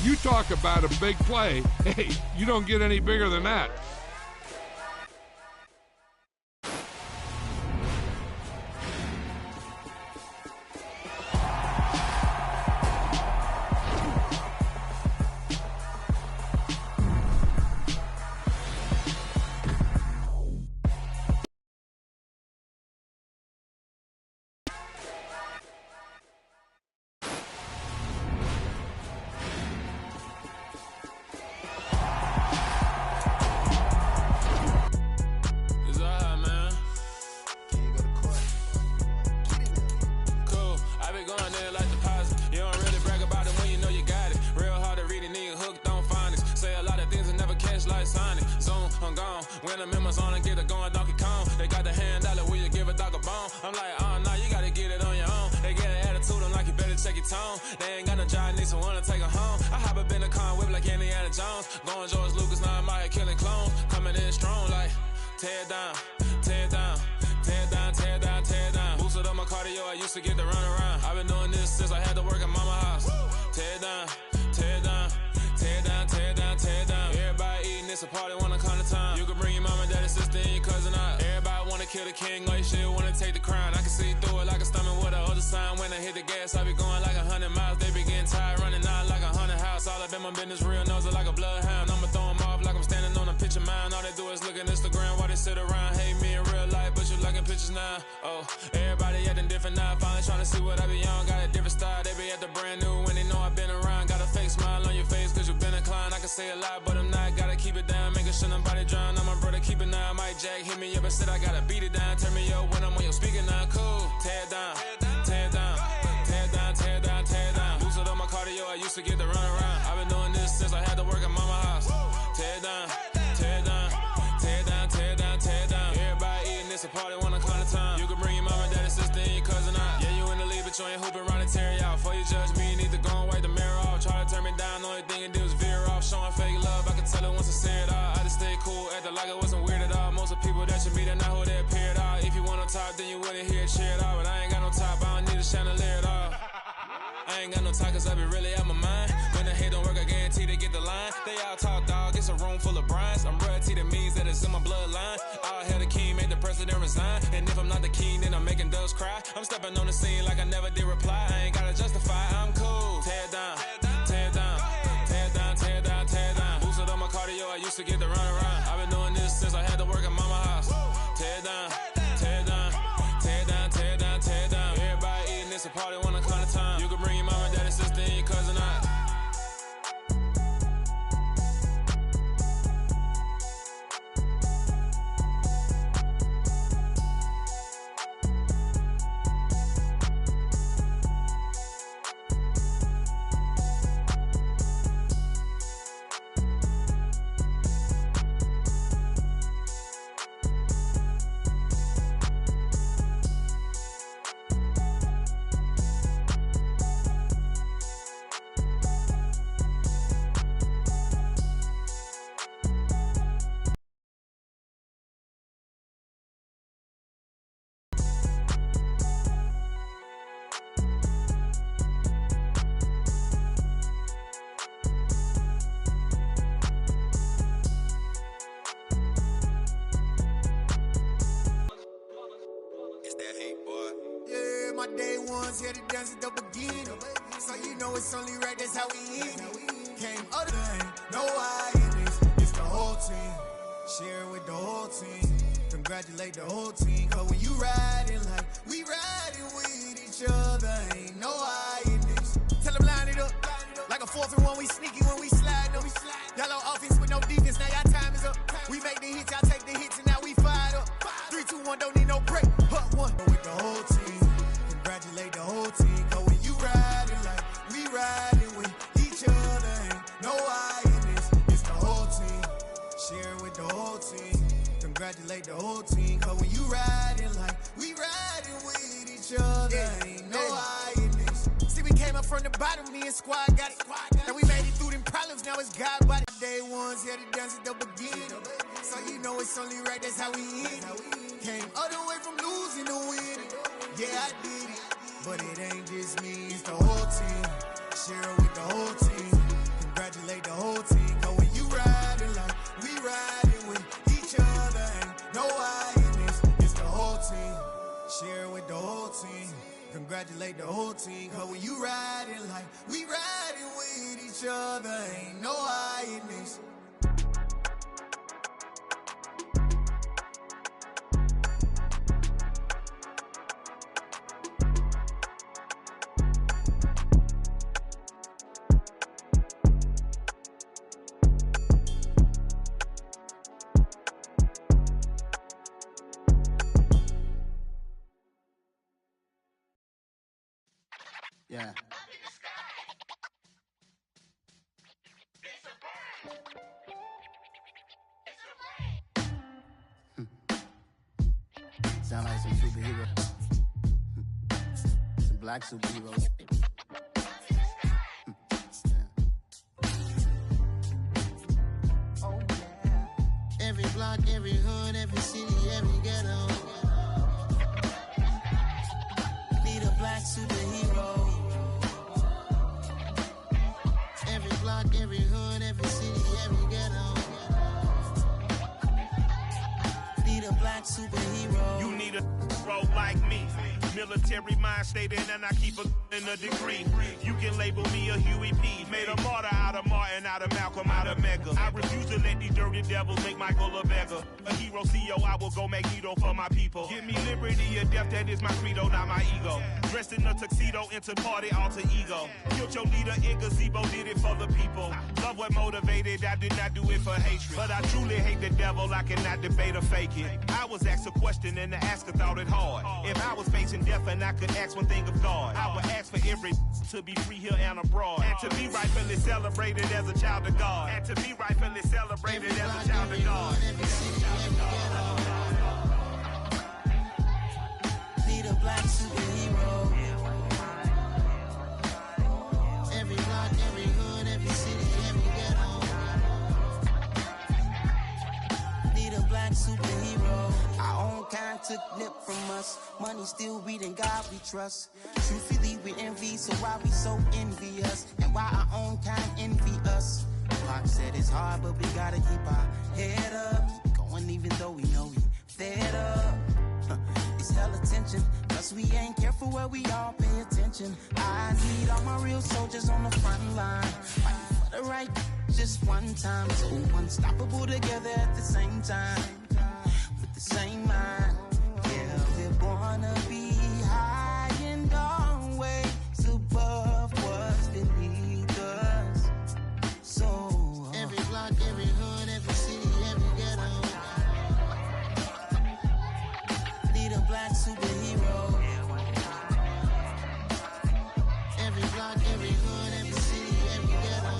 You talk about a big play. Hey, you don't get any bigger than that. When I'm in my zone and get it going Donkey Kong. They got the hand dollar, will you give a dog a bone? I'm like, oh no, you gotta get it on your own. They get an attitude, I'm like, you better check your tone. They ain't got no job, need someone to take her home. I hop up in the car, whip like Indiana Jones. Going George Lucas, now I'm out here killing clones. Coming in strong like, tear it down, tear it down, tear it down, tear it down, tear it down. Boosted up my cardio, I used to get to run around. I've been doing this since I had to work at mama house. Tear it down, tear it down, tear it down, tear it down, tear it down. Everybody eating, it's a party, wanna come to time. You can bring your mama, daddy, sister, and your cousin out. Everybody wanna kill the king, or you shit wanna take the crown. I can see through it like a stomach with a other sign. When I hit the gas, I be going like 100 miles. They be getting tired, running out like 100 house. All up in my business, real nose like a bloodhound. I'ma throw them off like I'm standing on a picture mound. All they do is look at Instagram while they sit around. Hate me in real life, but you liking pictures now. Oh, everybody acting different now. Finally trying to see what I be on. Got a different style, they be at the brand new when they know I've been around. Got a fake smile on your face, cause you been inclined. I can say a lot, but I'm not. Gotta keep it down, making sure nobody drown. I'm my brother, keep it now. Mike Jack hit me up and said I gotta beat it down. Turn me up when I'm on your speaker now. Cool, tear it down, tear it down, tear it down, tear it down, tear it down. Boosted up my cardio, I used to get to run around. I've been doing this since I had to work at mama house. Tear it down, tear it down, tear it down, tear it down, tear it down. Everybody eating, it's a party, wanna come to time. You can bring your mama, daddy, sister, and your cousin out. Yeah, you in the league, but you ain't hooping around and tear it out. Before you judge me, you need to go and wipe the mirror off. Try to turn me down, the only thing it did was veer off. Showing fake love, I can tell it once I say it all. I just stay cool, acting like it wasn't weird at all. Most of the people that you meet are not who they appear at all. If you want on top, then you wouldn't hear it cheer at all. But I ain't got no top, I don't need a chandelier at all. I ain't got no talk, cause I be really out my mind. When the hate don't work, I guarantee they get the line. They all talk, dog, it's a room full of brinds. I'm royalty, that means that it's in my bloodline. All hell the king, made the president resign. And if I'm not the king, then I'm making doves cry. I'm stepping on the scene like I never did reply. I ain't gotta justify, I'm cool. Tear it down, tear it down, tear it down, tear it down, tear it down. Boosted up my cardio, I used to get to run around. I've been doing this since I had to work at mama house. Tear it down, tear it down, tear it down, tear it down, tear it down. Everybody eating, it's a party, wanna come to time. You can bring your mama, daddy, sister, and your cousin out. My day ones here to dance at the beginning. So you know it's only right, that's how we end it. Came other thing, no I in this. It's the whole team. Share it with the whole team. Congratulate the whole team. Cause when you riding like we riding with each other, ain't no I in this. Tell them line it up. Like a 4-1, we sneaky when we slide them. Y'all on offense with no defense, now y'all time is up. We make the hits, y'all take the hits, and now we fired up. 3, 2, 1, don't need no break. Hut one with the whole team. Congratulate the whole team. Cause when you riding like we riding with each other, ain't no I in this. It's the whole team. Share it with the whole team. Congratulate the whole team. Cause when you riding like we riding with each other, ain't no I in this. See, we came up from the bottom, me and squad got it. And we made it through them problems, now it's God body. Day ones here to dance at the beginning. So you know it's only right, that's how we end it. Came all the way from losing to winning. Yeah, I did it. But it ain't just me, it's the whole team. Share it with the whole team. other, ain't no hiding this. Yeah. Sound like some superheroes. Some black superheroes. Oh, yeah. Every block, every hood, every city, every ghetto. Need a black superhero. Every block, every hood, every city, every ghetto. Need a black superhero. You need a role like me. Military mind stated, and I keep a degree. You can label me a Huey P. Made a martyr out of Martin, out of Malcolm, out of Mega. I refuse to let these dirty devils make Michael a beggar. A hero CEO, I will go Magneto for my people. Give me liberty or death, that is my credo, not my ego. Dressed in a tuxedo, into party, alter ego. Killed your leader in gazebo, did it for the people. Love what motivated, I did not do it for hatred. But I truly hate the devil, I cannot debate or fake it. I was asked a question and the asker thought it hard. If I was facing death and I could ask one thing of God, I would ask for every to be free here and abroad. And to be rightfully celebrated as a child of God. And to be rightfully celebrated as a child of God. Need a black superhero. Every block, every hood, every city, every ghetto. Need a black superhero. Our own kind took nip from us. Money still reading God we trust. Truthfully we envy, so why we so envious? And why our own kind envy us? Pac said it's hard, but we gotta keep our head up. Going even though we know we fed up. It's hella tension, plus we ain't careful where we all pay attention. I need all my real soldiers on the front line, fighting for the right just one time. So unstoppable together at the same time, with the same mind. Yeah, we're born to be high and always above what's beneath us. So every block, every hood, every city, every ghetto. Need a black superhero. Every block, every hood, every city, every ghetto.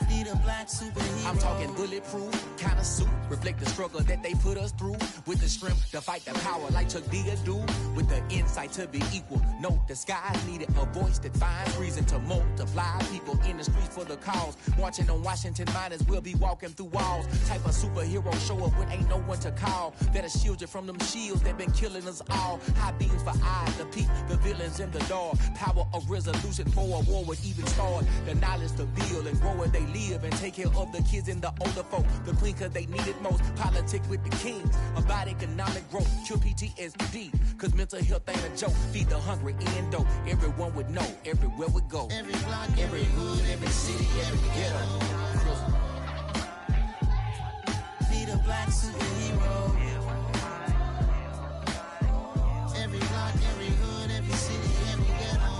Need a black superhero. I'm talking bulletproof kind of suit, reflect the struggle that they put us through. With the strength to fight the power like Chuck D do. With the insight to be equal. No disguise needed, a voice that finds reason to multiply. People in the streets for the cause. Marching on Washington miners will be walking through walls. Type of superhero show up when ain't no one to call. That'll shield you from them shields that been killing us all. High beams for eyes to peep the villains in the dark. Power of resolution for a war would even start. The knowledge to build and grow where they live and take care of the kids and the older folk. The queen cause they need it most. Politic with the kings. About economic growth. Cure PTSD. Cause mental health ain't a joke. Feed the hungry and dope. Everyone would know. Everywhere we go. Every block, every hood, every city, every ghetto. Need a black superhero. Every block, every hood, every city, every ghetto.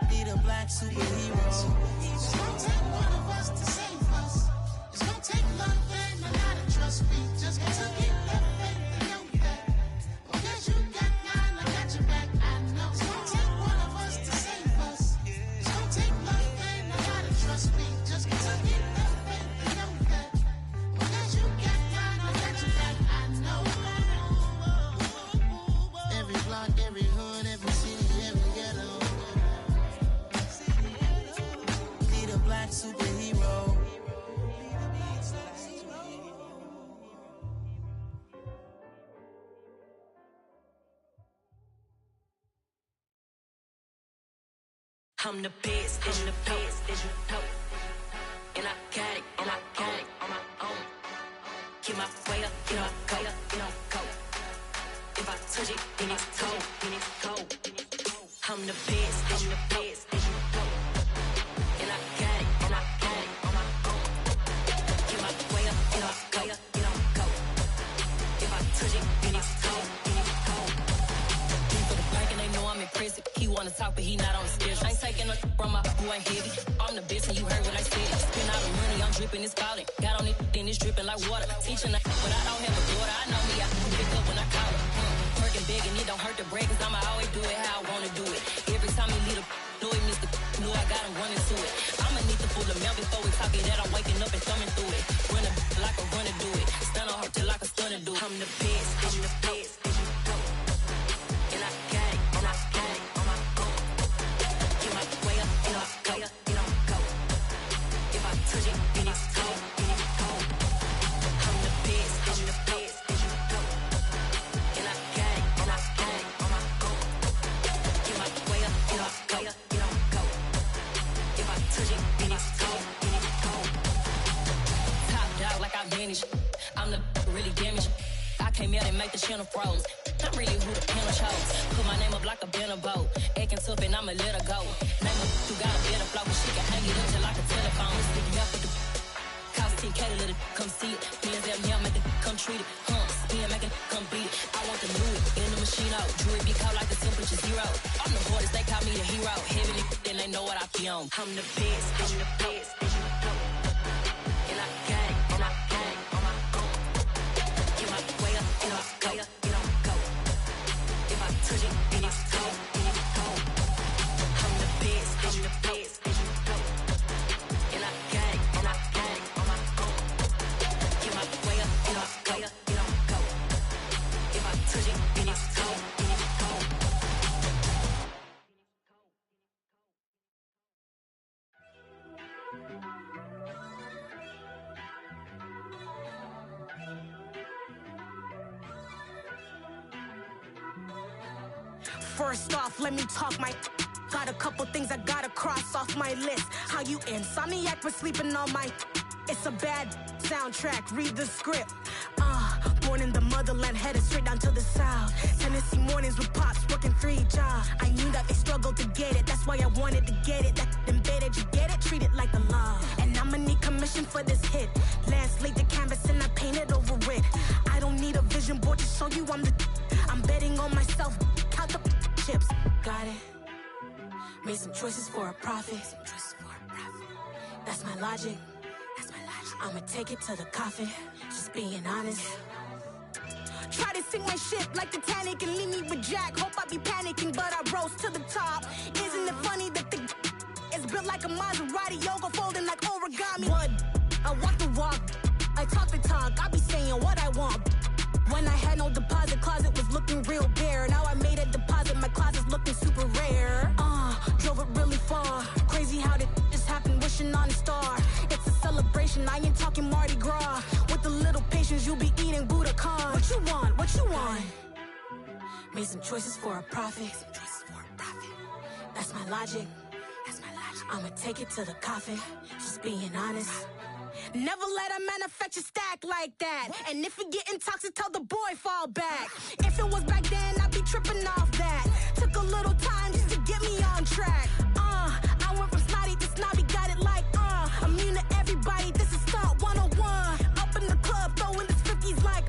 Need a black superhero. It's gonna take one of us to save us. It's gonna take love and a lot of trust. We just gotta get that faith in your back. Because you got mine, I got your back. I know. It's gonna take one of us to save us. It's gonna take love and a lot of trust. We just gotta get that faith in your back. Because you got mine, I got your back. I know. Every block, every hood, every city, every ghetto. Need a black superhero. I'm the best, I'm the best, as you know. And I got it, and I got it on my own. Get my way up, get my go, get my go. If I touch it, then it's cold, then it's cold. I'm the best, I'm the best, as you know. And I got it, and I got it on my own. Get my way up, and I go, and I go. If I touch it, then it's cold, then it's cold. He for the bank and they know I'm impressive. He wanna talk, but he not on the schedule. I ain't taking no from my boy heavy. I'm the best, and you heard what I said. Spend all the money, I'm dripping, it's falling. Got on it, then it's dripping like water. Teaching the but I don't have a daughter. I know me, I can pick up when I call her. Working big and it don't hurt the break, cause I'ma always do it how I wanna do it. Every time he lead a know he missed the know I got him running to it. I'ma need the full amount before we talk it that I'm waking up and thumbing through it. Run a like a runner do it. Stun on her till like a stunner do it. I'm the best, I'm the best, as you know. And I got it, and I got it on my own. Get my way up, and I go, and I go. If I touch it, then it's cold, then it's cold. I'm the best, I'm the best, as you know. And I got it, and I got it on my own. Get my way up, and I go, and I go. If I touch it, then it's cold, then it's cold. Top dog like I vanished. I'm the really damaged. I came out and make the channel froze. I'm really who the panel chose. Put my name up like a banner boat. Acting tough and I'ma let her go. Name her who got a better flow, but she can hang it up just like a telephone. Stick up with the cost 10K to let it come see it. Hands out now, make it come treat it. Spin, make it come beat it. I want the new it in the machine out. Jewelry be cold like the temperature zero. I'm the hardest, they call me the hero. Heavy then they know what I be on. I'm the best, I'm the best, as you know. And I got it, and I got it on my own. Get my way up, and I go, and I go. If I touch it, then it's cold, then it's cold. I'm the best, I'm the best, as you know. And I got it, and I got it on my own. Get my way up, and I go, and I go. If I touch it, then it's cold, then it's cold. First off, let me talk my got a couple things I gotta cross off my list. How you insomniac for sleeping on my it's a bad soundtrack, read the script. Born in the motherland, headed straight down to the south. Tennessee mornings with pops, working 3 jobs. I knew that they struggled to get it, that's why I wanted to get it. That embedded, you get it, treat it like the law. And I'ma need commission for this hit. Last laid the canvas and I painted over it. I don't need a vision board to show you I'm betting on myself, count the chips. Got it. Made some choices for a profit. That's my logic. I'ma take it to the coffin, just being honest. Try to sink my ship like Titanic and leave me with Jack. Hope I be panicking, but I rose to the top. Isn't it funny that the is built like a Maserati, yoga folding like origami? What? I walk the walk, I talk the talk, I be saying what I want. When I had no deposit, closet was looking real bare. Now I made a deposit, my closet's looking super rare. Drove it really far. Crazy how did this happen, wishing on a star. It's a celebration, I ain't talking Mardi Gras. With a little patience, you'll be eating Budokan. What you want, what you want? Made some choices for a profit. That's my logic. I'ma take it to the coffin, just being honest. Never let a manufacture stack like that. And if it getting toxic, tell the boy fall back. If it was back then, I'd be tripping off that. Took a little time just to get me on track. I went from snotty to snobby, got it like immune to everybody, this is stunt 101. Up in the club, throwing the 50s like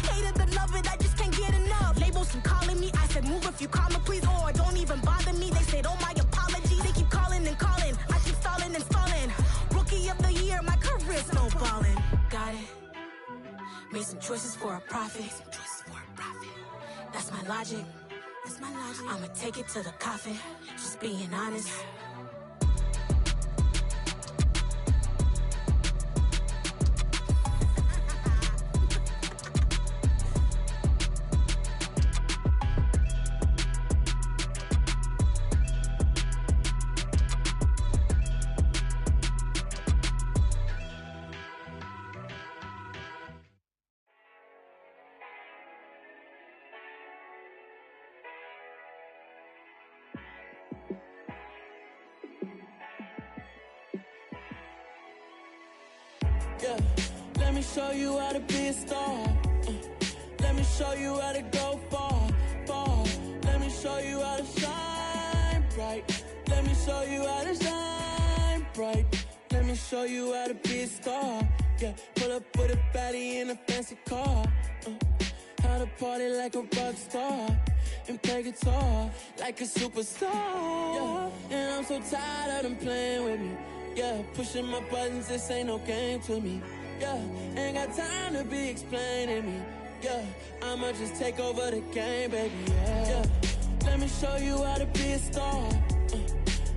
hate it or love it, I just can't get enough. Labels keep calling me, I said move if you call me please, or don't even bother me. They said oh my apologies, they keep calling and calling. I keep stalling and stalling. Rookie of the year, my career snowballing. Got it. Made some choices for a profit. That's my logic. I'ma take it to the coffin, just being honest. Yeah, let me show you how to be a star. Let me show you how to go far, far. Let me show you how to shine. bright. Let me show you how to shine bright. Let me show you how to be a star. Yeah, pull up with a baddie in a fancy car. How to party like a rock star and play guitar like a superstar. Yeah, and I'm so tired of them playing with me. Yeah, pushing my buttons, this ain't no game to me. Yeah, ain't got time to be explaining me. Yeah, I'ma just take over the game, baby. Yeah, let me show you how to be a star.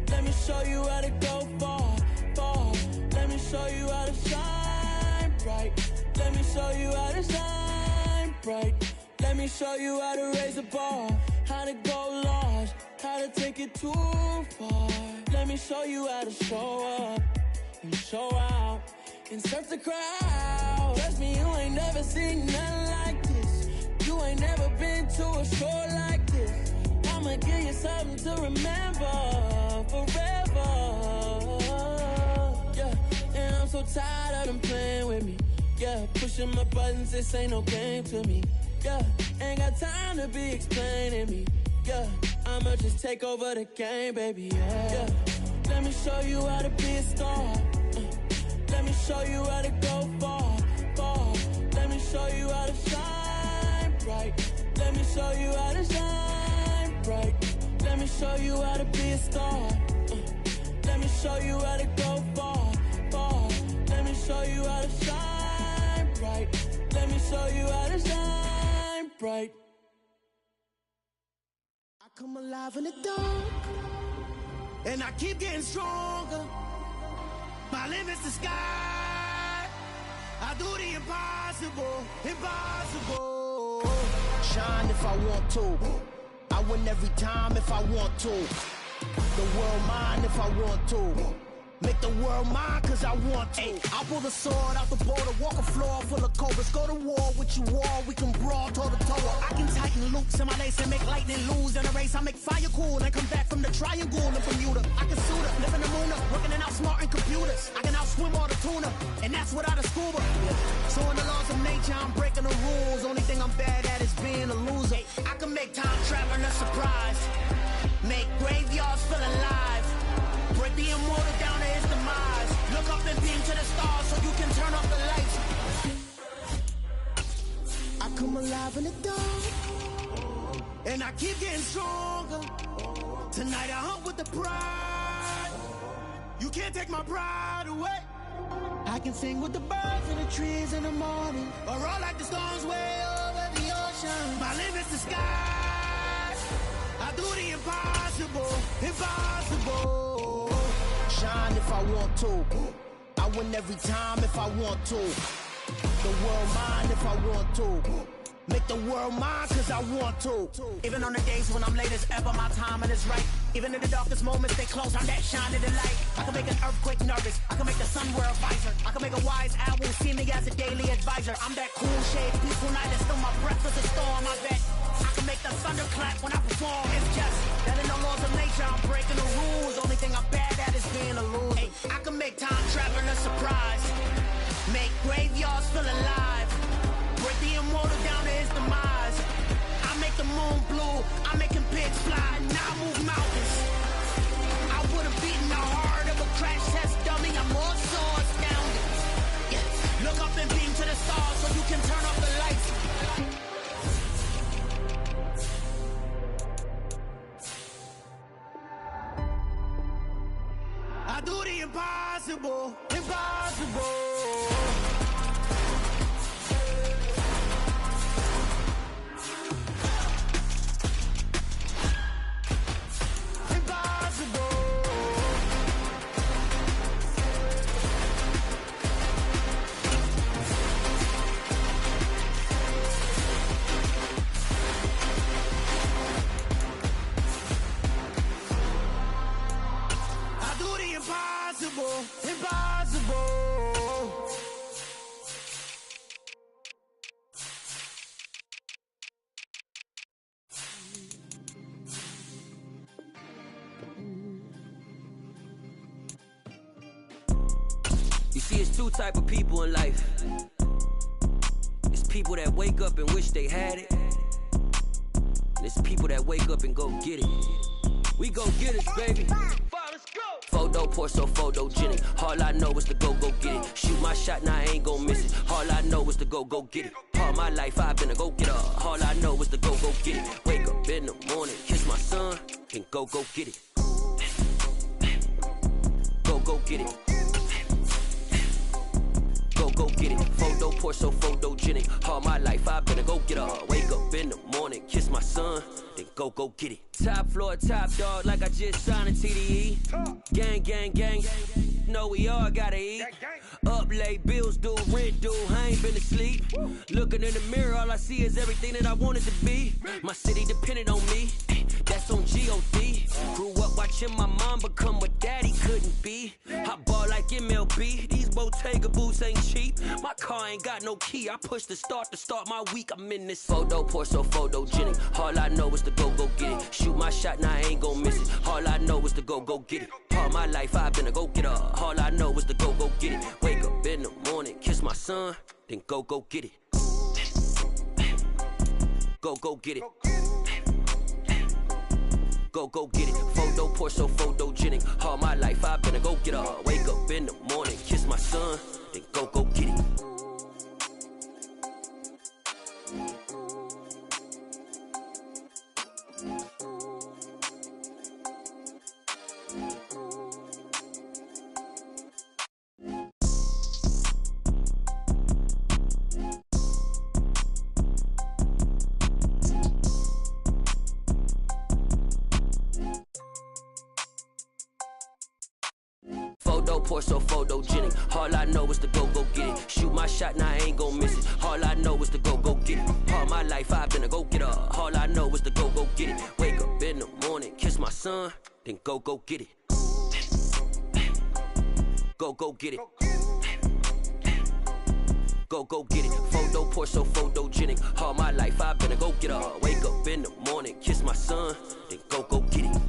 Let me show you how to go far, far. Let me show you how to shine bright. Let me show you how to shine bright. Let me show you how to raise the bar, how to go large, how to take it too far. Let me show you how to show up and show out and surf the crowd. Trust me, you ain't never seen nothing like this. You ain't never been to a show like this. I'ma give you something to remember forever. Yeah, and I'm so tired of them playing with me. Yeah, pushing my buttons, this ain't no game to me. Yeah, ain't got time to be explaining me. Yeah, I'ma just take over the game, baby. Yeah, let me show you how to be a star. Let me show you how to go far, far. Let me show you how to shine bright. Let me show you how to shine bright. Let me show you how to be a star. Let me show you how to go far, far. Let me show you how to shine bright. Let me show you how to shine bright. I come alive in the dark, and I keep getting stronger. My limit's the sky. I do the impossible, impossible. Shine if I want to. I win every time if I want to. The world mine if I want to. Make the world mine cause I want to. I pull the sword out the border, walk a floor full of cobras. Go to war with you all, we can brawl toe to toe. I can tighten loops in my lace and make lightning lose in a race. I make fire cool and come back from the triangle and Bermuda. I can suit up, live in the moon up, working and outsmarting computers. I can outswim all the tuna, and that's without a scuba. So in the laws of nature, I'm breaking the rules. Only thing I'm bad at is being a loser. I can make time traveling a surprise. Make graveyards feel alive. Break the immortal down to his demise. Look up and beam to the stars so you can turn off the lights. I come alive in the dark, and I keep getting stronger. Tonight I hunt with the pride. You can't take my pride away. I can sing with the birds and the trees in the morning, or roll like the storms way over the ocean. My limit's the sky. I do the impossible, impossible. Shine if I want to. I win every time if I want to. The world mine if I want to. Make the world mine cause I want to. Even on the days when I'm late as ever, my timing is right. Even in the darkest moments, they close, I'm that shining the light. I can make an earthquake nervous, I can make the sun wear a visor. I can make a wise owl see me as a daily advisor. I'm that cool shade, peaceful night, and still my breath is a storm, I bet. I can make the thunder clap when I perform. It's just that in the laws of nature, I'm breaking the rules. Only thing I'm bad at is being a loser. Hey, I can make time traveling a surprise. Make graveyards feel alive. Break the immortal down to his demise. I make the moon blue, I make him pigs fly. Now I move mountains. I would've beaten the heart of a crash test dummy. I'm more so astounded. Yeah. Look up and beam to the stars so you can turn off the lights. I do the impossible, impossible. Impossible. You see, it's two type of people in life. It's people that wake up and wish they had it, and it's people that wake up and go get it. We go get getters, baby. Photo pour so photogenic. All I know is to go get it. Shoot my shot, now I ain't gon' miss it. All I know is to go get it. All my life I've been a go getter. All I know is to go get it. Wake up in the morning, kiss my son, then go get it. Go get it. Go get it. Photo pour so photogenic. All my life I've been a go getter. Wake up in the morning, kiss my son, then go get it. Top floor, top dog, like I just signed a TDE. Gang. Know we all gotta eat. Up late, bills due, rent due, I ain't been asleep. Looking in the mirror, all I see is everything that I wanted to be. My city depended on me, that's on G.O.D. Grew up watching my mom become what daddy couldn't be. I ball like MLB, these Bottega boots ain't cheap. My car ain't got no key, I push the start to start my week. I'm in this photo pour so photogenic. All I know is to go get it. Shoot my shot, now I ain't gon' miss it. All I know is to go get it. All my life I've been a go getter. All I know is to go get it. Wake up in the morning, kiss my son, then go get it. Go get it. Go get it. Photo pour so photogenic. All my life I've been a go getter. Wake up in the morning, kiss my son, then go get it. Pour so photogenic. All I know is to go get it. Shoot my shot, now I ain't gon' miss it. All I know is to go get it. All my life I've been a go getter. All I know is to go get it. Wake up in the morning, kiss my son, then go get it. Go get it. Go get it. Photo pour so photogenic. All my life I've been a go getter. Wake up in the morning, kiss my son, then go get it.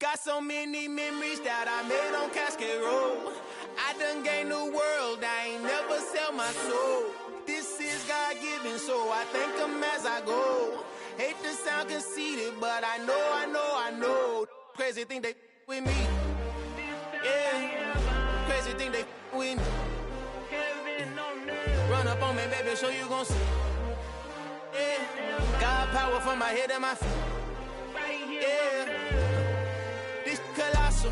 Got so many memories that I made on Cascade Road. I done gained the world, I ain't never sell my soul. This is God-given, so I thank him as I go. Hate to sound conceited, but I know. Crazy thing they with me. Yeah, crazy thing they with me. Run up on me, baby, so you gon' see. Yeah, God power from my head and my feet. Yeah. Colossal.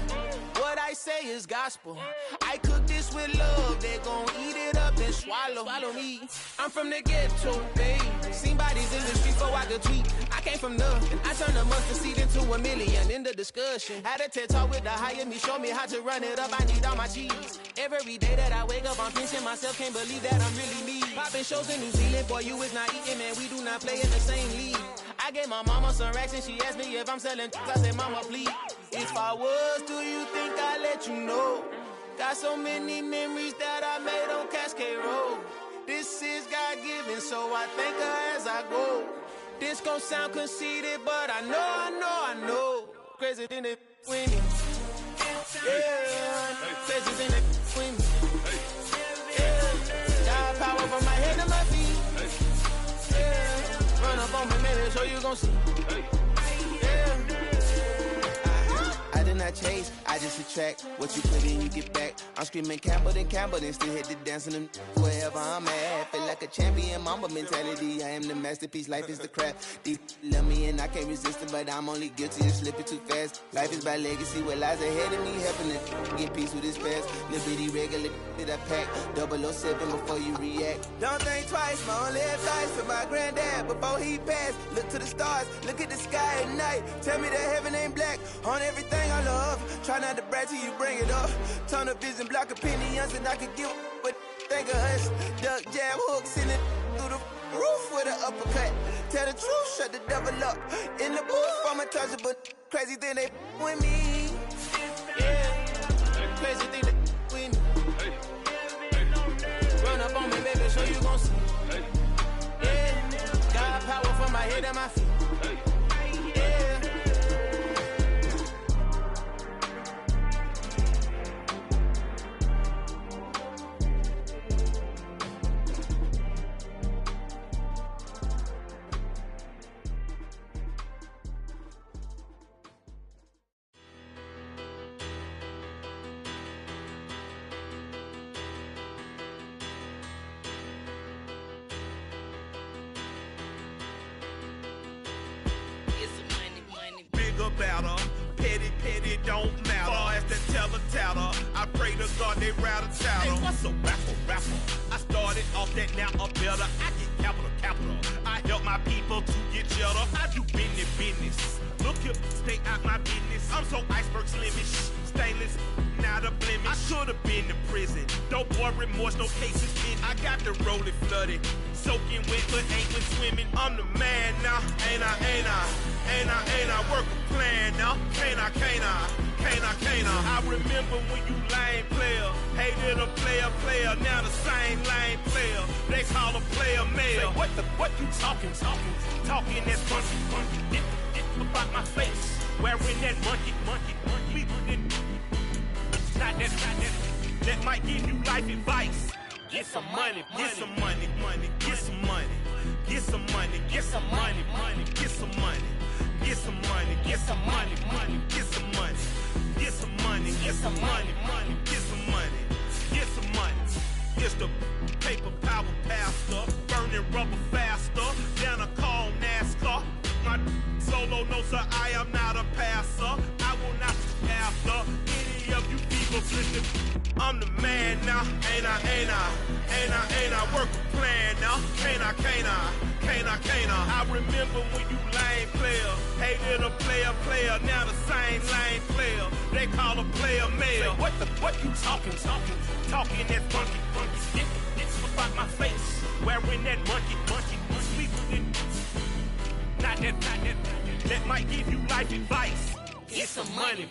What I say is gospel. I cook this with love, they gon' eat it up and swallow me. I'm from the ghetto, babe. Seen bodies in the street before I could tweet. I came from nothing, I turned a mustard seed into a million. In the discussion, had a TED talk with the higher me, show me how to run it up. I need all my cheese. Every day that I wake up, I'm pinching myself, can't believe that I'm really me. Popping shows in New Zealand, boy, you is not eating, man. We do not play in the same league. I gave my mama some racks and she asked me if I'm selling. I said, mama, please. If I was, do you think I'd let you know? Got so many memories that I made on Cascade Road. This is God-given, so I thank her as I go. This gon' sound conceited, but I know. Crazy thing they with me. Yeah, crazy thing they with me. Yeah, got power from my head to my feet. Yeah, run up on me, maybe, so you gon' see. I did not chase, I just attract. What you put in, you get back. I'm screaming Campbell, then still hit the dance and them wherever I'm at. Feel like a champion, mamba mentality. I am the masterpiece, life is the crap. Deep love me and I can't resist it, but I'm only guilty of slipping too fast. Life is by legacy, what lies ahead of me, helping to get peace with this past. Little bitty regular that I pack, 007 before you react. Don't think twice, my only advice for my granddad before he passed. Look to the stars, look at the sky at night. Tell me that heaven ain't black on everything I love. Try not to brag till you bring it up. Tunnel vision, block opinions, and I could give but think of us. Duck jab hooks in it through the roof with an uppercut. Tell the truth, shut the devil up. In the booth, I'm untouchable. Crazy thing they with me. Yeah, crazy thing they with me. Run up on me, baby, so you gon' see. Yeah, got power from my head and my feet. Yeah. God, they rattle tattle. Hey, what's a rapper? I started off that, now I'm better. I get capital. I help my people to get cheddar. I do business. Look here, stay out my business. I'm so iceberg slimish, stainless, not a blemish. I should've been to prison. Don't boy remorse, no cases in. I got the rolling flooded, soaking wet, but ain't been swimming. I'm the man now, ain't I? Work a plan now, can't I? I remember when you lame player, hated a player, now the same lame player. They call a player mayor. What you talking that's funky. About my face, wearing that monkey. Not that. That might give you life advice. Get some money. It's the paper power pastor, burning rubber faster than a call NASCAR. My solo, no sir, I am not a passer. I will not be after any of you people listen. I'm the man now, ain't I? Work a plan now, can't I? I remember when you lame player, hated a player, now the same lame player. They call a player mayor. What you talking that funky. It's about my face, wearing that monkey. Not that. That might give you life advice. Get some money.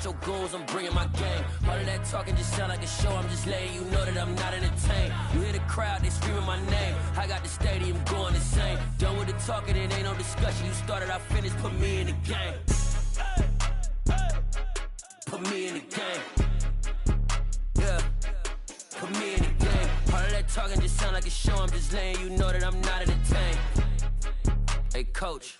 Your goons, I'm bringing my game. All of that talking just sound like a show. I'm just letting you know that I'm not entertained. You hear the crowd, they screaming my name. I got the stadium going insane. Done with the talking, it ain't no discussion. You started, I finished, put me in the game. Put me in the game. Yeah, put me in the game. All of that talking just sound like a show. I'm just letting you know that I'm not entertained. Hey, coach,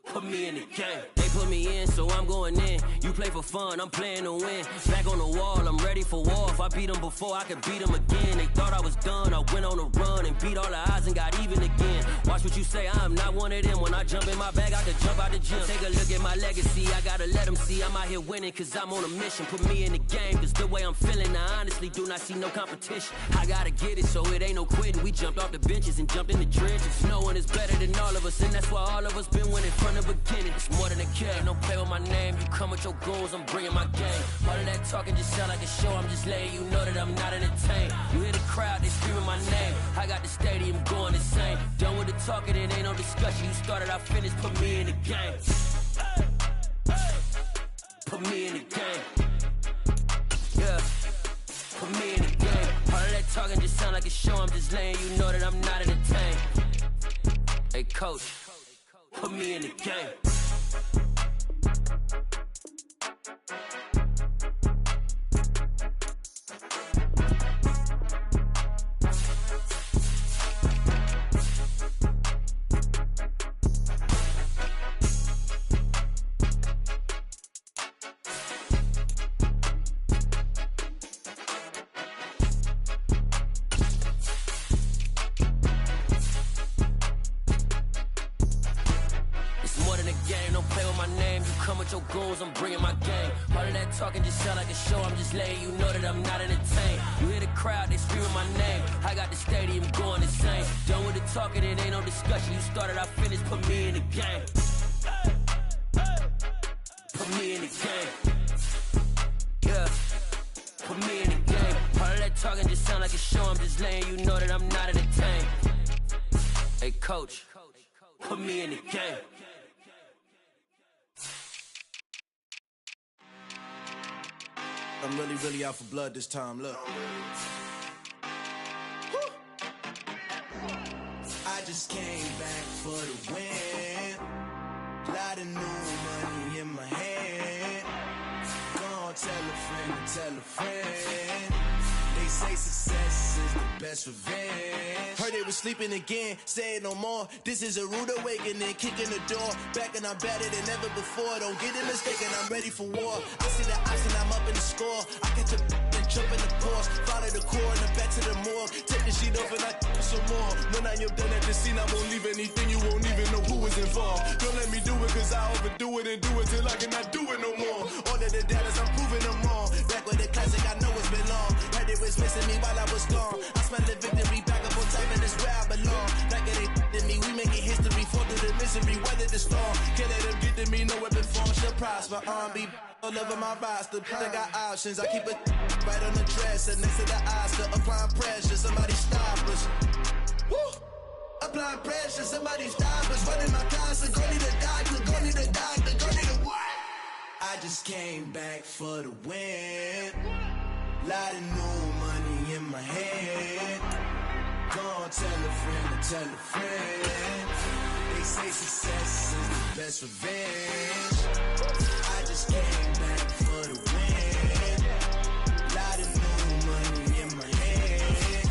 put me in the game. They put me in, so I'm going in. You play for fun, I'm playing to win. Back on the wall, I'm ready for war. If I beat them before, I could beat them again. They thought I was done, I went on a run and beat all the odds and got even again. Watch what you say, I'm not one of them. When I jump in my bag, I could jump out the gym. Take a look at my legacy, I gotta let them see I'm out here winning, cause I'm on a mission. Put me in the game, cause the way I'm feeling, I honestly do not see no competition. I gotta get it, so it ain't no quitting. We jumped off the benches and jumped in the trenches. No one is better than all of us, and that's why all of us been winning from the beginning. It's more than a game, don't play with my name. You come with your goons, I'm bringing my game. All of that talking just sound like a show. I'm just letting you know that I'm not entertained. You hear the crowd, they screaming my name. I got the stadium going insane. Done with the talking, it ain't no discussion. You started, I finished, put me in the game. Put me in the game. Yeah, put me in the game. All of that talking just sound like a show. I'm just letting you know that I'm not entertained. Hey coach, put me in the game. screaming my name. You come with your goons, I'm bringing my gang. All of that talking just sound like a show. I'm just letting you know that I'm not entertained. You hear the crowd, they screaming my name. I got the stadium going insane. Done with the talking, it ain't no discussion. You started, I finished, put me in the game. Put me in the game. Yeah. Put me in the game. All of that talking just sound like a show. I'm just letting you know that I'm not entertained. Hey, coach, put me in the game. I'm really out for blood this time, look. I just came back for the win. Lot of new money in my hand. Gonna tell a friend. They say success is the best revenge. Heard they was sleeping again, say it no more. This is a rude awakening, kicking the door. Back and I'm better than ever before. Don't get it mistaken, I'm ready for war. I see the option, I'm up in the score. I catch a and jump in the course. Follow the core and the back to the morgue. Take the sheet off and I some more. When I am done at the scene, I won't leave anything. You won't even know who was involved. Don't let me do it cause I overdo it and do it till I cannot do it no more. All of the data's, I'm proving them wrong. Back with the classic, I know it's been long. Heard it was missing me while I was gone. I smell the victory, back up on time and it's where I belong. Like it ain't to me, we making history. Fall through the misery, weather the storm. Can't let them get to me, no weapon form should prosper. R&B all over my roster, I got options. I keep it right on the dresser, next to the Oscar. Applying pressure, somebody stop us. Woo! Applying pressure, somebody stop us. Running my closet, go need a doctor, go need a doctor, go need a what? I just came back for the win. Lot of new money in my hand. Gonna tell a friend. They say success is the best revenge. I just came back for the win. Lot of new money in my hand.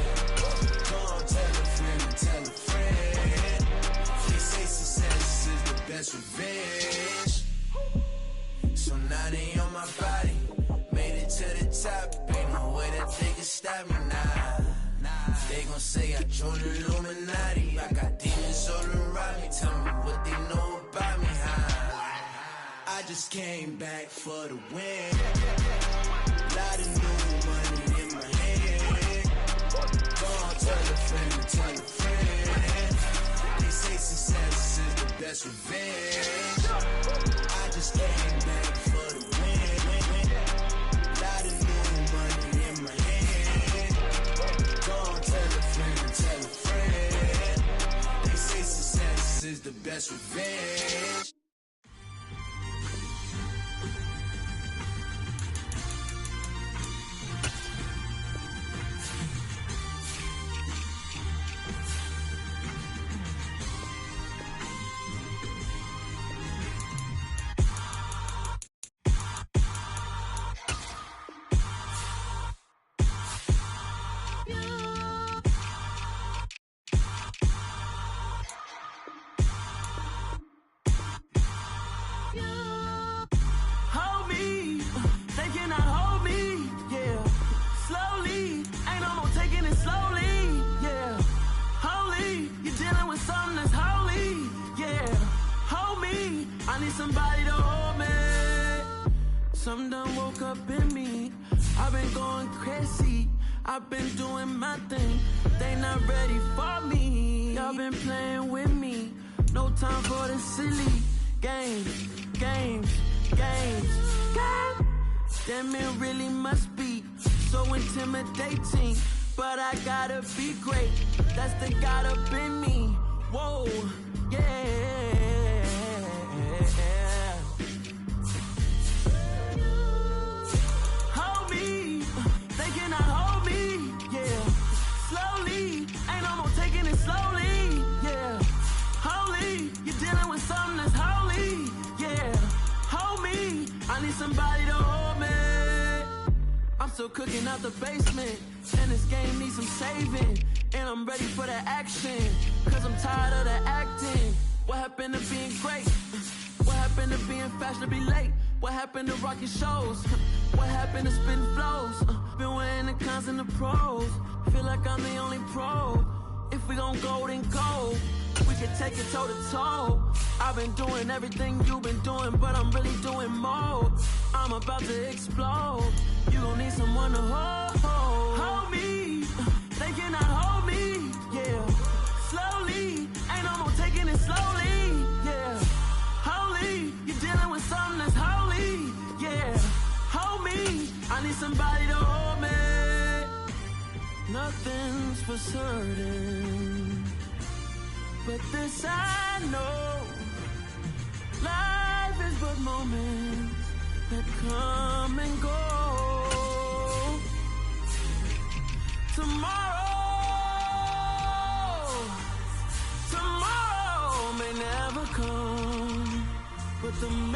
Gonna tell a friend. They say success is the best revenge. So now they on my body. Made it to the top, ain't no way that they can stop me now. They gon' say I joined the Illuminati. I got demons all around me, tell me what they know about me, huh? I just came back for the win. Lot of new money in my hand. Gonna tell a friend. They say success is the best revenge. I just came back for the win. Lot of new money in my hand. Gonna tell a friend. They say success is the best revenge. Somebody to hold me. Some done woke up in me. I've been going crazy. I've been doing my thing. They not ready for me. Y'all been playing with me. No time for the silly games. Damn, it really must be so intimidating. But I gotta be great. That's the God up in me. Whoa, yeah. Hold me, they cannot hold me, yeah. Slowly, ain't no more taking it slowly, yeah. Holy, you're dealing with something that's holy, yeah. Hold me, I need somebody to hold me. I'm still cooking out the basement, and this game needs some saving. And I'm ready for the action, cause I'm tired of the acting. What happened to being great? What happened to being fashionably late? What happened to rocking shows? What happened to spitting flows? Been weighing the cons and the pros. Feel like I'm the only pro. If we gon' go, then go. We can take it toe to toe. I've been doing everything you've been doing, but I'm really doing more. I'm about to explode. You gon' need someone to hold me. They cannot hold me, yeah. Slowly, ain't no more taking it slowly, yeah. Holy, you're dealing with something that's holy, yeah. Hold me, I need somebody to hold me. Nothing's for certain, but this I know. Life is but moments that come and go. Tomorrow may never come, but the memories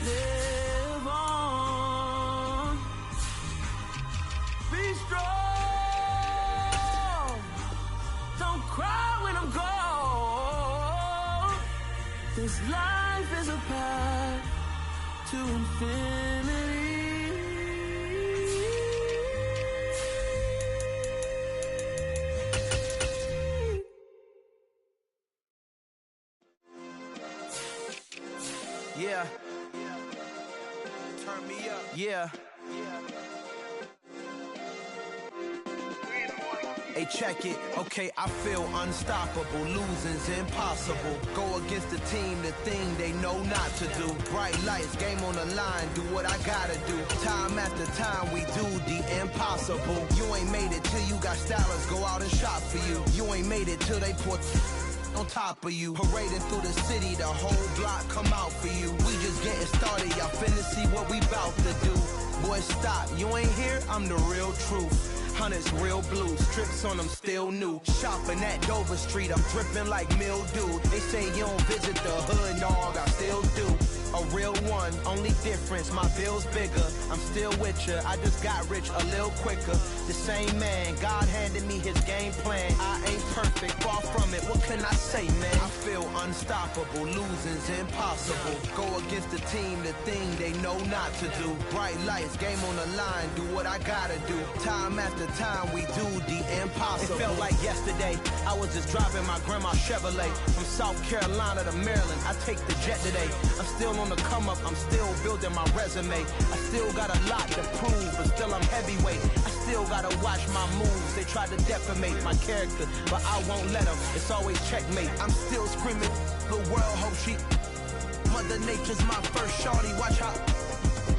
live on. Be strong, don't cry when I'm gone. This life is a path to infinity. Yeah. Turn me up. Yeah. Hey, check it. Okay, I feel unstoppable. Losing's impossible. Go against the team, the thing they know not to do. Bright lights, game on the line. Do what I gotta do. Time after time, we do the impossible. You ain't made it till you got stylers go out and shop for you. You ain't made it till they put on top of you. Parading through the city, the whole block come out for you. We just getting started, y'all finna see what we bout to do. Boy, stop, you ain't here, I'm the real truth. Hunters real blue, strips on them still new. Shopping at Dover Street, I'm dripping like mildew. They say you don't visit the hood, dog, I still do. A real one, only difference, my bill's bigger. I'm still with ya, I just got rich a little quicker. The same man, God handed me his game plan. I ain't perfect, far from it, what can I say, man? I feel unstoppable, losing's impossible. Go against the team, the thing they know not to do. Bright lights, game on the line, do what I gotta do. Time after time, we do the impossible. It felt like yesterday, I was just driving my grandma's Chevrolet. From South Carolina to Maryland, I take the jet today. I'm still on the come up, I'm still building my resume. I still got a lot to prove, but still I'm heavyweight. I still gotta watch my moves. They tried to defamate my character, but I won't let them. It's always checkmate. I'm still screaming, the world hope she. Mother Nature's my first shorty, watch how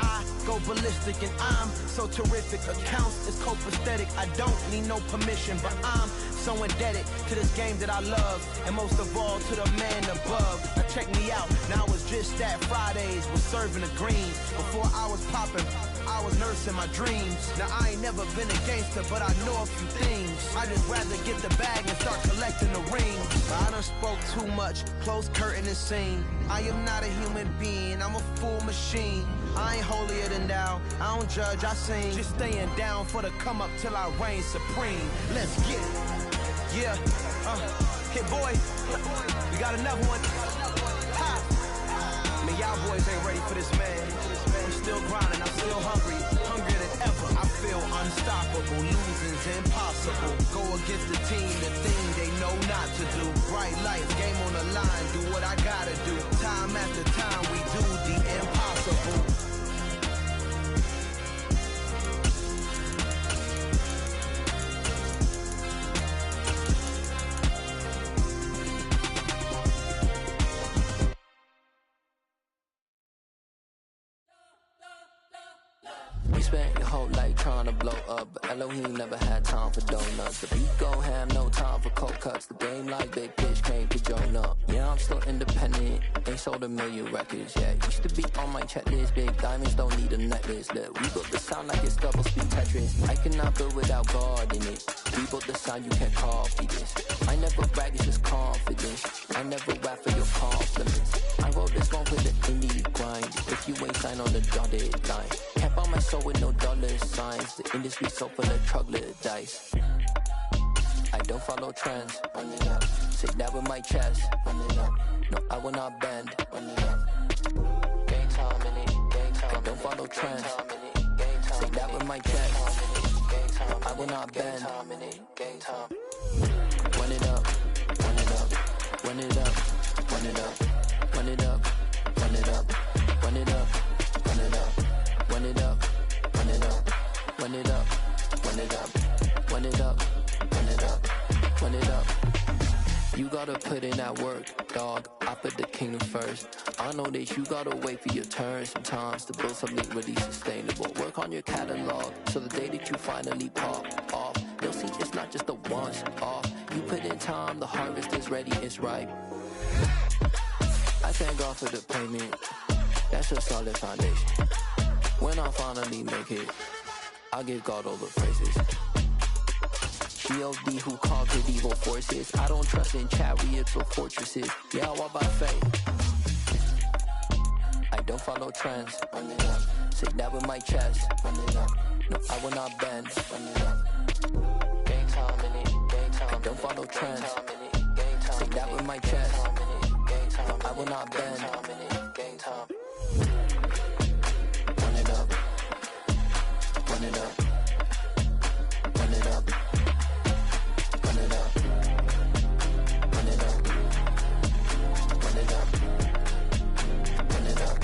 I go ballistic, and I'm so terrific. Accounts is copacetic. I don't need no permission, but I'm so indebted to this game that I love, and most of all to the man above. Now check me out, now it's just that Fridays was serving the greens. Before I was popping, I was nursing my dreams. Now I ain't never been a gangster, but I know a few things. I just rather get the bag and start collecting the rings. I done spoke too much, close curtain and scene. I am not a human being, I'm a full machine. I ain't holier than thou, I don't judge, I sing. Just staying down for the come up till I reign supreme. Let's get it. Yeah, hit boy, we got another one. Ha! Man, y'all boys ain't ready for this, man. I'm still grinding, I'm still hungry, hungrier than ever. I feel unstoppable, losing's impossible. Go against the team, the thing they know not to do. Bright lights, game on the line, do what I gotta do. Time after time, we do the impossible. Spent your whole life trying to blow up, but Elohim never had time for donuts. The beat go ham, no time for cold cuts. The game like Big Pitch came to join up. Yeah, I'm still independent, ain't sold a million records yet. Used to be on my checklist, big diamonds don't need a necklace. Look, we built the sound like it's double speed Tetris. I cannot build without God in it. We built the sound, you can't copy this. I never brag, it's just confidence. I never rap for your compliments. I wrote this one with the indie grind. If you ain't signed on the dotted line, can't buy my soul with no dollar signs. The industry so full of troglodytes. I don't follow trends. Say that with my chest. No, I will not bend. Gang time in it. I don't follow trends. Say that with my chest. I will not bend. run it up, run it up, run it up, run it up, run it up, run it up, run it up, run it up, run it up, run it up, run it up, run it up, run it up, run it up, run it up. You gotta put in that work, dog. I put the kingdom first. I know that you gotta wait for your turn sometimes to build something really sustainable. Work on your catalog, so the day that you finally pop off, you'll see it's not just a once off. You put in time, the harvest is ready, it's ripe. I thank God for the payment, that's a solid foundation. When I finally make it, I'll give God all the praises. G.O.D. who conquered evil forces. I don't trust in chariots or fortresses. Yeah, I walk by faith. I don't follow trends. Run it up. Say that with my chest. Run it up. No, I will not bend. Run it up. Gang time in it. Gang time. I don't follow trends. Say that with my chest. No, I will not bend. Gang time. Run it up. Run it up. Run it up. Run it up. Run it up. Run it up. Run it up.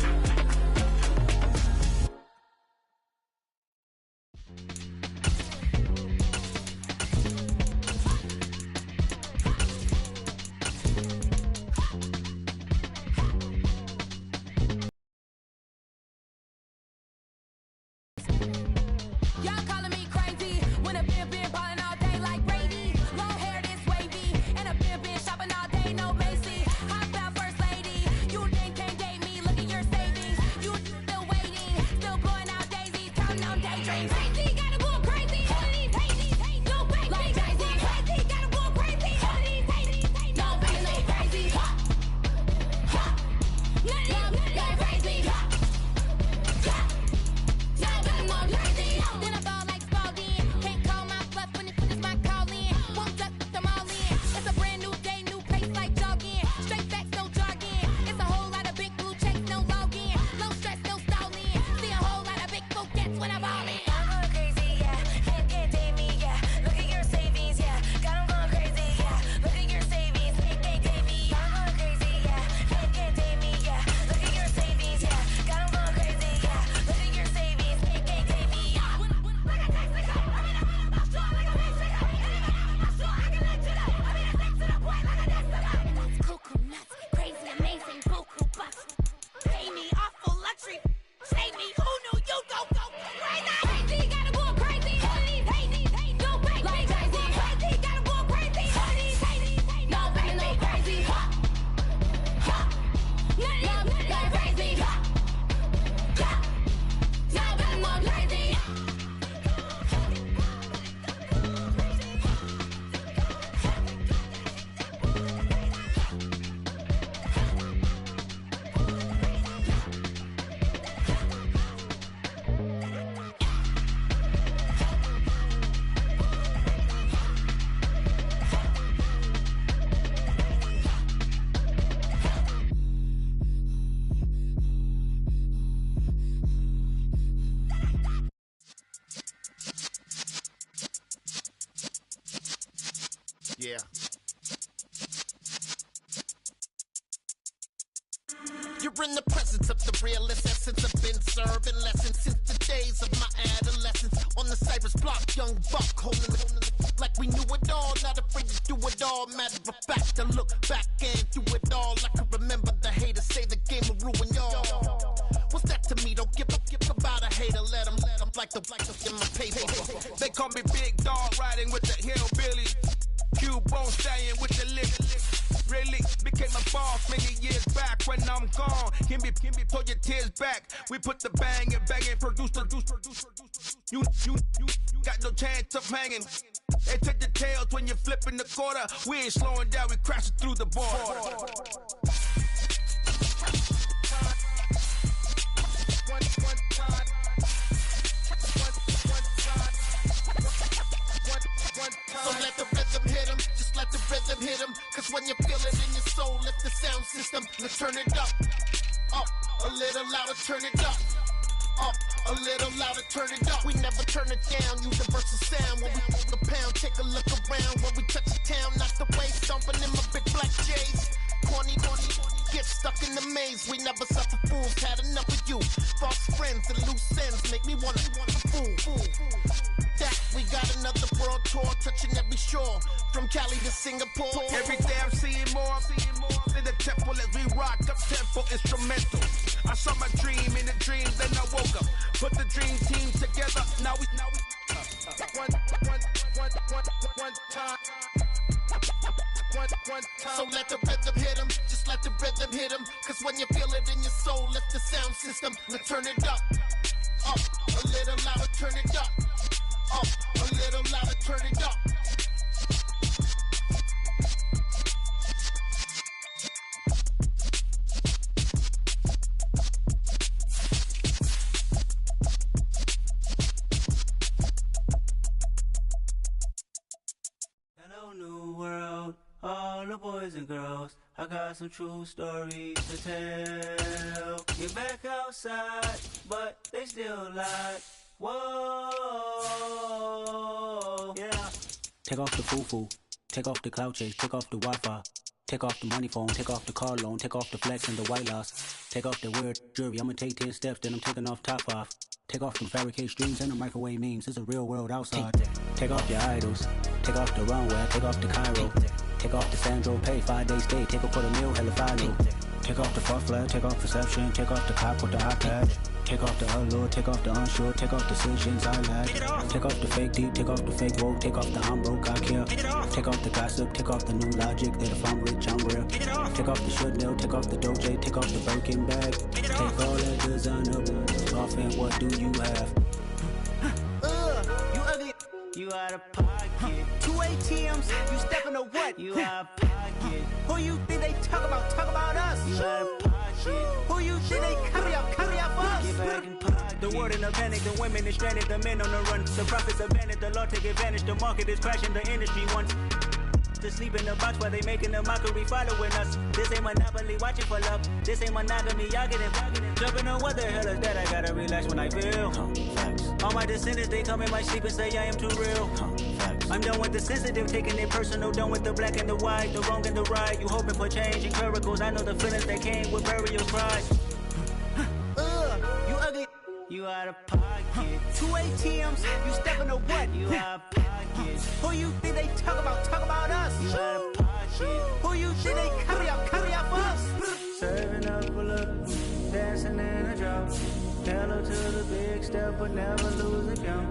Y'all calling me crazy when a been ballin' all day like Brady. Long hair this wavy, and a been shopping all day, no Macy. Hop out first lady, you think can't date me? Look at your savings, you still waiting, still blowing out daisies, counting on daydreams. Crazy, gotta go crazy. All of these hating, no crazy. Like Jay-Z, crazy, gotta go crazy. All of these hating, no crazy, no crazy. None of these crazy. Then I fall like Spalding. Can't call my bluff when it's my calling. Won't duck them all in. It's a brand new day, new pace like jogging. Straight facts, no jargon. It's a whole lot of big blue checks, no login. Low stress, no stalling. See a whole lot of big blue gets when I ball in. I'm going crazy, yeah. Can't date me, yeah. Look at your savings, yeah. Got 'em going crazy, yeah. Look at your savings, can't date me. I'm going crazy, yeah. Can't date me, yeah. Look at your savings, yeah. Got 'em going crazy, yeah. Look at your savings, can't date me. Cuckoo nuts, crazy, amazing, buku bucks. Pay me awful luxury. Save me, who knew you go crazy? Crazy, gotta go crazy. All of these hate, no crazy. Like Jay-Z, crazy, gotta go crazy. All of these hate, no crazy, no crazy. None of these crazy. Now I'm more crazy. Yeah. You're in the presence of the realest essence. I've been serving lessons since the days of my adolescence. On the Cypress block, young buck holding it like we knew it all. Not afraid to do it all. Matter of fact, to look back and do it all. I can remember the haters say the game will ruin y'all. What's that to me? Don't give about a hater. Let them like the in my paper. They call me Big Dog, riding with the hillbilly. Cubone staying with the lick. Really became a boss many years back. When I'm gone, can be pull your tears back. We put the bang and produce. You got no chance of hanging. They take the tails when you're flipping the quarter. We ain't slowing down, we crashing through the border. So let the rhythm hit 'em, just let the rhythm hit 'em. Cause when you feel it in your soul, lift the sound system. Let's turn it up, a little louder, turn it up. Up, a little louder, turn it up. We never turn it down, universal sound. When we on the pound, take a look around. When we touch the town, not the way, stomping in my big black J's. Corny, get stuck in the maze. We never suffer fools, had enough of you. False friends and loose ends make me wanna fool. That we got another world tour, touching every shore, from Cali to Singapore. Every day I'm seeing more in the temple as we rock up tempo instrumental. I saw my dream in a dream, then I woke up. Put the dream team together. Now we one time. So let the rhythm hit 'em, just let the rhythm hit 'em. Cause when you feel it in your soul, lift the sound system. Now turn it up, a little louder, turn it up, a little louder, turn it up. Hello, new world, all the boys and girls. I got some true stories to tell. Get back outside, but they still like, whoa, yeah. Take off the foo-foo, take off the cloud chase, take off the Wi-Fi. Take off the money phone, take off the car loan, take off the flex and the white loss. Take off the weird jewelry, I'ma take 10 steps, then I'm taking off top off. Take off them fabricated streams and the microwave memes, it's a real world outside. Take off your idols, take off the runway, take off the Cairo. Take off the Sandro pay, 5-day stay, take a quarter meal, hella final. Take off the far flag, take off perception, take off the cop with the iPad. Take off the allure, take off the unsure, take off decisions I lack. Take off the fake deep, take off the fake woke, take off the I'm broke, I care. Take off the gossip, take off the new logic that if I'm rich, I'm real. Take off the Chanel, take off the Doja, take off the Birkin bag. Take all that designer off and what do you have? You ugly. You out of pocket. 2 ATMs, you stepping to what? You out of pocket. Who you think they talk about? Talk about us. You out of pocket. Who you think they carry out for us? Get back in pocket. The world in a panic, the women is stranded, the men on the run. The profits abandoned, the law take advantage, the market is crashing, the industry wants to sleep in the box while they making a mockery following us. This ain't Monopoly, watching for love. This ain't monogamy, y'all getting jumping on what the hell is that? I gotta relax when I feel. All my descendants, they come in my sleep and say I am too real. I'm done with the sensitive, taking it personal, done with the black and the white, the wrong and the right. You hoping for change and miracles, I know the feelings that came with burial cries. You ugly. You out of pocket. 2 ATMs, you stepping to what? You out of pocket. Who you think they talk about? Talk about us. You out of pocket. Who you think they carry out for us? Serving up a look, dancing in a drop. Hello to the big step, but never lose a count.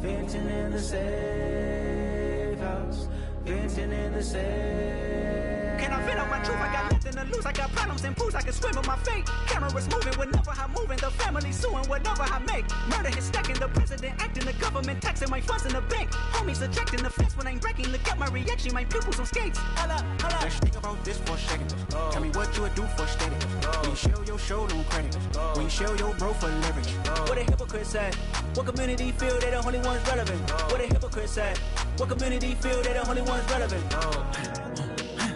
Venting in the safe house. Venting in the safe. Can I vent on my truth? I got nothing to lose. I got problems and pools. I can swim with my fate. Cameras moving whenever I'm moving. The family suing whatever I make. Murder is stacking. The president acting. The government taxing my funds in the bank. Homies attracting the fence when I'm breaking. Look at my reaction. My pupils on skates. Holla. Let's think about this for a second. Tell me what you would do for steady. When you show your show, no credit. When you show your bro for leverage. What a hypocrite said. What community feel they the only ones relevant? What a hypocrite said. What community feel they the only ones relevant?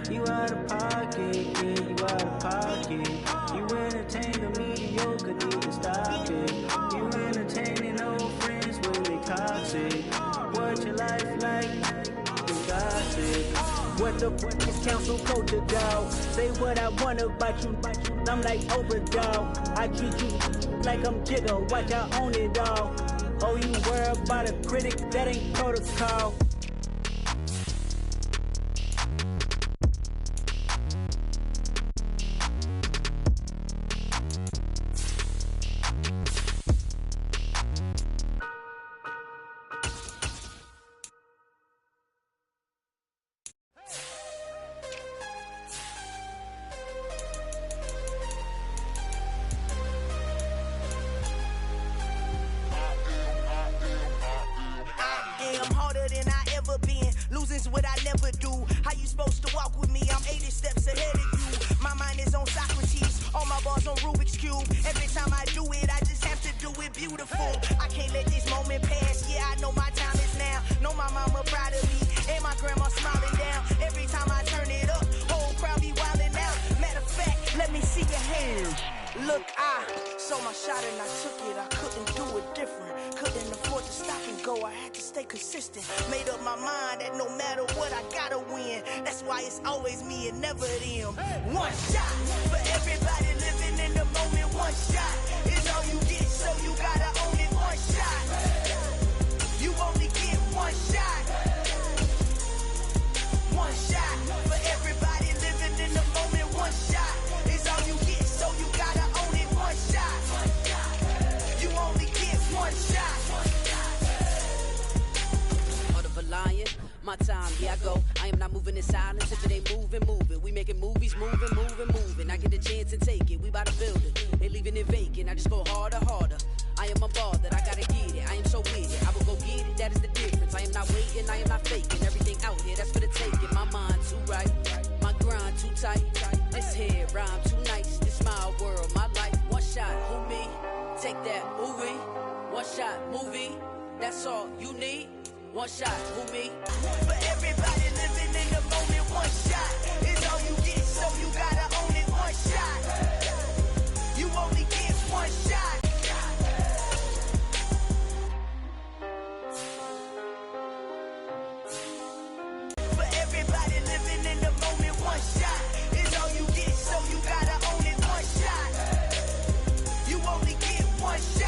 You out of pocket, yeah, you out of pocket. You entertain the mediocre, need to stop it. You entertaining old friends when they toxic. What your life like? You gossip. What the fuck is council culture, dog? Say what I want about you. I'm like Oprah, dog. I treat you like I'm Jigga. Watch I own it, dog. Oh, you worry about a critic? That ain't protocol. saw my shot and I took it. I couldn't do it different. Couldn't afford to stop and go. I had to stay consistent. Made up my mind that no matter what, I gotta win. That's why it's always me and never them. One shot for everybody living in the moment. One shot is all you get, so you gotta own it. One shot. You only get one shot. One shot for everybody living in the moment. One shot is all you get, so you gotta own it. One shot. You only get one shot. Heart of a lion, my time, here I go. I am not moving in silence. If it ain't moving, move it. We making movies, moving. I get a chance to take it. We bout to build it. They leaving it vacant. I just go harder. I am a ball that I gotta get it. I am so with it. I will go get it. That is the difference. I am not waiting. I am not faking. Everything out here, that's for the taking. My mind too right. My grind too tight. This here rhyme too nice. This my world, my life. One shot, who me? Take that, who we? One shot, movie. That's all you need. One shot, who me? For everybody living in the moment. One shot is all you get, so you gotta own it. One shot. You only get one shot. For everybody living in the moment. One shot is all you get, so you gotta own it. One shot. You only get one shot.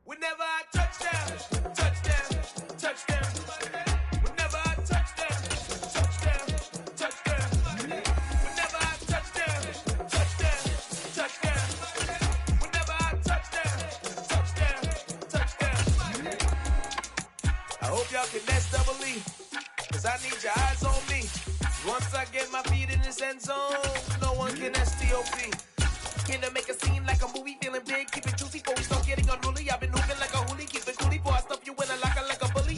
Whenever I touch down. Whenever I touch down. Whenever I touch down. Whenever I touch down. I hope y'all can SWE, cause I need your eyes on me. Once I get my feet in this end zone, no one can STOP. Can to make a scene like a movie, feeling big, keep it juicy before we start getting unruly. I've been moving like a hoolie, keep it coolie before I stuff you in a locker like a bully.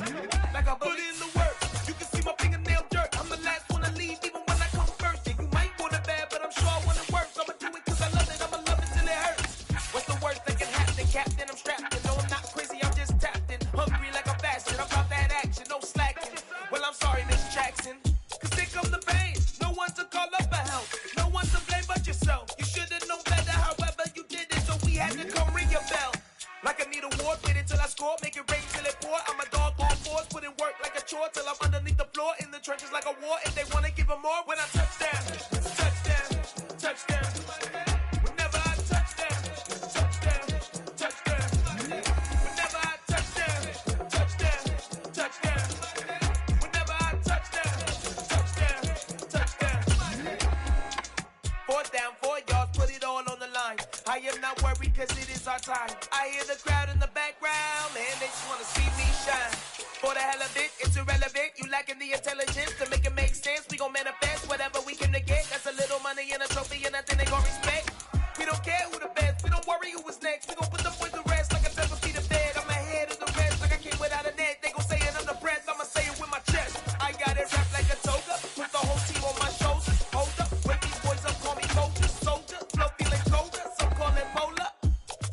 Like a bully. Put in the work, you can see my fingernail dirt. I'm the last one to leave, even when I come first. Yeah, you might want it bad, but I'm sure I want it worse. I'ma do it cause I love it, I'ma love it till it hurts. What's the worst that can happen, Captain? I'm strapped in, no I'm not crazy, I'm just tapped in. Hungry like a bastard, I'm about that action, no slacking. Well, I'm sorry, Miss Jackson, cause here come the pain. No one to call up for help, no one to blame but yourself. You should've known better, however you did it, so we had to come ring your bell. Like I need a ward, wait until I score, make it rain till it pour. I'm a dog on fours, put in work like a chore till I'm underneath the floor, in the trenches like a war. If they wanna give them more, when I touch down. Whenever I touch down. Whenever I touch down. Whenever I touch down. Fourth down, 4 yards, put it all on the line. I am not worried cause it is our time. I hear the crowd in the background, man, they just wanna see me shine. For the hell of it, it's irrelevant. You lacking the intelligence to make it make sense. We gon' manifest whatever we can to get. That's a little money and a trophy and nothing they gon' respect. We don't care who the best, we don't worry who was next. We gon' put the boys to rest like a 7 feet of bed. I'm ahead of the rest like I came without a net. They gon' say it under breath, I'ma say it with my chest. I got it wrapped like a toga, put the whole team on my shoulders. Hold up, wake these boys up, call me soldier. Flow feeling colder, some call it polar.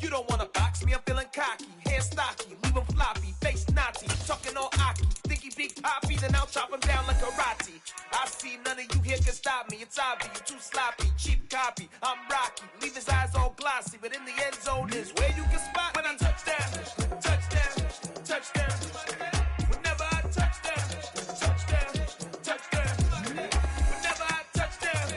You don't wanna box me, I'm feeling cocky. Hair stocky, leave him floppy, face naughty. Talking all aki, think he big poppy, then I'll chop him down like karate. I see none of you here can stop me. It's obvious, you too sloppy, cheap copy. I'm Rocky, leave his eyes all glossy, but in the end zone is where you can spot when I touch down. Whenever I touch down. Whenever I touch down. Whenever I touch down.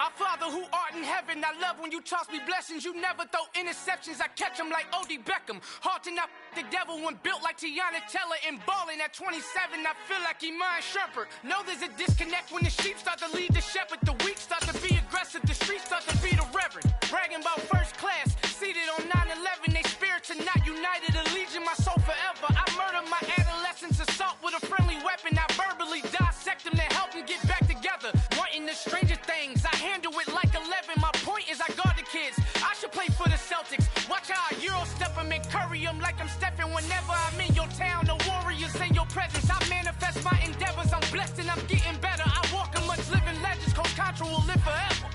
Our Father who art in heaven, I love when you toss me blessings. You never throw interceptions, I catch them like O.D. Beckham. Hard to not the devil when built like Tiana Teller. And balling at 27, I feel like Iman Shumpert. Know there's a disconnect when the sheep start to lead the shepherd. The weak start to be aggressive, the streets start to be the reverend. Bragging about first class, seated on 9/11, they spirit are not united. A legion, my soul forever. I murder my adolescence, assault with a friendly weapon. I verbally dissect them to help them get back together. Wanting the stranger things, I handle it like 11. My point is I guard the kids. I should play for the Celtics. Watch how I Euro step them and curry them like I'm Stephen. Whenever I'm in your town, the Warriors in your presence. I manifest my endeavors. I'm blessed and I'm getting better. I walk amongst living legends. Coach Contra will live forever.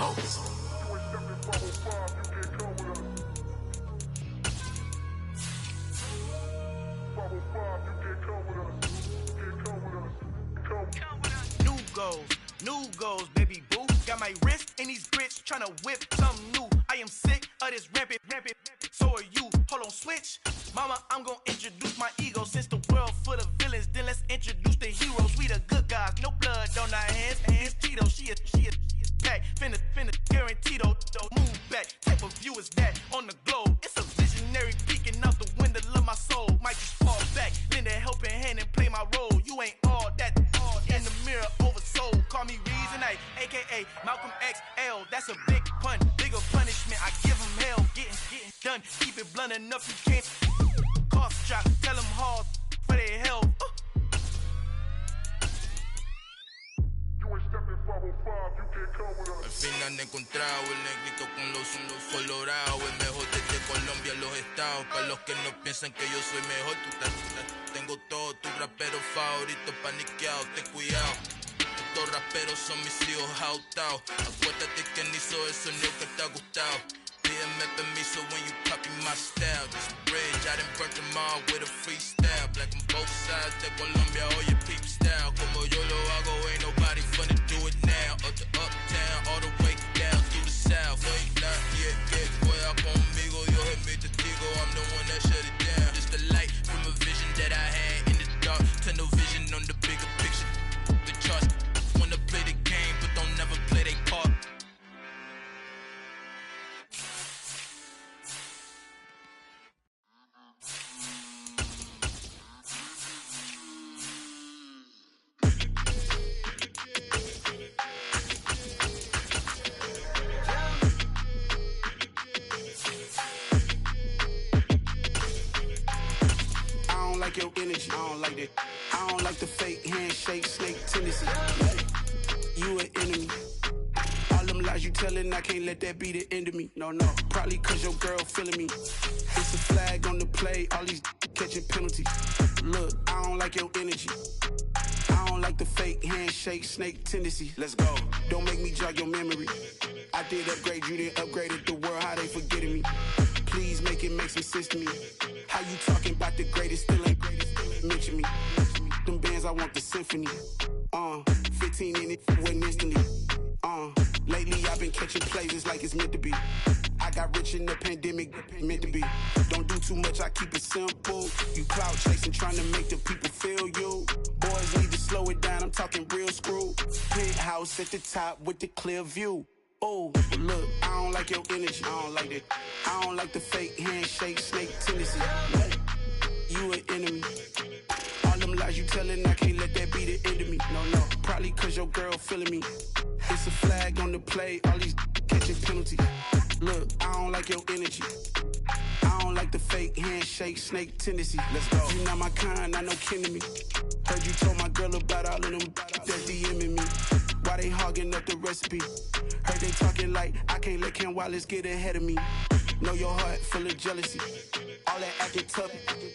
Oh. New goals, baby boo. Got my wrist in these grits, tryna whip something new. I am sick of this rampant. So are you. Hold on, switch. Mama, I'm gonna introduce my ego. Since the world full of villains, then let's introduce the heroes. We the good guys, no blood on our hands. Hands Tito, she a pack. Finna, guaranteed, don't move back. Type of view is that on the globe? It's a visionary peeking out the window of my soul. Might just fall back, lend a helping hand and play my role. You ain't all that. In the mirror, oversold. Call me Reason A, aka Malcolm XL. That's a big pun, bigger punishment. I give him hell, getting done. Keep it blunt enough, you can't. Cost drop, tell them hard for their health. Al fin han encontrado el negrito con los colorados. El mejor desde Colombia, los estados. Para los que no piensan que yo soy mejor, tengo todos tus raperos favoritos paniqueados. Ten cuidado, estos raperos son mis hijos jautados. Acuérdate que ni hizo el sonido que te ha gustado. Pídeme permiso when you copy my style. This bridge, I done burnt them all with a freestyle. Black on both sides de Colombia, oye peep style. Como yo lo hago, ain't nobody finna do it now. Up to uptown, all the way down through the south. Wait, not yet, juega conmigo, yo soy mi testigo. I'm the one that shut it down. Just the light from a vision that I had in the dark. Tunnel vision on the bigger picture. The charts wanna play the game, but don't never play their part. Your energy, I don't like that. I don't like the fake handshake, snake tendency. You an enemy. All them lies you telling, I can't let that be the end of me. No, probably cause your girl feeling me. It's a flag on the play, all these catching penalties. Look, I don't like your energy. I don't like the fake handshake, snake tendency. Let's go. Don't make me jog your memory. I did upgrade, you didn't upgrade it. The world, how they forgetting me. Please make it make some sense to me. How you talking about the greatest, still ain't greatest, mention me. Them bands, I want the symphony. 15 in it, wasn't instantly. Lately I've been catching plays, it's like it's meant to be. I got rich in the pandemic, meant to be. Don't do too much, I keep it simple. You clout chasing, trying to make the people feel you. Boys need to slow it down, I'm talking real screw. Penthouse at the top with the clear view. Oh, look, I don't like your energy, I don't like that. I don't like the fake handshake, snake tendency. You an enemy. All them lies you telling, I can't let that be the end of me. No, probably cause your girl feeling me. It's a flag on the play, all these catching penalties. Look, I don't like your energy. I don't like the fake handshake, snake tendency. Let's go. You not my kind, not no kin to me. Heard you told my girl about all of them that's DMing me. Why they hogging up the recipe? Heard they talking like I can't let Ken Wallace get ahead of me. Know your heart full of jealousy. All that acting tough,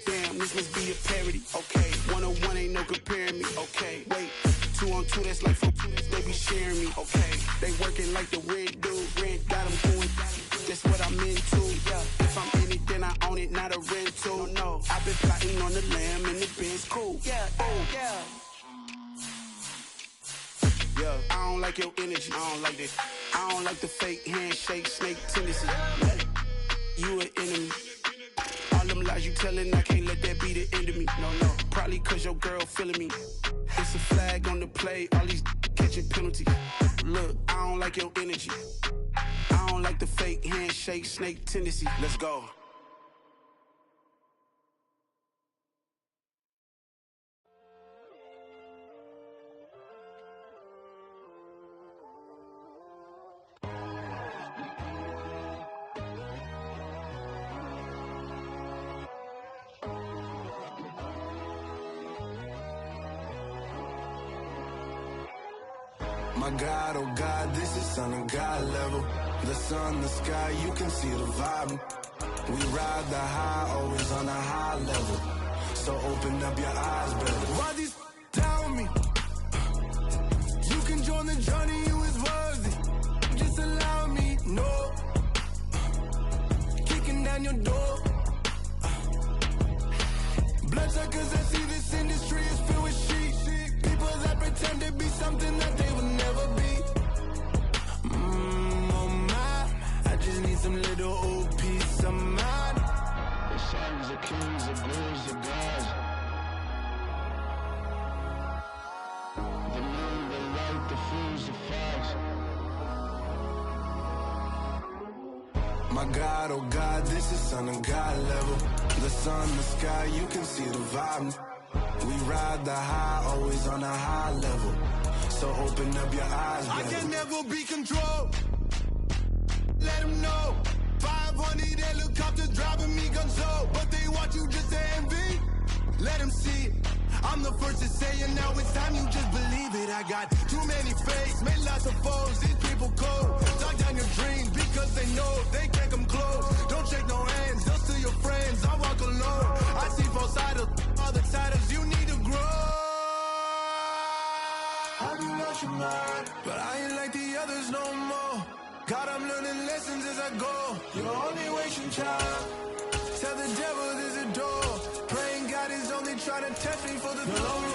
damn, this must be a parody. Okay, 1-on-1 ain't no comparing me. Okay, wait, 2-on-2, that's like 4-2, they be sharing me. Okay, they working like the red dude, red got them going. That's what I'm into. Yeah, if I'm in it, then I own it, not a rental. No, I've been plotting on the lamb and the Benz cool. Yeah, yeah. Yeah, I don't like your energy, I don't like that. I don't like the fake handshake, snake tendency. You an enemy. All them lies you telling, I can't let that be the end of me. No, probably cause your girl feeling me. It's a flag on the play, all these catching penalties. Look, I don't like your energy. I don't like the fake handshake, snake tendency. Let's go. My God, oh God, this is Son of God level. The sun, the sky, you can see the vibe. We ride the high, always on a high level. So open up your eyes, baby. Why these tell me? You can join the journey, you is worthy. Just allow me, no. Kicking down your door. Bloodsuckers, I see this industry is filled with sheep. People that pretend to be something that they will never be. Oh my, I just need some little old peace of mind. The songs of kings, the girls, the gods. The moon, the light, the fools, the facts. My God, oh God, this is Son of God level. The sun, the sky, you can see the vibe. We ride the high, always on a high level. So open up your eyes, baby. I can never be controlled. Let them know. 500 helicopters driving me gonzo. But they want you just to envy. Let them see it. I'm the first to say it, now it's time you just believe it. I got too many fakes, made lots of foes. These people cold. Talk down your dreams because they know they can't come close. Don't shake no hands, just to your friends. I walk alone. I see both sides of other titles. You need to grow. Have you lost your mind? But I ain't like the others no more. God, I'm learning lessons as I go. You're only wasting time. Tell the devil there's a door. Praying God is only trying to test me for the glory.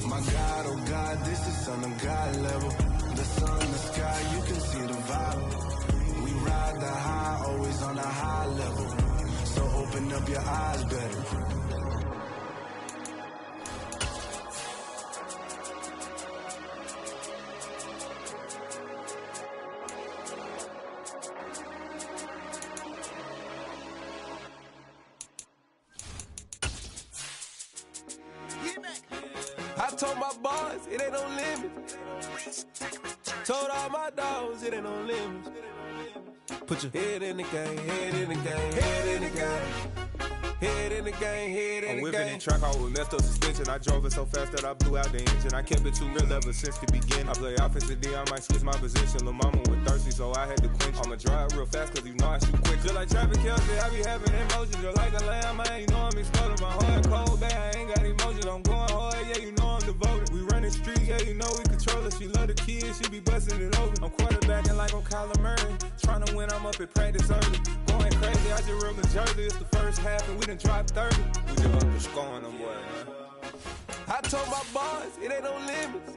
My God, oh God, this is Son of God level. The sun, the sky, you can see the vibe. We ride the high, always on a high level. So open up your eyes, better. I told my boys, it ain't no limit. Told all my dogs, it ain't no limit. Put your head in the game, head in the game, head in the game. Head in the game, head in the game. I'm whipping in track, I was messed up suspension. I drove it so fast that I blew out the engine. I kept it too real ever since the beginning. I play offensive D, I might switch my position. Lil' mama was thirsty, so I had to quench. I'ma drive real fast, cause you know I shoot quick. Just like traffic Kelsey, I be having emotions. Just like a lamb, man, you know I'm exploding. My heart cold, bad, I ain't got emotions. I'm going hard, yeah, you know I'm devoted. We running street, yeah, you know we control it. She love the kids, she be busting it over. I'm quarterbacking like I'm Kyler Murray. Trying to win, I'm up at practice early. Going crazy, I just real the jersey. It's the first half and we done dropped 30. We just up the scoring them boy, man. I told my boys, it ain't no limits.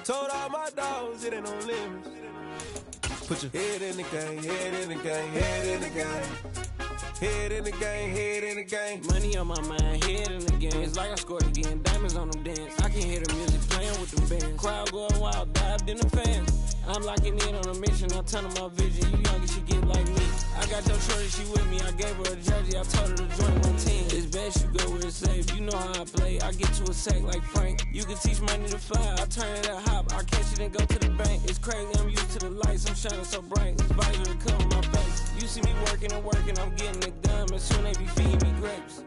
Told all my dogs, it ain't no limits. Put your head in the game, head in the game, head in the game. Head in the game, head in the game. Money on my mind, head in the game. It's like I scored again, diamonds on them dance. I can hear the music playing with them bands. Crowd going wild, dived in the fans. I'm locking in on a mission, I tunnel my vision. You young and she get like me. I got your shorty, she with me. I gave her a jersey, I told her to join my team. It's best you go where it's safe. You know how I play. I get to a sack like Frank. You can teach money to fly. I turn it a hop. I catch it and go to the bank. It's crazy, I'm used to the lights. I'm shining so bright. This visor to cover my face. You see me working and working, I'm getting it done. And soon they be feeding me grapes.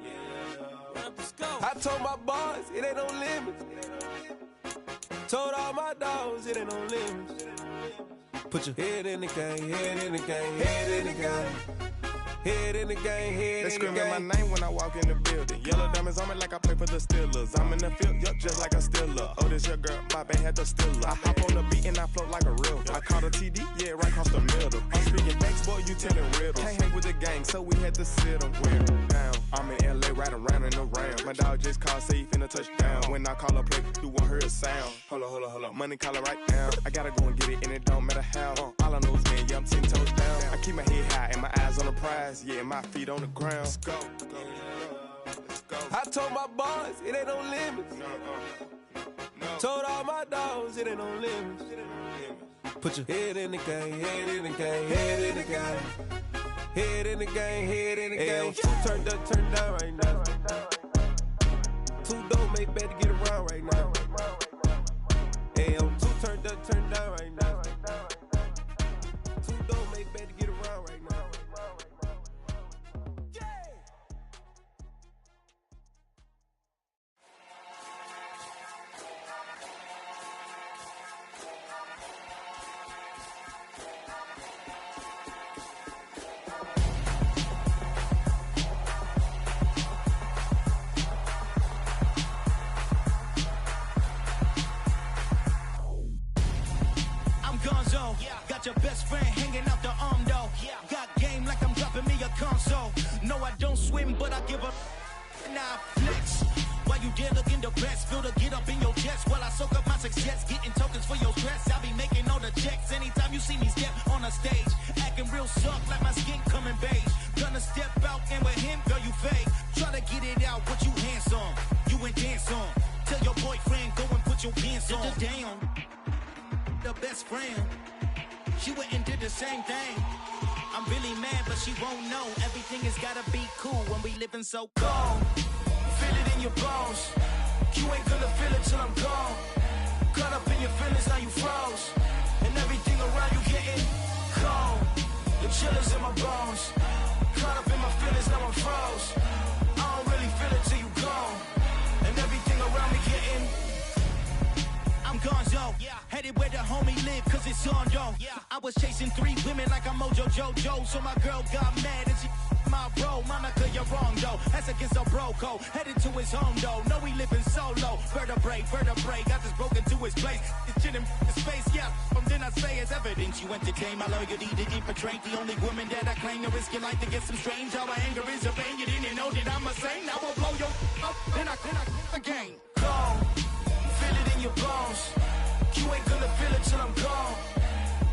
I told my boys, it ain't no limits. Told all my dogs, it ain't no limits. Put your head in the game, head in the game, head in the game. Head in the game, head they in the game. They screaming my name when I walk in the building. Yellow diamonds on me like I play for the Steelers. I'm in the field, yup, just like a Steeler. Oh, this your girl, my band had the Steeler. I hop on the beat and I float like a real. I caught a TD, yeah, right across the middle. I'm speaking facts, boy, you telling riddles. Can't hang with the gang, so we had to sit them weird down. I'm in LA, riding round and around. My dog just called, say he finna touch down. When I call a play, you won't hear a sound. Hold up, money caller right now. I gotta go and get it, and it don't matter how. All I know is, man, yeah, I'm 10 toes down. I keep my head high and my eyes on the prize. Yeah, my feet on the ground. Let's go. I told my boys, it ain't no limits. Told all my dogs, it ain't no limits. Put your head in the game, head in the game, head in the game. Head in the game, head in the game. Two turned up, turned down right now. Two dope make better get around right now. Hey, two turned up, turned down right now. though. Got your best friend hanging out the arm though. Got game like I'm dropping me a console. No, I don't swim, but I give a nah flex. While you there looking depressed, feel the get up in your chest while I soak up my success, getting tokens for your stress. I be making all the checks anytime you see me step on a stage, acting real soft like my skin coming beige. Gonna step out and with him, girl, you fake. Try to get it out, but you handsome. You ain't dance on. Tell your boyfriend go and put your pants on. Down, the best friend. She went and did the same thing. I'm really mad, but she won't know. Everything has gotta be cool when we living so cold. Feel it in your bones. You ain't gonna feel it till I'm gone. Caught up in your feelings, now you froze. And everything around you getting cold. The chillers in my bones. Caught up in my feelings, now I'm froze. I don't really feel it till you gone. And everything around me getting I'm gonzo, headed where the homie live, cause it's on though. I was chasing 3 women like I'm Mojo Jojo, so my girl got mad and she my bro. Monica, you're wrong though, that's against a bro code. Headed to his home though, no we living solo. Vertebrae, got this broken to his place. It's shit in his face, from then I say it's evidence. You entertain my loyalty to infiltrate. The only woman that I claim to risk your life to get some strange. Our anger is a pain, you didn't know that I'm a saint. Now I'll blow your up, then I again. Go. Feel it in your bones. You ain't gonna feel it till I'm gone.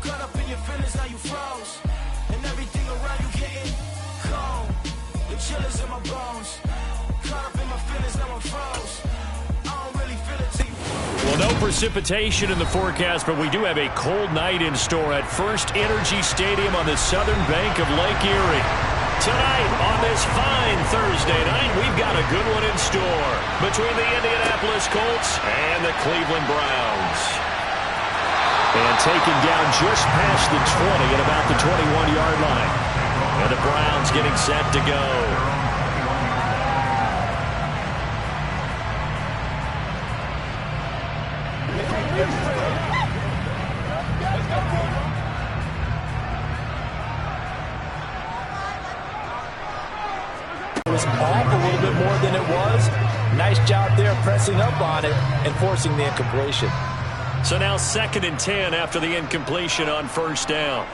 Caught up in your feelings, now you froze. And everything around you getting cold. The chillers in my bones. Caught up in my feelings, now I'm froze. I don't really feel it till you froze. Well, no precipitation in the forecast, but we do have a cold night in store at First Energy Stadium on the southern bank of Lake Erie. Tonight, on this fine Thursday night, we've got a good one in store between the Indianapolis Colts and the Cleveland Browns. And taken down just past the 20 at about the 21-yard line. And the Browns getting set to go. Was off a little bit more than it was. Nice job there pressing up on it and forcing the incompletion. So now 2nd and 10 after the incompletion on first down.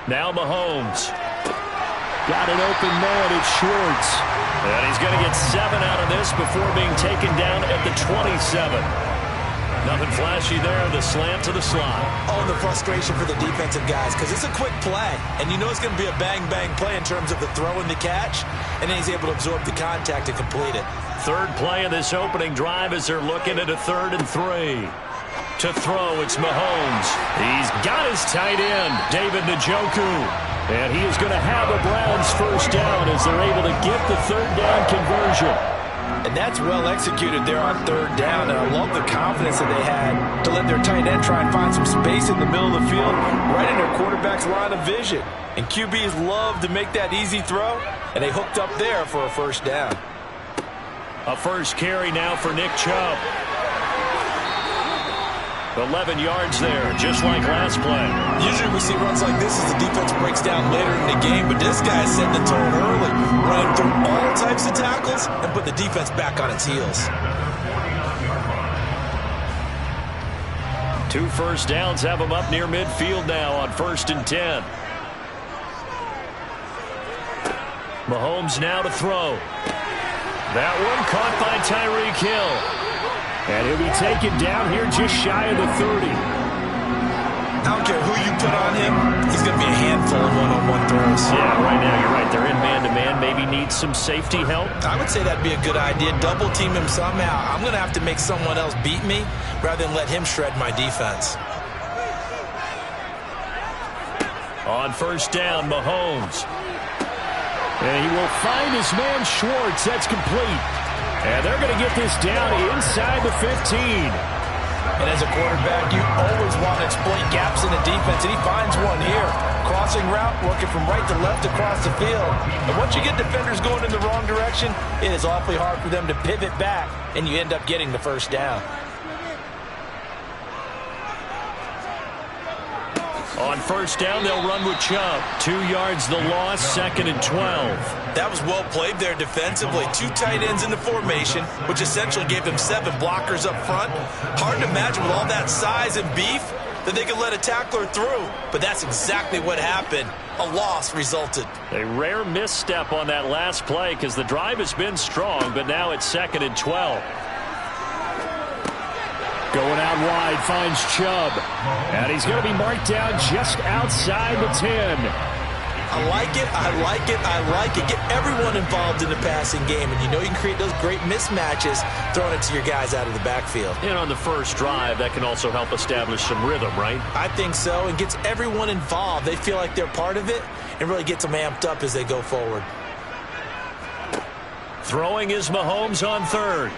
Now Mahomes. Got an open man, it's Schwartz. And he's going to get 7 out of this before being taken down at the 27. Nothing flashy there, the slant to the slot. Oh, and the frustration for the defensive guys, because it's a quick play. And you know it's going to be a bang-bang play in terms of the throw and the catch. And then he's able to absorb the contact and complete it. Third play of this opening drive as they're looking at a 3rd and 3. To throw, it's Mahomes. He's got his tight end, David Njoku. And he is going to have a Browns first down as they're able to get the 3rd down conversion. And that's well executed there on 3rd down. And I love the confidence that they had to let their tight end try and find some space in the middle of the field, right in their quarterback's line of vision. And QBs love to make that easy throw, and they hooked up there for a first down. A first carry now for Nick Chubb. 11 yards there, just like last play. Usually we see runs like this as the defense breaks down later in the game, but this guy is setting the tone early, running through all types of tackles and put the defense back on its heels. 2 first downs have them up near midfield now on 1st and 10. Mahomes now to throw. That one caught by Tyreek Hill. And he'll be taken down here just shy of the 30. I don't care who you put on him, he's going to be a handful in one-on-one throws. Yeah, right now you're right. They're in man-to-man. Maybe need some safety help. I would say that'd be a good idea. Double team him somehow. I'm going to have to make someone else beat me rather than let him shred my defense. On first down, Mahomes. And he will find his man Schwartz. That's complete. And they're going to get this down inside the 15. And as a quarterback, you always want to exploit gaps in the defense, and he finds one here. Crossing route, working from right to left across the field. And once you get defenders going in the wrong direction, it is awfully hard for them to pivot back, and you end up getting the first down. On first down, they'll run with Chubb. 2 yards the loss, 2nd and 12. That was well played there defensively. 2 tight ends in the formation, which essentially gave them 7 blockers up front. Hard to imagine with all that size and beef, that they could let a tackler through. But that's exactly what happened. A loss resulted. A rare misstep on that last play because the drive has been strong, but now it's 2nd and 12. Going out wide, finds Chubb. And he's going to be marked down just outside the 10. I like it, I like it, I like it. Get everyone involved in the passing game, and you know you can create those great mismatches throwing it to your guys out of the backfield. And on the first drive, that can also help establish some rhythm, right? I think so, and gets everyone involved. They feel like they're part of it and really gets them amped up as they go forward. Throwing is Mahomes on 3rd.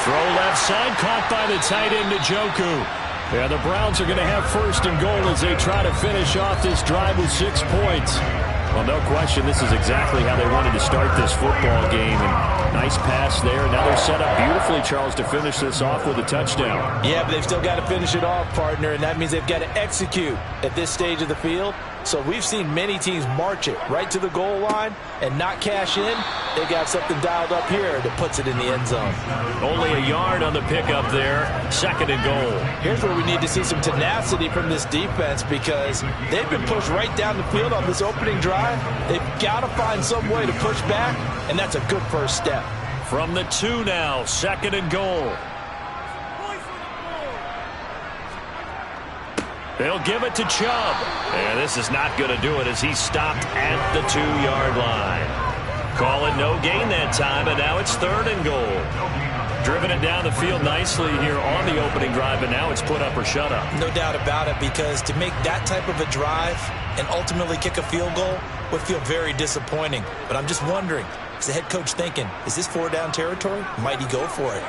Throw left side, caught by the tight end Njoku. Yeah, the Browns are going to have 1st and goal as they try to finish off this drive with 6 points. Well, no question, this is exactly how they wanted to start this football game. And nice pass there. Now they're set up beautifully, Charles, to finish this off with a touchdown. Yeah, but they've still got to finish it off, partner, and that means they've got to execute at this stage of the field. So we've seen many teams march it right to the goal line and not cash in. They got something dialed up here that puts it in the end zone. Only a yard on the pickup there. 2nd and goal. Here's where we need to see some tenacity from this defense because they've been pushed right down the field on this opening drive. They've got to find some way to push back, and that's a good first step. From the 2 now, 2nd and goal. They'll give it to Chubb. And this is not going to do it as he's stopped at the 2-yard line. Call it no gain that time, and now it's 3rd and goal. Driven it down the field nicely here on the opening drive, and now it's put up or shut up. No doubt about it, because to make that type of a drive and ultimately kick a field goal would feel very disappointing. But I'm just wondering, is the head coach thinking, is this 4-down territory? Might he go for it?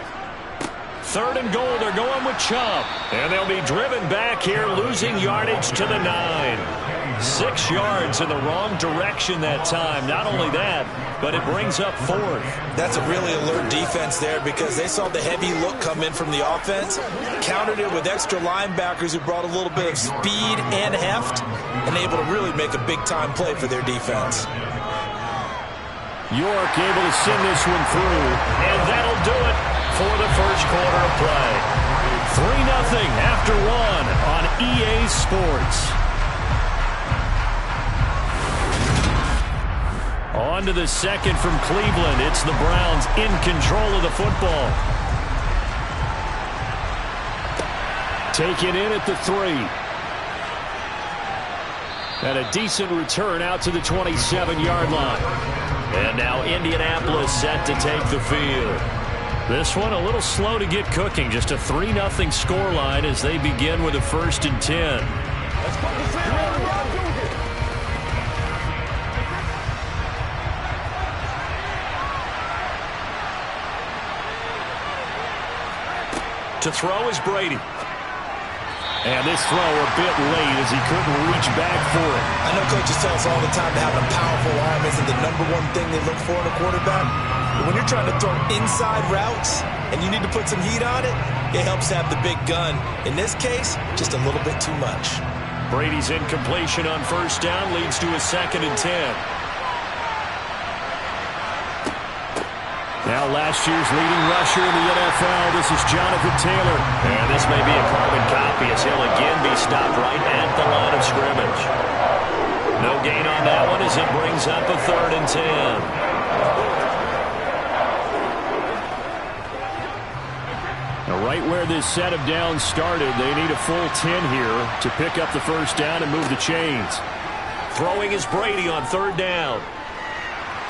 3rd and goal, they're going with Chubb. And they'll be driven back here, losing yardage to the 9. 6 yards in the wrong direction that time. Not only that, but it brings up 4th. That's a really alert defense there because they saw the heavy look come in from the offense, countered it with extra linebackers who brought a little bit of speed and heft, and able to really make a big-time play for their defense. York able to send this one through, and that'll do it for the first quarter of play. 3-0 after 1 on EA Sports. On to the second from Cleveland. It's the Browns in control of the football. Taken in at the 3. And a decent return out to the 27-yard line. And now Indianapolis set to take the field. This one a little slow to get cooking. Just a 3-0 scoreline as they begin with a 1st and 10. To throw is Brady. And this throw a bit late as he couldn't reach back for it. I know coaches tell us all the time that having a powerful arm isn't the #1 thing they look for in a quarterback. But when you're trying to throw inside routes and you need to put some heat on it, it helps to have the big gun. In this case, just a little bit too much. Brady's incompletion on 1st down leads to a 2nd and 10. Now last year's leading rusher in the NFL, this is Jonathan Taylor. And this may be a carbon copy as he'll again be stopped right at the line of scrimmage. No gain on that one as it brings up a 3rd and 10. Now right where this set of downs started, they need a full 10 here to pick up the 1st down and move the chains. Throwing is Brady on 3rd down.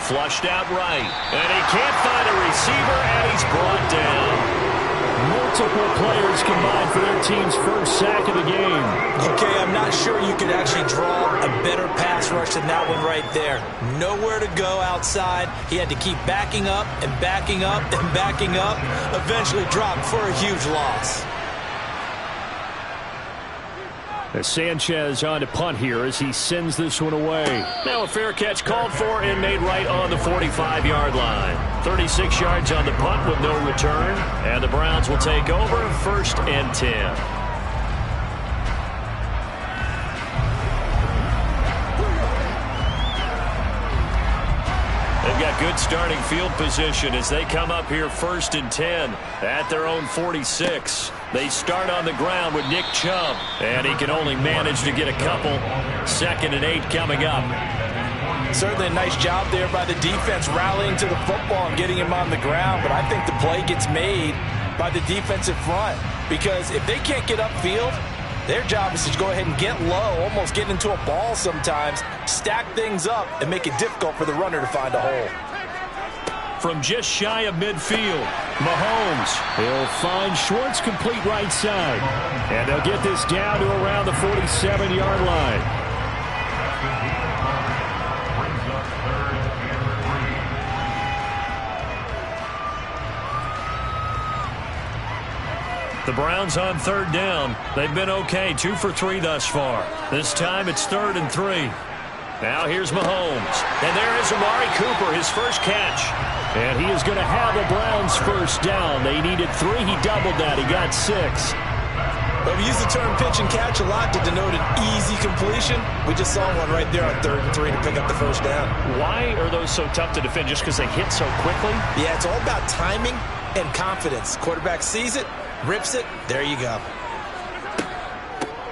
Flushed out right. And he can't find a receiver, and he's brought down. Multiple players combined for their team's 1st sack of the game. Okay, I'm not sure you could actually draw a better pass rush than that one right there. Nowhere to go outside. He had to keep backing up and backing up and backing up. Eventually dropped for a huge loss. As Sanchez on to punt here as he sends this one away. Now a fair catch called for and made right on the 45-yard line. 36 yards on the punt with no return. And the Browns will take over 1st and 10. They've got good starting field position as they come up here 1st and 10 at their own 46. They start on the ground with Nick Chubb, and he can only manage to get a couple. 2nd and 8 coming up. Certainly a nice job there by the defense rallying to the football and getting him on the ground, but I think the play gets made by the defensive front because if they can't get upfield, their job is to go ahead and get low, almost get into a ball sometimes, stack things up, and make it difficult for the runner to find a hole. From just shy of midfield, Mahomes. He'll find Schwartz complete right side. And they'll get this down to around the 47-yard line. The Browns on 3rd down. They've been okay, 2 for 3 thus far. This time it's 3rd and 3. Now here's Mahomes. And there is Amari Cooper, his first catch. And he is going to have the Browns first down. They needed 3. He doubled that. He got 6. Well, we use the term pitch and catch a lot to denote an easy completion. We just saw one right there on 3rd and 3 to pick up the first down. Why are those so tough to defend? Just because they hit so quickly? Yeah, it's all about timing and confidence. Quarterback sees it, rips it, there you go.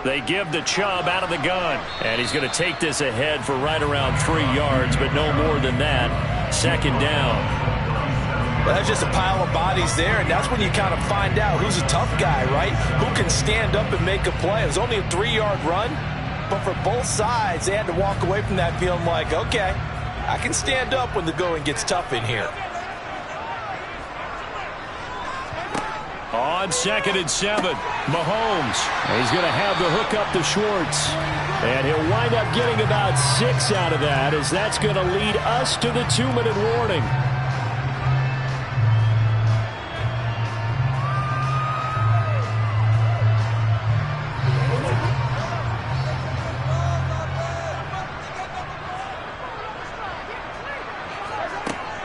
They give the Chubb out of the gun. And he's going to take this ahead for right around 3 yards, but no more than that. 2nd down. Well, that's just a pile of bodies there, and that's when you kind of find out who's a tough guy, right? Who can stand up and make a play. It was only a 3-yard run, but for both sides, they had to walk away from that feeling like, okay, I can stand up when the going gets tough in here. On 2nd and 7, Mahomes. He's going to have the hook up to Schwartz. And he'll wind up getting about 6 out of that, as that's going to lead us to the 2-minute warning.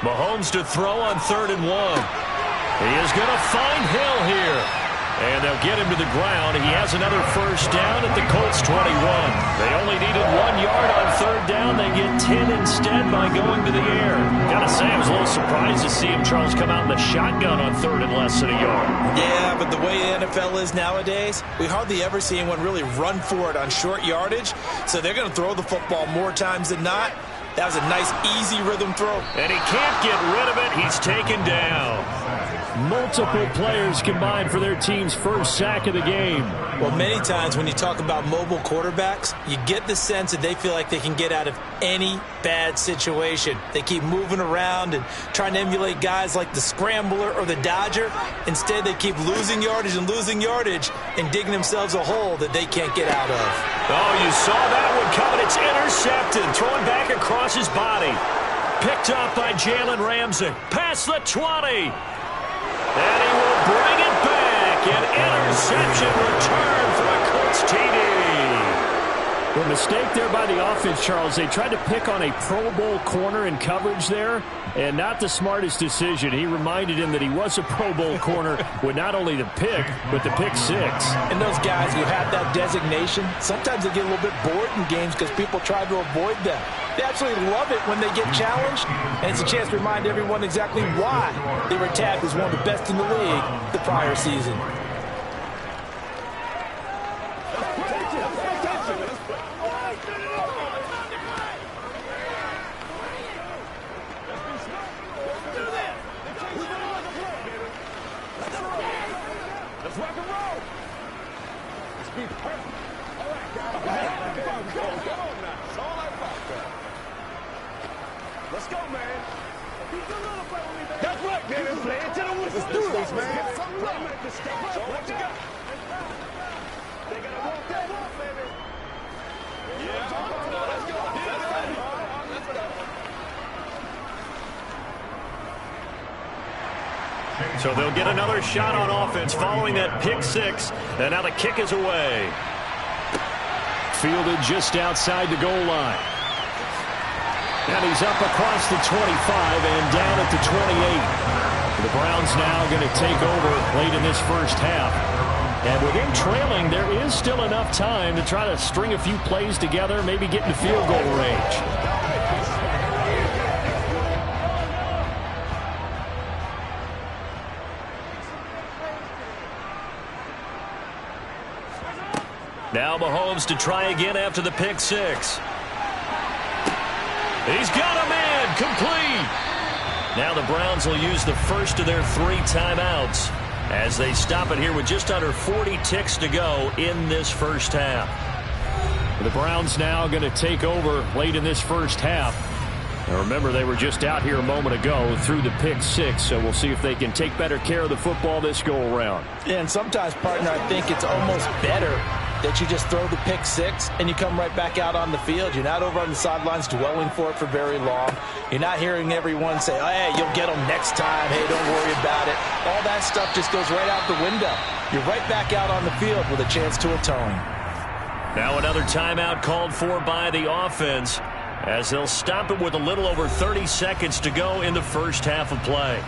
Mahomes to throw on 3rd and 1. He is going to find Hill here. And they'll get him to the ground. He has another first down at the Colts 21. They only needed 1 yard on 3rd down. They get 10 instead by going to the air. Gotta say, I was a little surprised to see him, Charles, come out in the shotgun on 3rd and less than a yard. Yeah, but the way the NFL is nowadays, we hardly ever see anyone really run for it on short yardage. So they're going to throw the football more times than not. That was a nice, easy rhythm throw. And he can't get rid of it. He's taken down. Multiple players combined for their team's first sack of the game. Well, many times when you talk about mobile quarterbacks, you get the sense that they feel like they can get out of any bad situation. They keep moving around and trying to emulate guys like the Scrambler or the Dodger. Instead, they keep losing yardage and digging themselves a hole that they can't get out of. Oh, you saw that one coming. It's intercepted. Throwing back across his body. Picked up by Jalen Ramsey. Past the 20. And he will bring it back. An interception return for a Colts TD. The mistake there by the offense, Charles. They tried to pick on a Pro Bowl corner in coverage there, and not the smartest decision. He reminded him that he was a Pro Bowl corner with not only the pick, but the pick 6. And those guys who have that designation, sometimes they get a little bit bored in games because people try to avoid them. They absolutely love it when they get challenged, and it's a chance to remind everyone exactly why they were tagged as one of the best in the league the prior season. Let's go, man. That's right, man. Play it to the whistle. Let's do this, man. So what you got? They gotta walk that walk, baby. Yeah. Let's go. So they'll get another shot on offense following that pick 6. And now the kick is away. Fielded just outside the goal line. And he's up across the 25 and down at the 28. The Browns now going to take over late in this first half. And with him trailing, there is still enough time to try to string a few plays together, maybe get into field goal range. Now Mahomes to try again after the pick six. He's got a man complete. Now the Browns will use the first of their 3 timeouts as they stop it here with just under 40 ticks to go in this first half. The Browns now going to take over late in this first half. Now remember, they were just out here a moment ago through the pick six, so we'll see if they can take better care of the football this go-around. Yeah, and sometimes, partner, I think it's almost better that you just throw the pick six and you come right back out on the field. You're not over on the sidelines dwelling for it for very long. You're not hearing everyone say, oh, hey, you'll get them next time. Hey, don't worry about it. All that stuff just goes right out the window. You're right back out on the field with a chance to atone. Now another timeout called for by the offense as they'll stop it with a little over 30 seconds to go in the first half of play.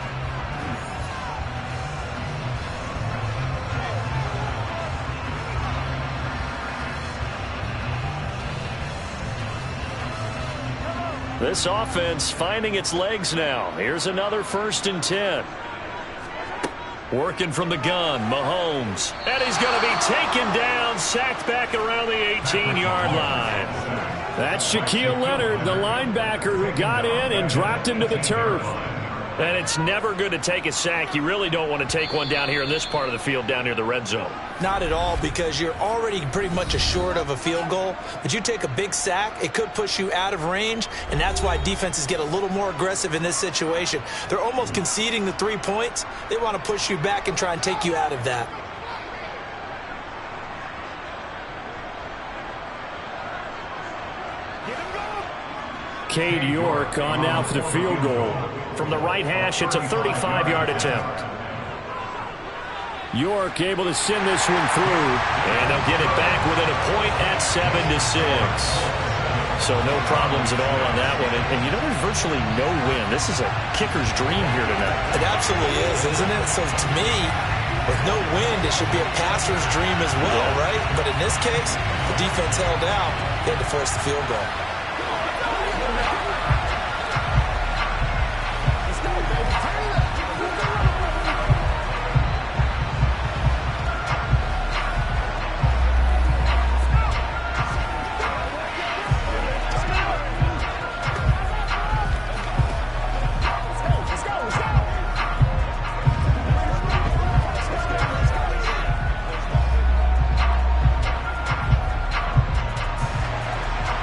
This offense finding its legs now. Here's another 1st and 10. Working from the gun, Mahomes. And he's going to be taken down, sacked back around the 18-yard line. That's Shaquille Leonard, the linebacker who got in and dropped him to the turf. And it's never good to take a sack. You really don't want to take one down here in this part of the field, down near the red zone. Not at all, because you're already pretty much assured of a field goal. But you take a big sack, it could push you out of range, and that's why defenses get a little more aggressive in this situation. They're almost conceding the 3 points. They want to push you back and try and take you out of that. Cade York on now for the field goal. From the right hash, it's a 35-yard attempt. York able to send this one through. And they'll get it back within a point at 7-6. So no problems at all on that one. And you know, there's virtually no wind. This is a kicker's dream here tonight. It absolutely is, isn't it? So to me, with no wind, it should be a passer's dream as well, right? But in this case, the defense held out. They had to force the field goal.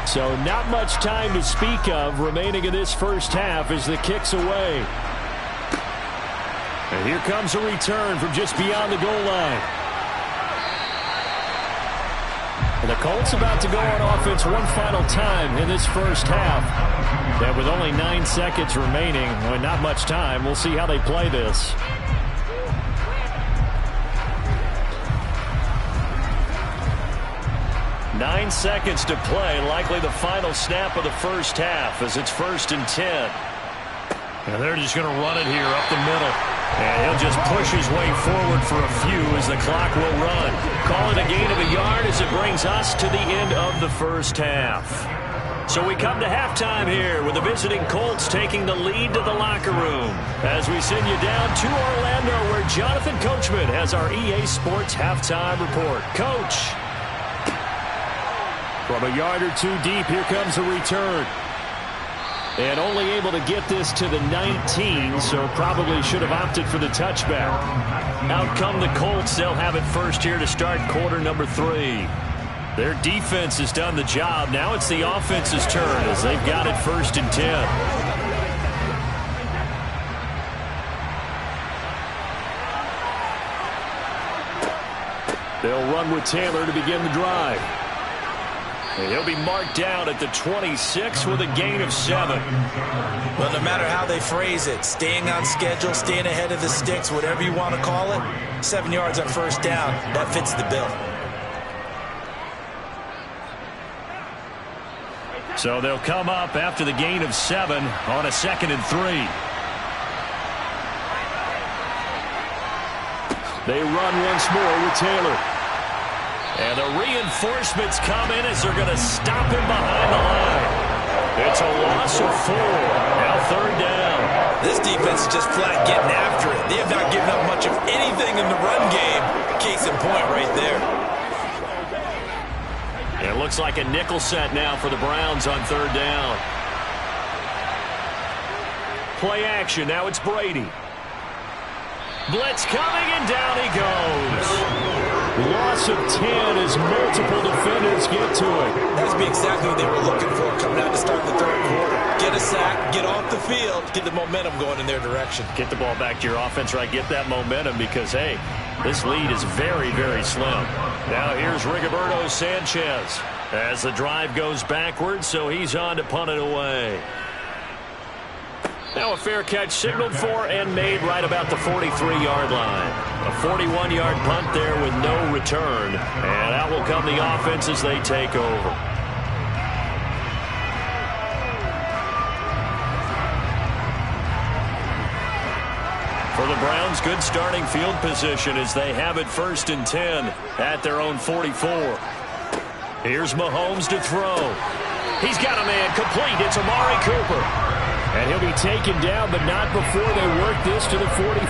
So not much time to speak of remaining in this first half as the kick's away. And here comes a return from just beyond the goal line. And the Colts about to go on offense one final time in this first half. And with only 9 seconds remaining, when not much time, we'll see how they play this. Nine seconds to play, likely the final snap of the first half as it's 1st and 10. And they're just going to run it here up the middle. And he'll just push his way forward for a few as the clock will run. Call it a gain of a yard as it brings us to the end of the first half. So we come to halftime here with the visiting Colts taking the lead to the locker room as we send you down to Orlando where Jonathan Coachman has our EA Sports halftime report. Coach. From a yard or two deep, here comes a return. And only able to get this to the 19, so probably should have opted for the touchback. Out come the Colts. They'll have it first here to start quarter number 3. Their defense has done the job. Now it's the offense's turn as they've got it 1st and 10. They'll run with Taylor to begin the drive. And he'll be marked down at the 26 with a gain of 7. Well, no matter how they phrase it, staying on schedule, staying ahead of the sticks, whatever you want to call it, 7 yards on first down, that fits the bill. So they'll come up after the gain of 7 on a 2nd and 3. They run once more with Taylor. And the reinforcements come in as they're going to stop him behind the line. It's a loss of 4. Now 3rd down. This defense is just flat getting after it. They have not given up much of anything in the run game. Case in point right there. Looks like a nickel set now for the Browns on third down. Play action. Now it's Brady. Blitz coming, and down he goes. Loss of 10 as multiple defenders get to it. That would be exactly what they were looking for coming out to start the third quarter. Get a sack, get off the field, get the momentum going in their direction. Get the ball back to your offense, right? Get that momentum because, hey, this lead is very, very slim. Now here's Rigoberto Sanchez as the drive goes backwards, so he's on to punt it away. Now a fair catch signaled for and made right about the 43-yard line. A 41-yard punt there with no return. And out will come the offense as they take over. For the Browns, good starting field position as they have it 1st and 10 at their own 44. Here's Mahomes to throw. He's got a man complete. It's Amari Cooper. And he'll be taken down, but not before they work this to the 45.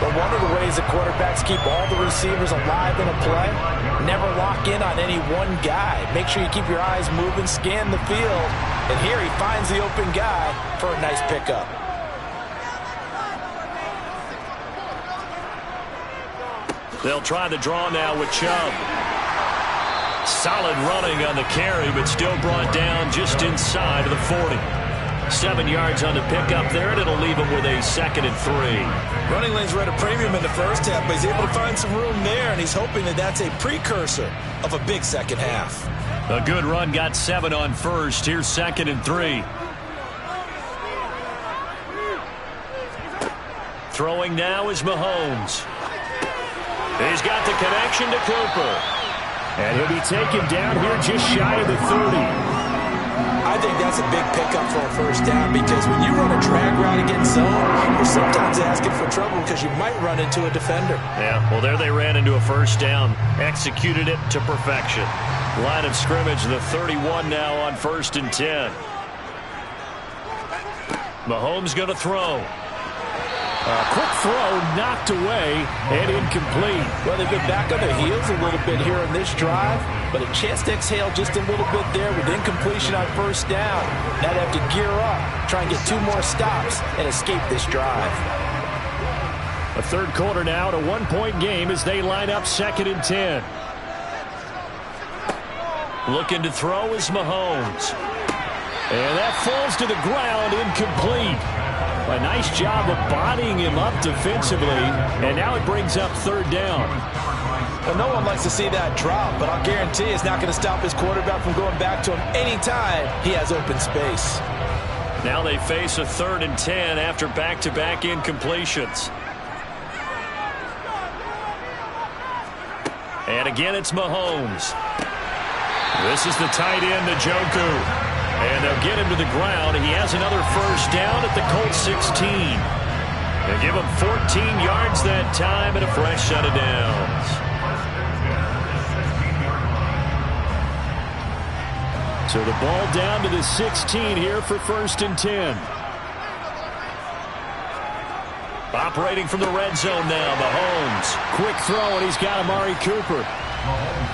But one of the ways that quarterbacks keep all the receivers alive in a play, never lock in on any one guy. Make sure you keep your eyes moving, scan the field. And here he finds the open guy for a nice pickup. They'll try the draw now with Chubb. Solid running on the carry, but still brought down just inside of the 40. 7 yards on the pickup there, and it'll leave him with a 2nd and 3. Running lanes were at a premium in the first half, but he's able to find some room there, and he's hoping that that's a precursor of a big second half. A good run, got 7 on first. Here's 2nd and 3. Throwing now is Mahomes. He's got the connection to Cooper. And he'll be taken down here just shy of the 30. I think that's a big pickup for a first down because when you run a drag route against zone, you're sometimes asking for trouble because you might run into a defender. Yeah, well, there they ran into a first down. Executed it to perfection. Line of scrimmage, the 31 now on 1st and 10. Mahomes going to throw. A quick throw knocked away and incomplete. Well, they've been back on their heels a little bit here in this drive, but a chance to exhale just a little bit there with incompletion on first down. Now they have to gear up, try and get 2 more stops and escape this drive. A third quarter now, a 1-point game as they line up 2nd and 10. Looking to throw is Mahomes. And that falls to the ground, incomplete. A nice job of bodying him up defensively, and now it brings up 3rd down. Well, no one likes to see that drop, but I'll guarantee it's not going to stop his quarterback from going back to him anytime he has open space. Now they face a 3rd and 10 after back-to-back incompletions. And again, it's Mahomes. This is the tight end, Njoku. And they'll get him to the ground. He has another first down at the Colts 16. They give him 14 yards that time and a fresh set of downs. So the ball down to the 16 here for 1st and 10. Operating from the red zone now, Mahomes. Quick throw, and he's got Amari Cooper.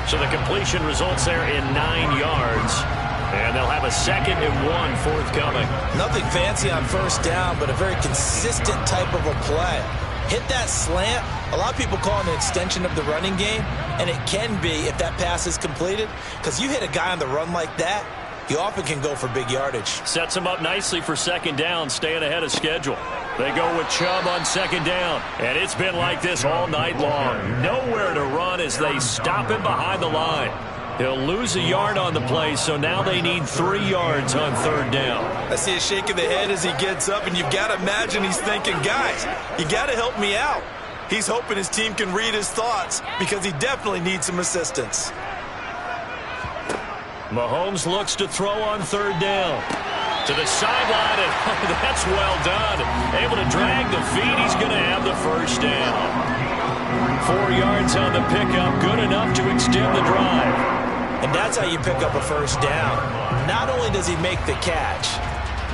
So the completion results there in 9 yards. And they'll have a 2nd and 1 forthcoming. Nothing fancy on first down, but a very consistent type of a play. Hit that slant. A lot of people call it an extension of the running game, and it can be if that pass is completed, because you hit a guy on the run like that, you often can go for big yardage. Sets him up nicely for 2nd down, staying ahead of schedule. They go with Chubb on 2nd down, and it's been like this all night long. Nowhere to run as they stop him behind the line. He'll lose a yard on the play, so now they need 3 yards on 3rd down. I see a shake of the head as he gets up, and you've got to imagine he's thinking, guys, you got to help me out. He's hoping his team can read his thoughts because he definitely needs some assistance. Mahomes looks to throw on 3rd down. To the sideline, and that's well done. Able to drag the feet. He's going to have the first down. 4 yards on the pickup, good enough to extend the drive. And that's how you pick up a first down. Not only does he make the catch,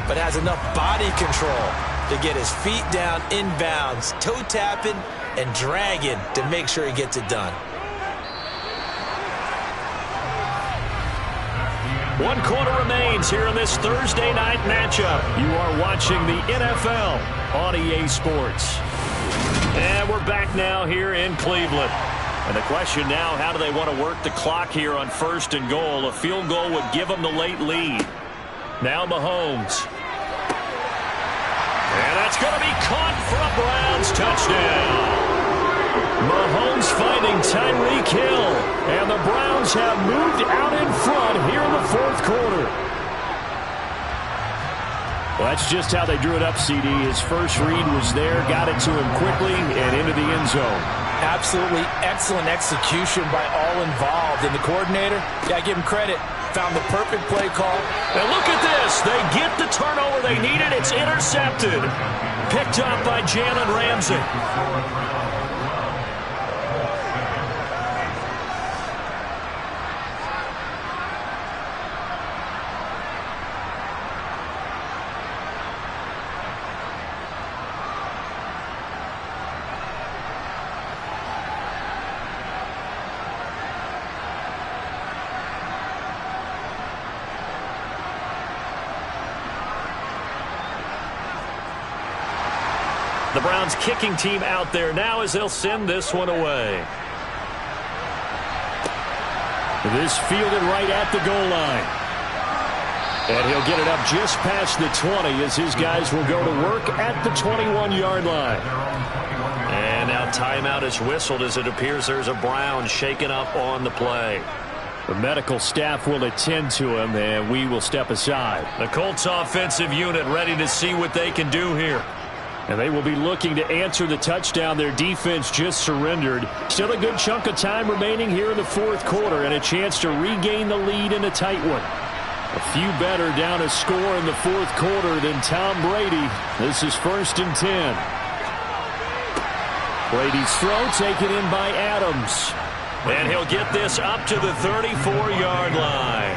but has enough body control to get his feet down inbounds, toe tapping and dragging to make sure he gets it done. 1 quarter remains here in this Thursday night matchup. You are watching the NFL on EA Sports. And we're back now here in Cleveland. And the question now, how do they want to work the clock here on 1st and goal? A field goal would give them the late lead. Now Mahomes. And that's going to be caught for a Browns touchdown. Mahomes finding Tyreek Hill. And the Browns have moved out in front here in the 4th quarter. Well, that's just how they drew it up, CD. His first read was there, got it to him quickly, and into the end zone. Absolutely excellent execution by all involved. And the coordinator, yeah, give him credit, found the perfect play call. And look at this. They get the turnover they needed. It's intercepted. Picked up by Jalen Ramsey. The Browns kicking team out there now as they'll send this one away. This fielded right at the goal line. And he'll get it up just past the 20 as his guys will go to work at the 21-yard line. And now timeout is whistled as it appears there's a Brown shaken up on the play. The medical staff will attend to him, and we will step aside. The Colts offensive unit ready to see what they can do here. And they will be looking to answer the touchdown their defense just surrendered. Still a good chunk of time remaining here in the 4th quarter and a chance to regain the lead in a tight one. A few better down a score in the 4th quarter than Tom Brady. This is 1st and 10. Brady's throw taken in by Adams. And he'll get this up to the 34-yard line.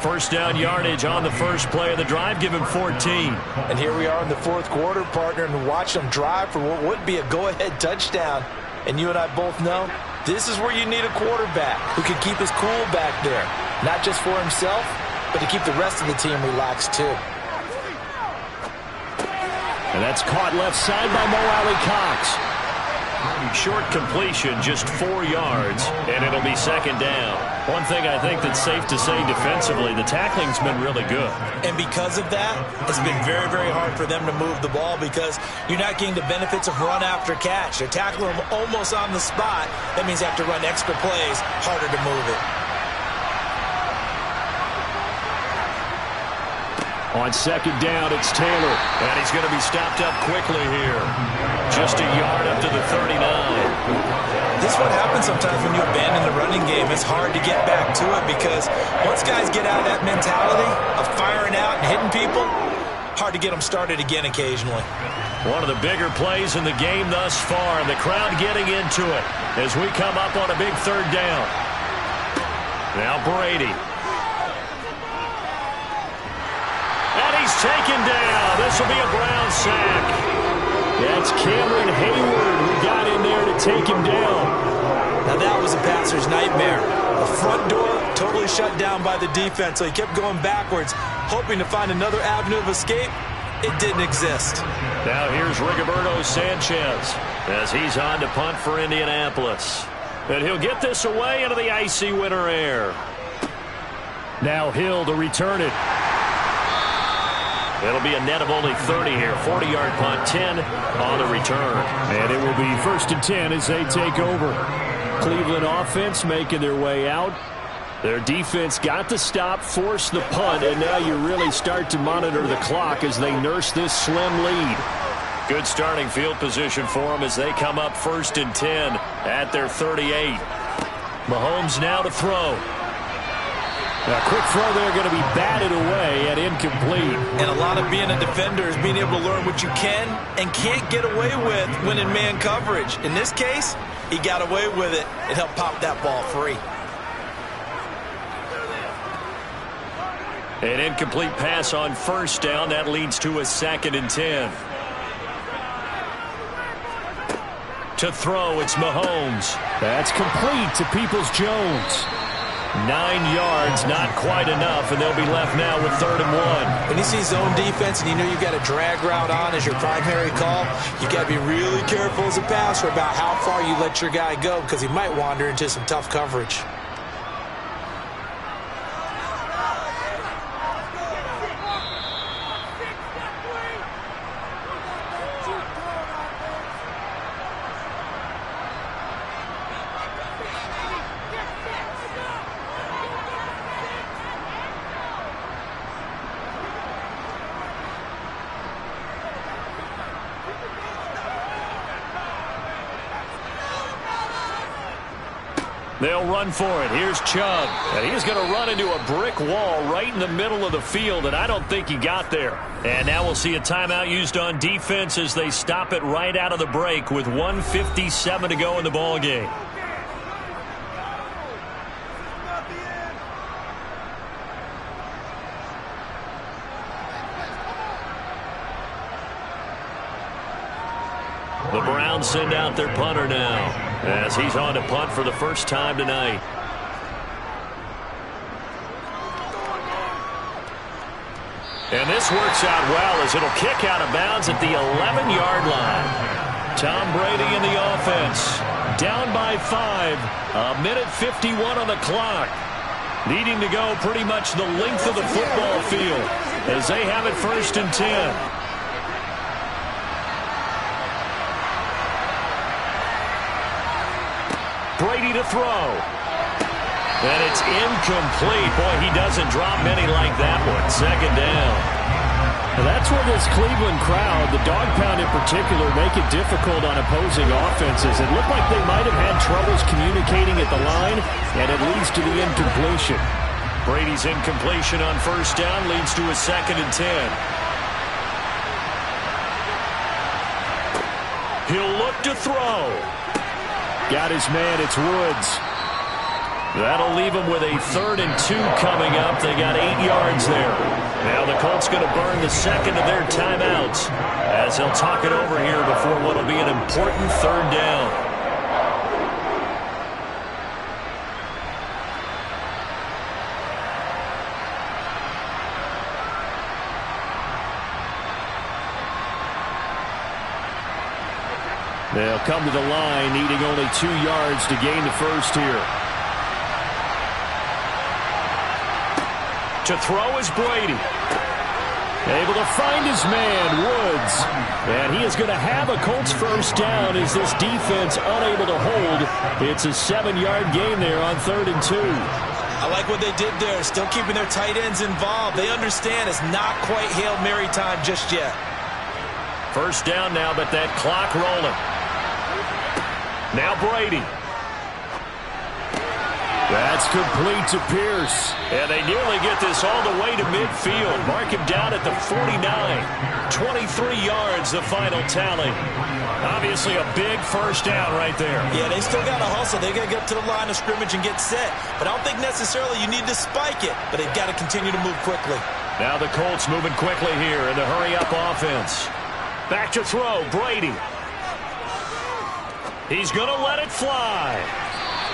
First down yardage on the first play of the drive. Give him 14. And here we are in the 4th quarter, partner, and watch them drive for what would be a go-ahead touchdown. And you and I both know this is where you need a quarterback who can keep his cool back there. Not just for himself, but to keep the rest of the team relaxed too. And that's caught left side by Mo Alley-Cox. Short completion, just 4 yards, and it'll be 2nd down. One thing I think that's safe to say defensively, the tackling's been really good. And because of that, it's been very, very hard for them to move the ball because you're not getting the benefits of run after catch. They're tackling them almost on the spot. That means they have to run extra plays, harder to move it. On 2nd down, it's Taylor. And he's going to be stopped up quickly here. Just a yard up to the 39. This is what happens sometimes when you abandon the running game. It's hard to get back to it because once guys get out of that mentality of firing out and hitting people, hard to get them started again occasionally. One of the bigger plays in the game thus far, and the crowd getting into it as we come up on a big 3rd down. Now Brady. And he's taken down. This will be a Brown sack. That's Cameron Hayward who got in there to take him down. Now that was a passer's nightmare. The front door totally shut down by the defense, so he kept going backwards, hoping to find another avenue of escape. It didn't exist. Now here's Rigoberto Sanchez as he's on to punt for Indianapolis. And he'll get this away into the icy winter air. Now Hill to return it. It'll be a net of only 30 here. 40-yard punt, 10 on the return. And it will be 1st and 10 as they take over. Cleveland offense making their way out. Their defense got the stop, forced the punt, and now you really start to monitor the clock as they nurse this slim lead. Good starting field position for them as they come up 1st and 10 at their 38. Mahomes now to throw. A quick throw there going to be batted away and incomplete. And a lot of being a defender is being able to learn what you can and can't get away with when in man coverage. In this case, he got away with it and helped pop that ball free. An incomplete pass on 1st down. That leads to a 2nd and 10. To throw, it's Mahomes. That's complete to Peoples-Jones. 9 yards, not quite enough, and they'll be left now with 3rd and 1. When you see zone defense and you know you've got a drag route on as your primary call, you got to be really careful as a passer about how far you let your guy go because he might wander into some tough coverage. They'll run for it. Here's Chubb. And he's going to run into a brick wall right in the middle of the field, and I don't think he got there. And now we'll see a timeout used on defense as they stop it right out of the break with 1:57 to go in the ball game. The Browns send out their punter now as he's on to punt for the first time tonight. And this works out well as it'll kick out of bounds at the 11-yard line. Tom Brady in the offense. Down by 5. 1:51 on the clock. Needing to go pretty much the length of the football field as they have it 1st and 10. Brady to throw. And it's incomplete. Boy, he doesn't drop many like that one. 2nd down. Well, that's where this Cleveland crowd, the dog pound in particular, make it difficult on opposing offenses. It looked like they might have had troubles communicating at the line, and it leads to the incompletion. Brady's incompletion on 1st down leads to a 2nd and 10. He'll look to throw. Got his man, it's Woods. That'll leave him with a 3rd and 2 coming up. They got 8 yards there. Now the Colts going to burn the 2nd of their timeouts as they'll talk it over here before what will be an important 3rd down. They'll come to the line, needing only 2 yards to gain the 1st here. To throw is Brady. Able to find his man, Woods. And he is going to have a Colts 1st down as this defense unable to hold. It's a 7-yard gain there on 3rd and 2. I like what they did there, still keeping their tight ends involved. They understand it's not quite Hail Mary time just yet. 1st down now, but that clock rolling. Now Brady. That's complete to Pierce. And they nearly get this all the way to midfield. Mark him down at the 49. 23 yards, the final tally. Obviously a big 1st down right there. Yeah, they still got to hustle. They got to get up to the line of scrimmage and get set. But I don't think necessarily you need to spike it. But they've got to continue to move quickly. Now the Colts moving quickly here in the hurry-up offense. Back to throw, Brady. He's going to let it fly.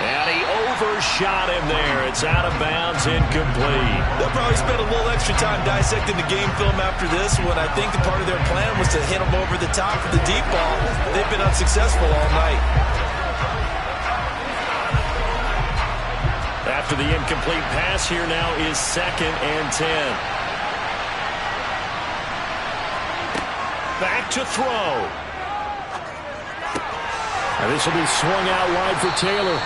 And he overshot him there. It's out of bounds, incomplete. They'll probably spend a little extra time dissecting the game film after this one. I think the part of their plan was to hit him over the top for the deep ball. They've been unsuccessful all night. After the incomplete pass, here now is 2nd and 10. Back to throw. And this will be swung out wide for Taylor.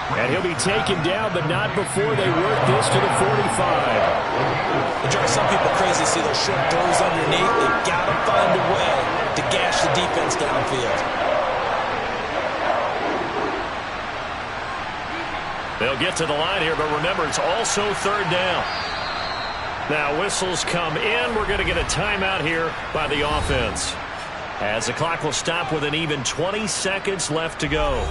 And he'll be taken down, but not before they work this to the 45. It drives some people crazy to see those short throws underneath. They've got to find a way to gash the defense downfield. They'll get to the line here, but remember, it's also 3rd down. Now whistles come in. We're going to get a timeout here by the offense, as the clock will stop with an even 20 seconds left to go.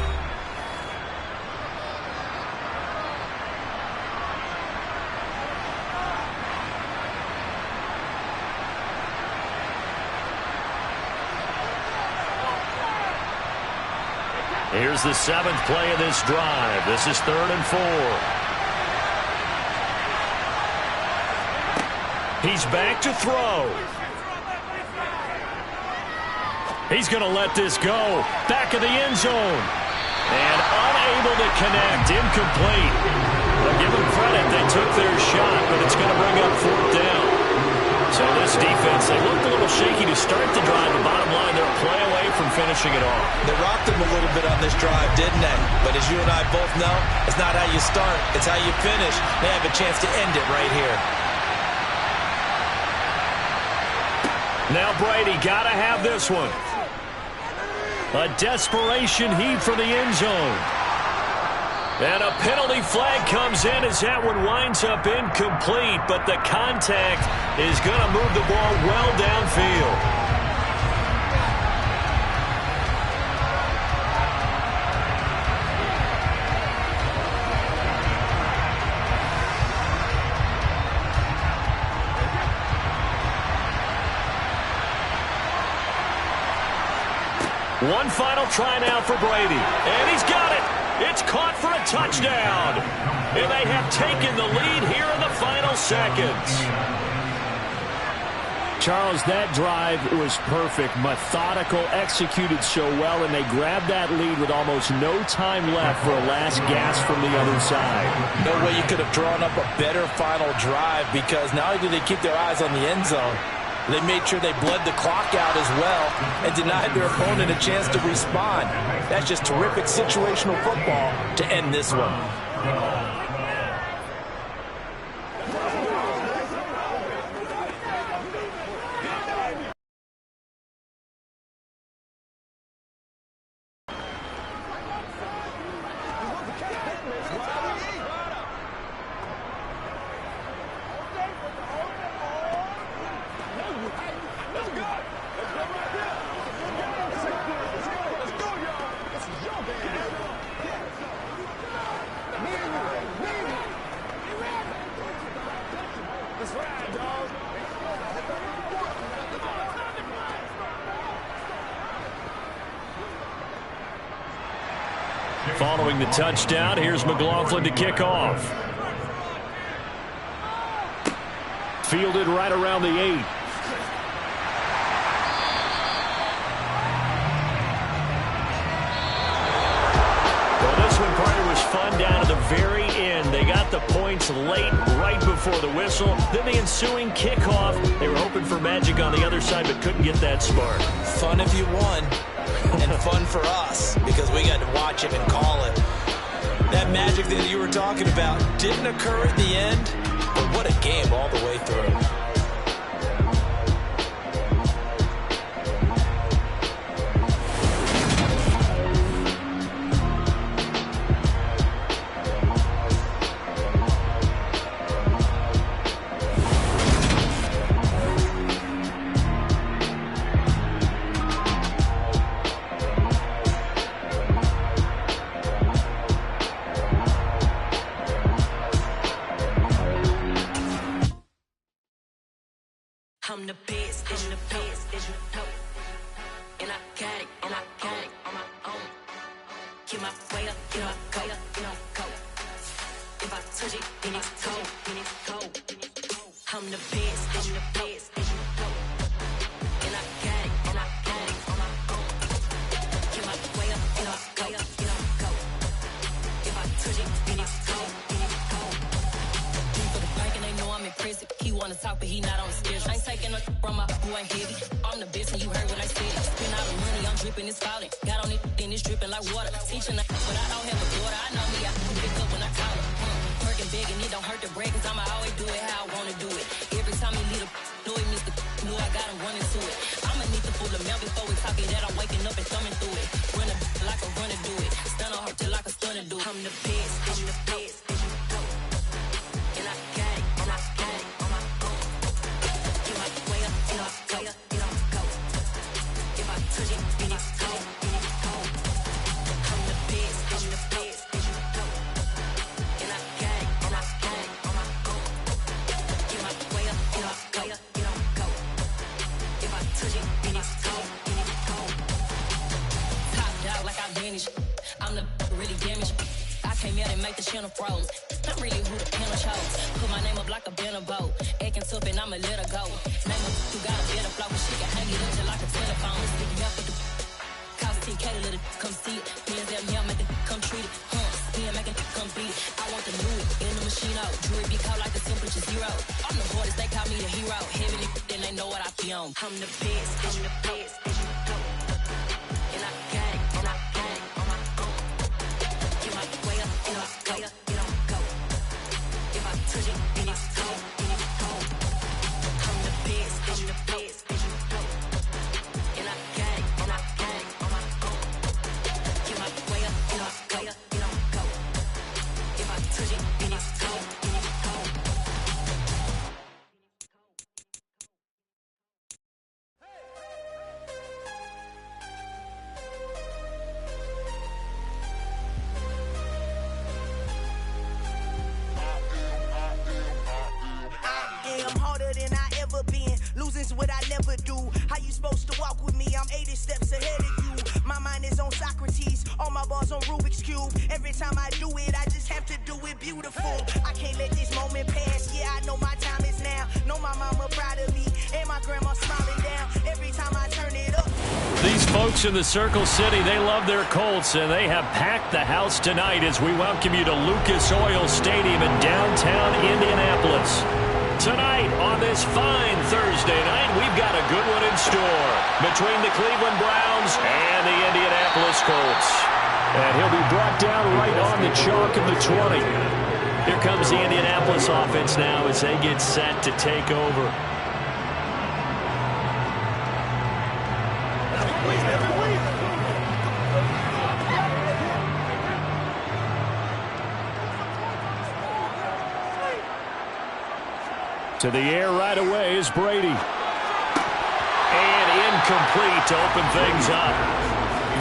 Here's the 7th play of this drive. This is 3rd and 4. He's back to throw. He's going to let this go. Back of the end zone. And unable to connect. Incomplete. Well, give them credit. They took their shot, but it's going to bring up 4th down. So this defense, they looked a little shaky to start the drive, but bottom line, they're a play away from finishing it off. They rocked them a little bit on this drive, didn't they? But as you and I both know, it's not how you start, it's how you finish. They have a chance to end it right here. Now Brady got to have this one. A desperation heave for the end zone. And a penalty flag comes in as that one winds up incomplete, but the contact is going to move the ball well downfield. One final try now for Brady. And he's got it. It's caught for a touchdown. And they have taken the lead here in the final seconds. Charles, that drive was perfect. Methodical, executed so well, and they grabbed that lead with almost no time left for a last gasp from the other side. No way you could have drawn up a better final drive, because not only did they keep their eyes on the end zone, they made sure they bled the clock out as well and denied their opponent a chance to respond. That's just terrific situational football to end this one. Following the touchdown, here's McLaughlin to kick off. Fielded right around the 8. Well, this one, Carter, was fun down to the very end. They got the points late, right before the whistle. Then the ensuing kickoff. They were hoping for magic on the other side, but couldn't get that spark. Fun if you won. And fun for us, because we got to watch it and call it. That magic that you were talking about didn't occur at the end, but what a game all the way through. I'm the best, I'm the best, and I got it, and I got it on my own. Get my way up, get my go, go. If I touch it, then it's cold, then it's cold. I'm the best, I'm the best, and I got it, and I got it on my own. Get my way up, get my go, go. If I touch it, then it's cold, then it's cold. Deep for the bank and they know I'm impressive. He wanna talk, but he not on the stairs. I ain't taking no from my boy heavy. I'm the best and you heard what I said. Spend all the money, I'm dripping, it's falling. Got on it, then it's dripping like water. Teaching that, but I don't have a daughter. I know me, I can pick up when I call her. Working big and it don't hurt to break, cause I'ma always do it how I wanna do it. Every time he lead a know he missed the knew I got him running to it. I'ma need to pull the mail before we talk it that I'm waking up and thumbing through it. Run a like a runner do it. Stun on her till like a stunner do it. I'm the best, I'm the best. And I got it, and I got it on my own. Get my way up, get my go, go. If I touch it, then it's cold, then it's cold. I'm the best, I'm the best. And I got it, and I got it on my own. Get my way up, get my go. If I touch it, then it's cold, then it's cold. Top dog like I vanished. I'm and make the channel froze. I'm really who the panel chose. Put my name up like a banner boat. Acting tough and I'ma let her go. Name her who got a better flow. She can hang it up just like a telephone. Sticky up with the cause TK to let it come see it. Hands down here, make it come treat it. Spin, make it come beat it. I want the new in the machine out. Jewelry be cold like the temperature 0. I'm the hardest, they call me the hero. Heavy then they know what I be on. I'm the best, I'm the best, and you know. And I got it, and I got it on my own. Get my way up, and I go, and I go. If I touch it, then it's cold, then it's cold. I'm the best, and you know. And I got it, and I got it on my own. Get my way up, and I go, and I go. If I touch it, then it's cold, then it's cold. I'm harder than I ever been. Losing's what I never do. How you supposed to walk with me? I'm 80 steps ahead of you. My mind is on Socrates. All my bars on Rubik's Cube. Every time I do it, I just have to do it beautiful. I can't let this moment pass. Yeah, I know my time is now. Know my mama proud of me. And my grandma smiling down. Every time I turn it up. These folks in the Circle City, they love their Colts, and they have packed the house tonight as we welcome you to Lucas Oil Stadium in downtown Indianapolis. Tonight, on this fine Thursday night, we've got a good one in store between the Cleveland Browns and the Indianapolis Colts. And he'll be brought down right on the chalk of the 20. Here comes the Indianapolis offense now as they get set to take over. To the air right away is Brady. And incomplete to open things up.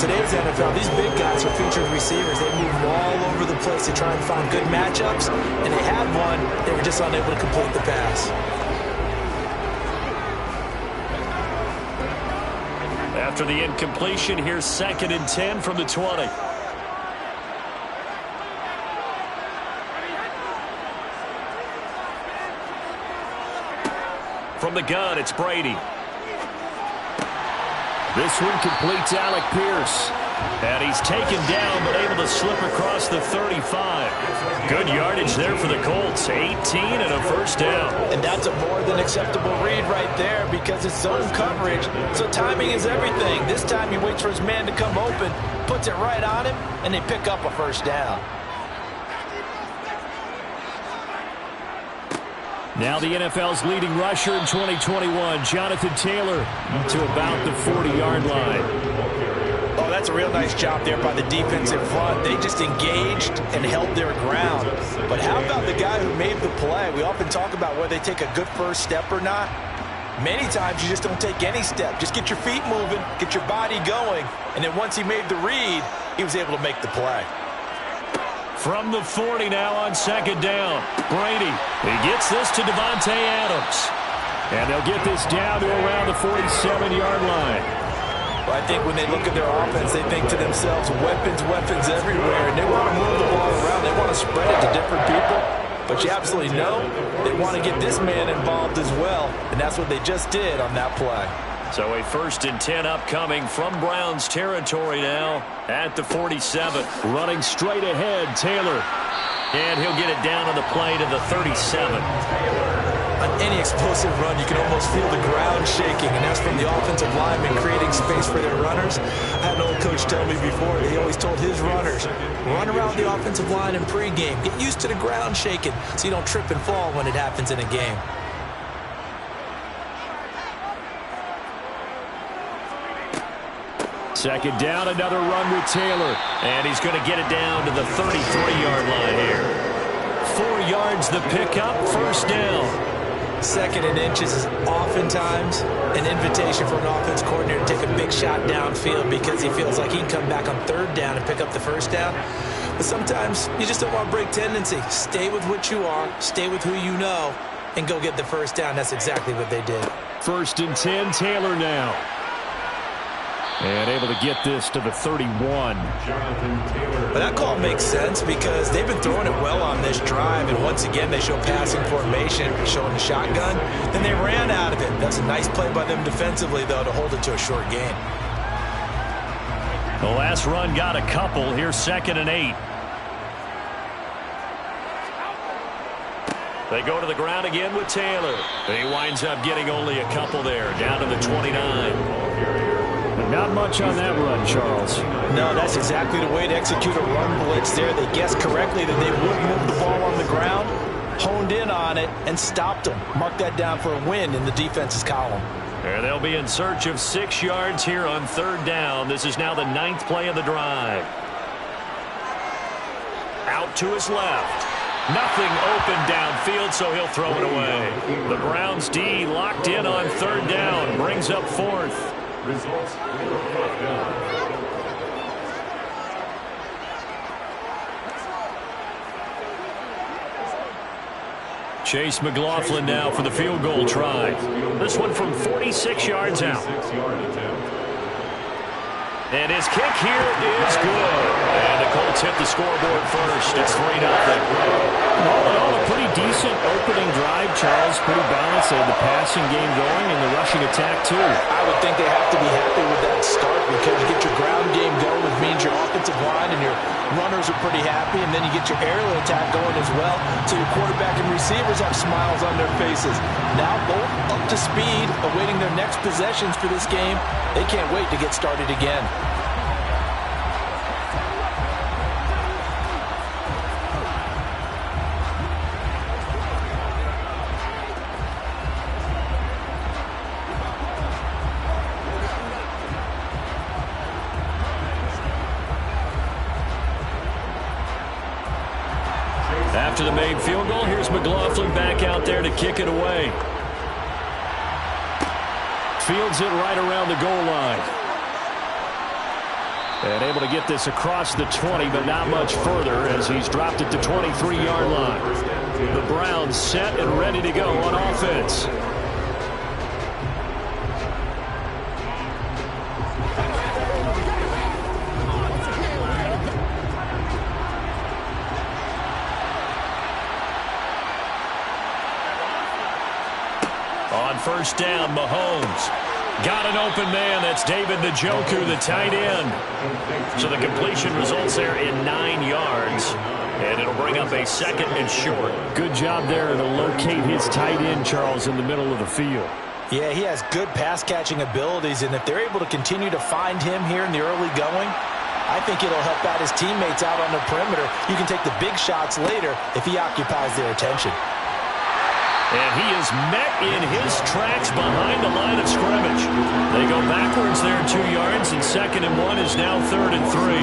Today's NFL, these big guys are featured receivers. They move all over the place to try and find good matchups. And they had one. They were just unable to complete the pass. After the incompletion, here's 2nd and 10 from the 20. From the gun, it's Brady. This one completes Alec Pierce. And he's taken down, but able to slip across the 35. Good yardage there for the Colts. 18 and a first down. And that's a more than acceptable read right there because it's zone coverage. So timing is everything. This time he waits for his man to come open, puts it right on him, and they pick up a first down. Now the NFL's leading rusher in 2021, Jonathan Taylor, to about the 40-yard line. Oh, that's a real nice job there by the defensive front. They just engaged and held their ground. But how about the guy who made the play? We often talk about whether they take a good first step or not. Many times you just don't take any step. Just get your feet moving, get your body going, and then once he made the read, he was able to make the play. From the 40 now on 2nd down. Brady, he gets this to Devontae Adams. And they'll get this down to around the 47-yard line. Well, I think when they look at their offense, they think to themselves, weapons everywhere. And they want to move the ball around. They want to spread it to different people. But you absolutely know they want to get this man involved as well. And that's what they just did on that play. So a 1st and 10 upcoming from Browns territory now at the 47. Running straight ahead, Taylor. And he'll get it down on the play to the 37. On any explosive run, you can almost feel the ground shaking, and that's from the offensive linemen creating space for their runners. I had an old coach tell me before, he always told his runners, run around the offensive line in pregame. Get used to the ground shaking so you don't trip and fall when it happens in a game. Second down, another run with Taylor. And he's going to get it down to the 33-yard line here. 4 yards the pickup, first down. 2nd and inches is oftentimes an invitation for an offense coordinator to take a big shot downfield because he feels like he can come back on 3rd down and pick up the first down. But sometimes you just don't want to break tendency. Stay with what you are, stay with who you know, and go get the first down. That's exactly what they did. 1st and 10, Taylor now. And able to get this to the 31. But that call makes sense because they've been throwing it well on this drive, and once again they show passing formation, showing the shotgun. Then they ran out of it. That's a nice play by them defensively, though, to hold it to a short gain. The last run got a couple. Here's 2nd and 8. They go to the ground again with Taylor. He winds up getting only a couple there, down to the 29. But not much on that run, Charles. No, that's exactly the way to execute a run blitz there. They guessed correctly that they would move the ball on the ground, honed in on it, and stopped them. Mark that down for a win in the defense's column. And they'll be in search of 6 yards here on 3rd down. This is now the 9th play of the drive. Out to his left. Nothing open downfield, so he'll throw it away. The Browns D locked in on 3rd down. Brings up 4th. Results, Chase McLaughlin now for the field goal try. This one from 46 yards out. And his kick here is good. And the Colts hit the scoreboard first. It's 3-0. All in all, a pretty decent opening drive, Charles. Pretty balanced. They had the passing game going and the rushing attack, too. I would think they have to be happy with that start because you get your ground game going, which means your offensive line and your runners are pretty happy, and then you get your aerial attack going as well. So your quarterback and receivers have smiles on their faces. Now both up to speed, awaiting their next possessions for this game. They can't wait to get started again. After the made field goal, here's McLaughlin back out there to kick it away. Fields it right around the goal line. And able to get this across the 20, but not much further as he's dropped it to 23-yard line. The Browns set and ready to go on offense. On 1st down, Mahomes got an open man. That's David Njoku, the tight end. So the completion results there in 9 yards. And it'll bring up a 2nd and short. Good job there to locate his tight end, Charles, in the middle of the field. Yeah, he has good pass-catching abilities, and if they're able to continue to find him here in the early going, I think it'll help out his teammates out on the perimeter. You can take the big shots later if he occupies their attention. And he is met in his tracks behind the line of scrimmage. They go backwards there 2 yards, and 2nd and 1 is now 3rd and 3.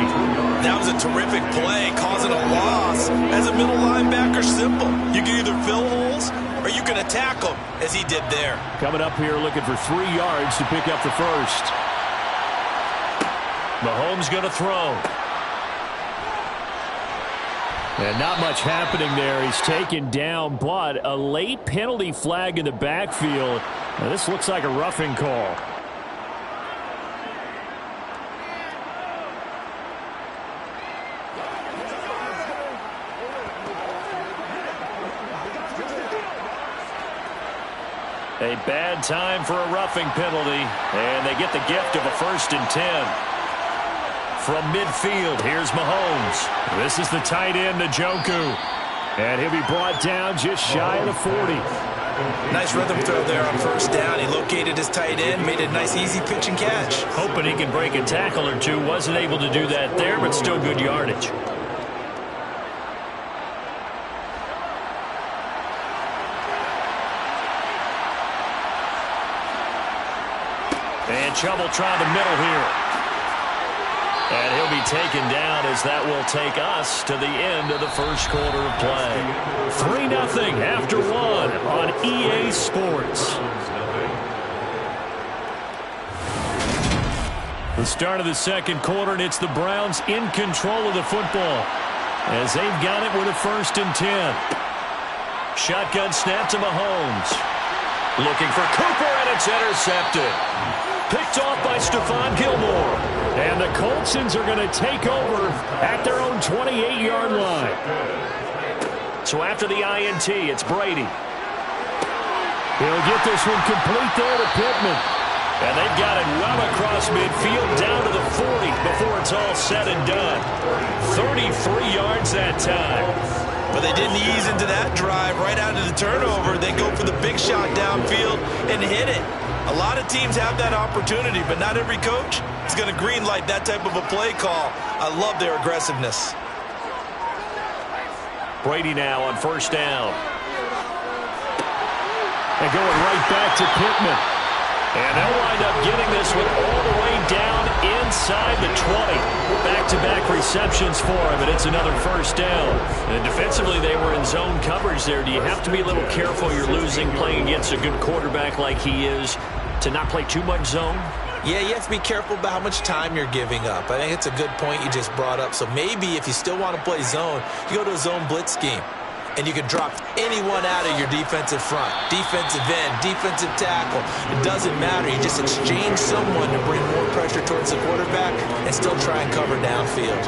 That was a terrific play, causing a loss. As a middle linebacker, simple. You can either fill holes or you can attack them, as he did there. Coming up here looking for 3 yards to pick up the first. Mahomes going to throw. And not much happening there. He's taken down, but a late penalty flag in the backfield. Now, this looks like a roughing call. A bad time for a roughing penalty, and they get the gift of a 1st and 10. From midfield, here's Mahomes. This is the tight end, Njoku. And he'll be brought down just shy of the 40. Nice rhythm throw there on 1st down. He located his tight end, made a nice easy pitch and catch. Hoping he can break a tackle or two. Wasn't able to do that there, but still good yardage. And Chubb will try the middle here. And he'll be taken down as that will take us to the end of the first quarter of play. 3-0 after 1 on EA Sports. The start of the 2nd quarter, and it's the Browns in control of the football as they've got it with a 1st and 10. Shotgun snap to Mahomes. Looking for Cooper, and it's intercepted. picked off by Stephon Gilmore. And the Coltsons are going to take over at their own 28-yard line. So after the INT, it's Brady. He'll get this one complete there to Pittman. And they've got it well across midfield down to the 40 before it's all said and done. 33 yards that time. But they didn't ease into that drive right out of the turnover. They go for the big shot downfield and hit it. A lot of teams have that opportunity, but not every coach is going to green light that type of a play call. I love their aggressiveness. Brady now on first down. And going right back to Pittman. And they'll wind up getting this one all the way down inside the 20. Back-to-back receptions for him, and it's another first down. And defensively, they were in zone coverage there. Do you have to be a little careful you're losing playing against a good quarterback like he is to not play too much zone? Yeah, you have to be careful about how much time you're giving up. I think it's a good point you just brought up. So maybe if you still want to play zone, you go to a zone blitz scheme. And you can drop anyone out of your defensive front. Defensive end, defensive tackle. It doesn't matter. You just exchange someone to bring more pressure towards the quarterback and still try and cover downfield.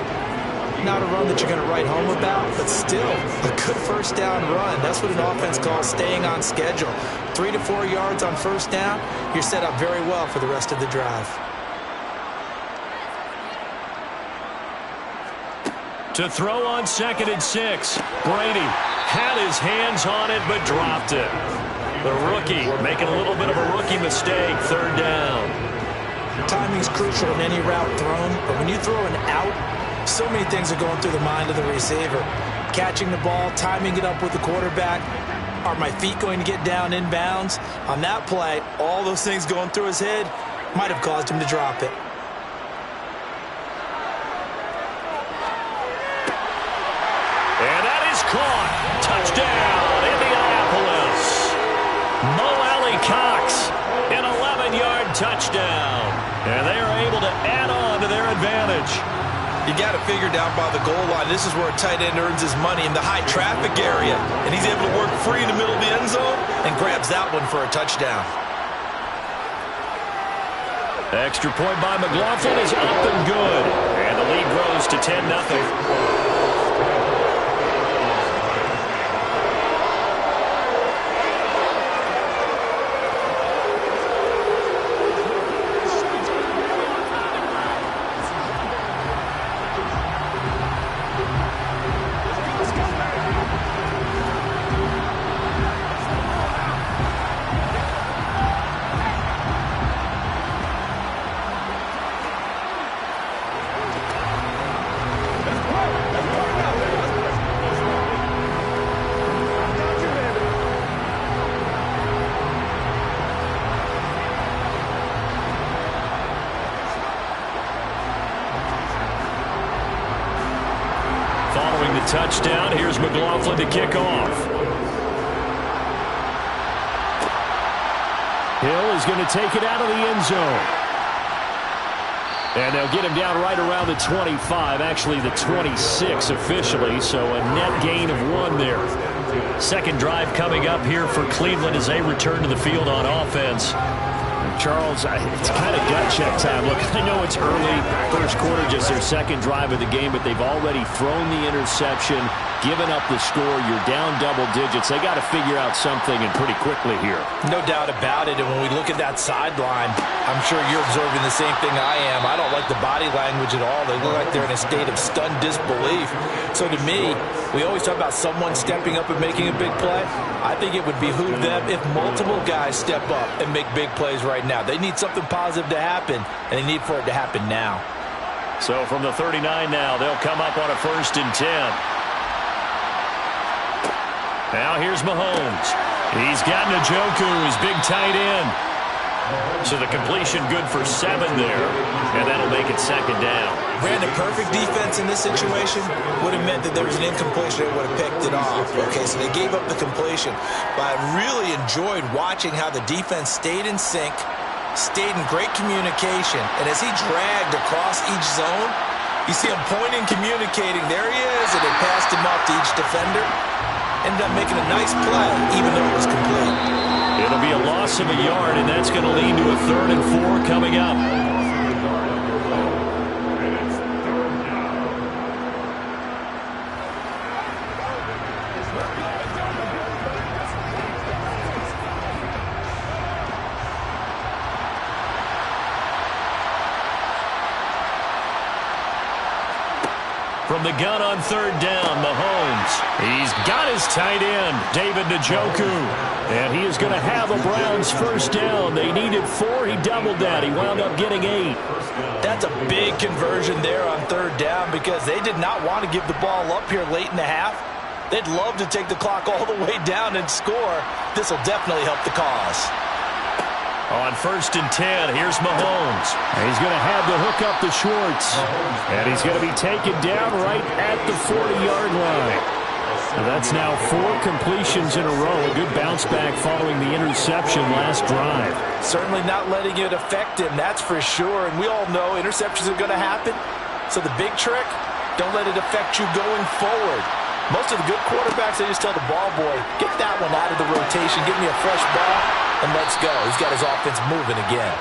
Not a run that you're going to write home about, but still a good first down run. That's what an offense calls staying on schedule. 3 to 4 yards on first down, you're set up very well for the rest of the drive. To throw on 2nd and 6. Brady had his hands on it but dropped it. The rookie making a little bit of a rookie mistake. 3rd down. Timing's crucial in any route thrown, but when you throw an out, so many things are going through the mind of the receiver. Catching the ball, timing it up with the quarterback. Are my feet going to get down in bounds? On that play, all those things going through his head might have caused him to drop it. Caught. Touchdown, Indianapolis. Mo Alley-Cox, an 11-yard touchdown. And they are able to add on to their advantage. You got to figure down by the goal line. This is where a tight end earns his money, in the high traffic area. And he's able to work free in the middle of the end zone and grabs that one for a touchdown. Extra point by McLaughlin is up and good. And the lead grows to 10-0. Following the touchdown, here's McLaughlin to kick off. Hill is going to take it out of the end zone. And they'll get him down right around the 25, actually the 26 officially, so a net gain of 1 there. Second drive coming up here for Cleveland as they return to the field on offense. Charles, it's kind of gut check time. Look, I know it's early, first quarter, just their second drive of the game, but they've already thrown the interception, given up the score. You're down double digits. They got to figure out something, and pretty quickly here. No doubt about it, and when we look at that sideline, I'm sure you're observing the same thing I am. I don't like the body language at all. They look like they're in a state of stunned disbelief. So to me, we always talk about someone stepping up and making a big play. I think it would behoove them if multiple guys step up and make big plays right now. They need something positive to happen, and they need for it to happen now. So from the 39 now, they'll come up on a 1st and 10. Now here's Mahomes. He's got Njoku, his big tight end. So the completion good for 7 there, and that'll make it 2nd down. Ran the perfect defense in this situation. Would have meant that there was an incompletion that would have picked it off. Okay, so they gave up the completion. But I really enjoyed watching how the defense stayed in sync, stayed in great communication, and as he dragged across each zone, you see him pointing, communicating. There he is, and they passed him off to each defender. ended up making a nice play, even though it was complete. It'll be a loss of a yard, and that's going to lead to a 3rd and 4 coming up. From the gun on 3rd down, Mahomes. He's got his tight end, David Njoku. And he is going to have a Browns first down. They needed 4. He doubled that. He wound up getting 8. That's a big conversion there on 3rd down because they did not want to give the ball up here late in the half. They'd love to take the clock all the way down and score. This will definitely help the cause. On 1st and 10, here's Mahomes. He's going to have the hook up to Schwartz. And he's going to be taken down right at the 40-yard line. And that's now 4 completions in a row. A good bounce back following the interception last drive. Certainly not letting it affect him, that's for sure. And we all know interceptions are going to happen. So the big trick, don't let it affect you going forward. Most of the good quarterbacks, they just tell the ball boy, get that one out of the rotation, give me a fresh ball, and let's go. He's got his offense moving again.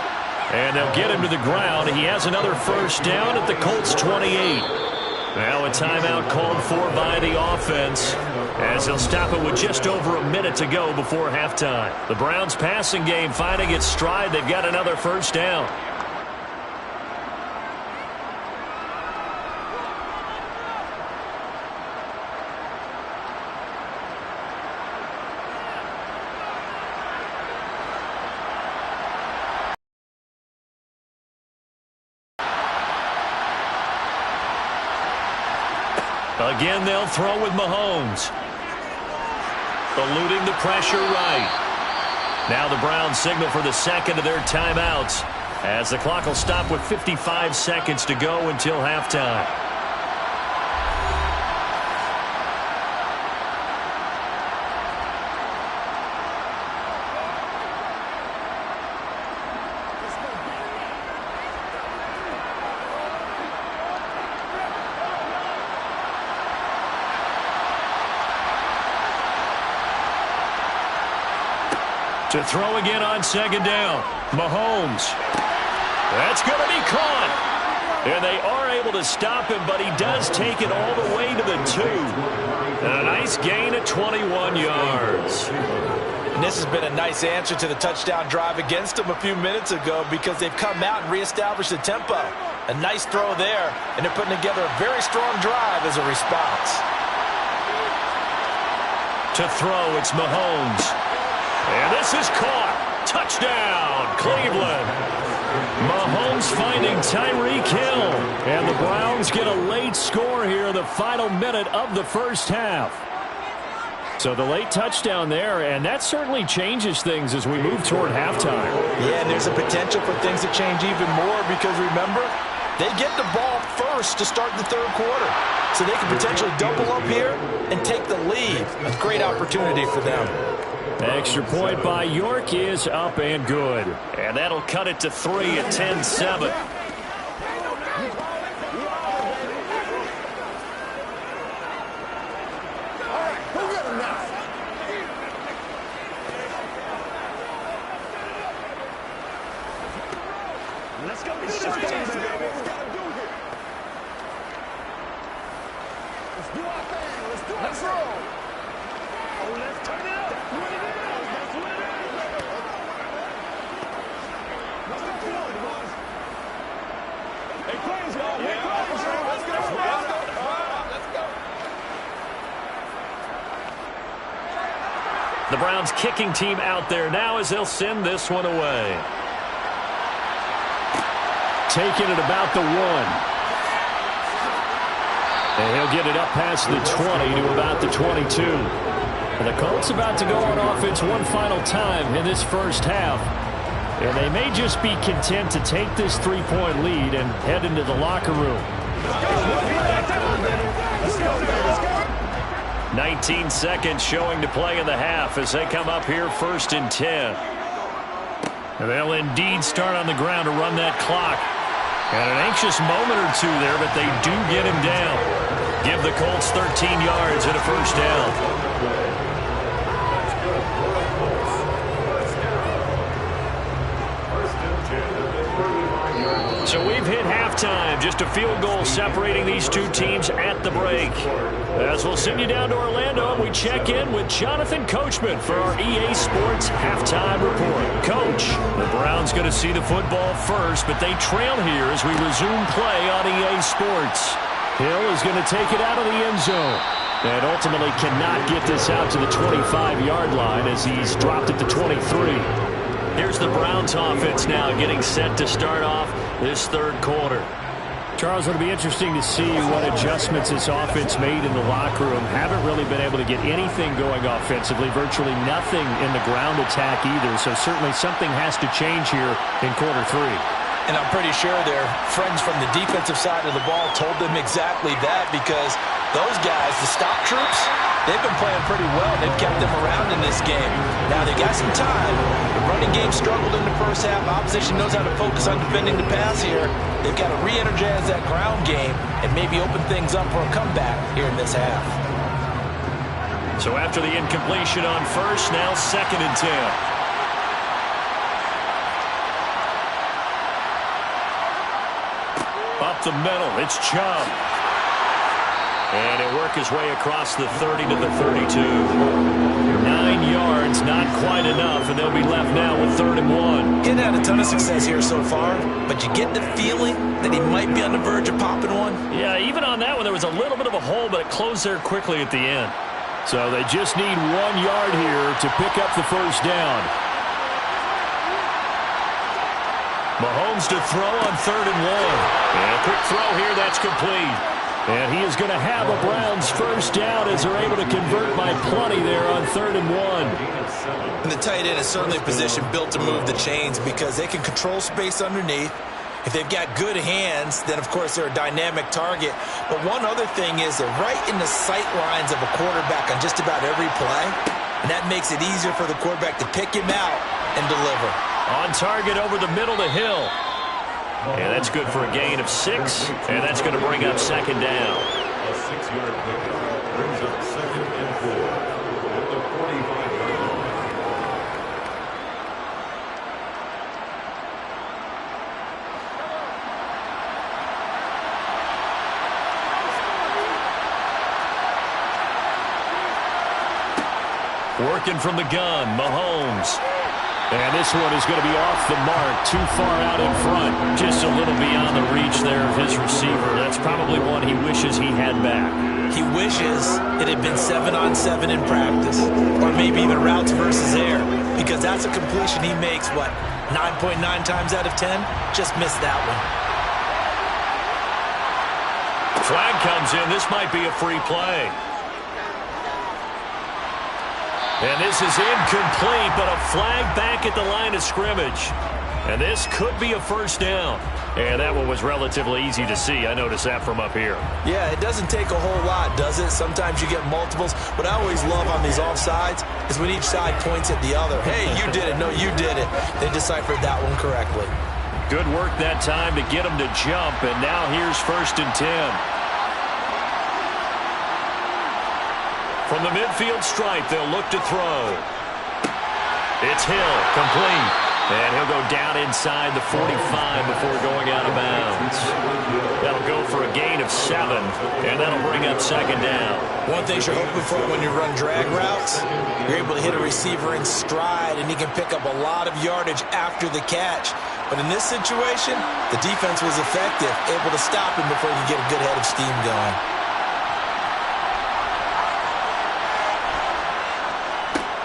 And they'll get him to the ground. He has another first down at the Colts 28. Now a timeout called for by the offense as they'll stop it with just over a minute to go before halftime. The Browns passing game finding its stride. They've got another first down. Again, they'll throw with Mahomes. Eluding the pressure right. Now the Browns signal for the 2nd of their timeouts as the clock will stop with 55 seconds to go until halftime. To throw again on 2nd down. Mahomes. That's going to be caught. And they are able to stop him, but he does take it all the way to the 2. And a nice gain at 21 yards. And this has been a nice answer to the touchdown drive against them a few minutes ago because they've come out and reestablished the tempo. A nice throw there, and they're putting together a very strong drive as a response. To throw, it's Mahomes. And this is caught. Touchdown, Cleveland. Mahomes finding Tyreek Hill. And the Browns get a late score here in the final minute of the first half. So the late touchdown there, and that certainly changes things as we move toward halftime. Yeah, and there's a potential for things to change even more because, remember, they get the ball first to start the 3rd quarter. So they can potentially double up here and take the lead. A great opportunity for them. Extra point by York is up and good. And that'll cut it to 3 at 10-7. Let's go. Let's do our thing. Let's do it. Let's roll. Oh, let's turn it up. That's what it is. That's what it is. Let's go, boys. Hey, players, y'all. Let's go. Let's go. The Browns kicking team out there now as they'll send this one away. Taking it about the 1. And he'll get it up past the 20 to about the 22. And the Colts about to go on offense one final time in this first half. And they may just be content to take this 3-point lead and head into the locker room. 19 seconds showing to play in the half as they come up here 1st and 10. And they'll indeed start on the ground to run that clock. And an anxious moment or two there, but they do get him down. Give the Colts 13 yards and a first down. halftime. Just a field goal separating these two teams at the break. As we'll send you down to Orlando, we check in with Jonathan Coachman for our EA Sports Halftime Report. Coach, the Browns going to see the football first, but they trail here as we resume play on EA Sports. Hill is going to take it out of the end zone and ultimately cannot get this out to the 25-yard line as he's dropped it to 23. Here's the Browns offense now getting set to start off this third quarter. Charles, it'll be interesting to see what adjustments this offense made in the locker room. Haven't really been able to get anything going offensively, virtually nothing in the ground attack either. So certainly something has to change here in quarter three. And I'm pretty sure their friends from the defensive side of the ball told them exactly that, because those guys, the stop troops, they've been playing pretty well. They've kept them around in this game. Now, they got some time. The running game struggled in the first half. Opposition knows how to focus on defending the pass here. They've got to re-energize that ground game and maybe open things up for a comeback here in this half. So after the incompletion on first, now 2nd and 10. Up the middle, it's Chubb. And he'll work his way across the 30 to the 32. 9 yards, not quite enough, and they'll be left now with 3rd and 1. He's had a ton of success here so far, but you get the feeling that he might be on the verge of popping one. Yeah, even on that one, there was a little bit of a hole, but it closed there quickly at the end. So they just need 1 yard here to pick up the first down. Mahomes to throw on 3rd and 1. And a quick throw here, that's complete. And he is going to have a Browns first down as they're able to convert by plenty there on 3rd and 1. And the tight end is certainly a position built to move the chains because they can control space underneath. If they've got good hands, then, of course, they're a dynamic target. But one other thing is they're right in the sight lines of a quarterback on just about every play. And that makes it easier for the quarterback to pick him out and deliver. On target over the middle to Hill. And that's good for a gain of 6. And that's going to bring up 2nd down. A 6-yard pickup brings up 2nd and 4 at the 45-yard line. Working from the gun, Mahomes. And this one is going to be off the mark, too far out in front. Just a little beyond the reach there of his receiver. That's probably one he wishes he had back. He wishes it had been 7-on-7 in practice, or maybe even routes versus air, because that's a completion he makes, 9.9 times out of 10? Just missed that one. Flag comes in. This might be a free play. And this is incomplete, but a flag back at the line of scrimmage. And this could be a first down. And that one was relatively easy to see. I noticed that from up here. Yeah, it doesn't take a whole lot, does it? Sometimes you get multiples. What I always love on these offsides is when each side points at the other. Hey, you did it. No, you did it. They deciphered that one correctly. Good work that time to get him to jump. And now here's 1st and 10. From the midfield stripe, they'll look to throw. It's Hill, complete. And he'll go down inside the 45 before going out of bounds. That'll go for a gain of 7, and that'll bring up 2nd down. One thing you're hoping for when you run drag routes, you're able to hit a receiver in stride, and he can pick up a lot of yardage after the catch. But in this situation, the defense was effective, able to stop him before he could get a good head of steam going.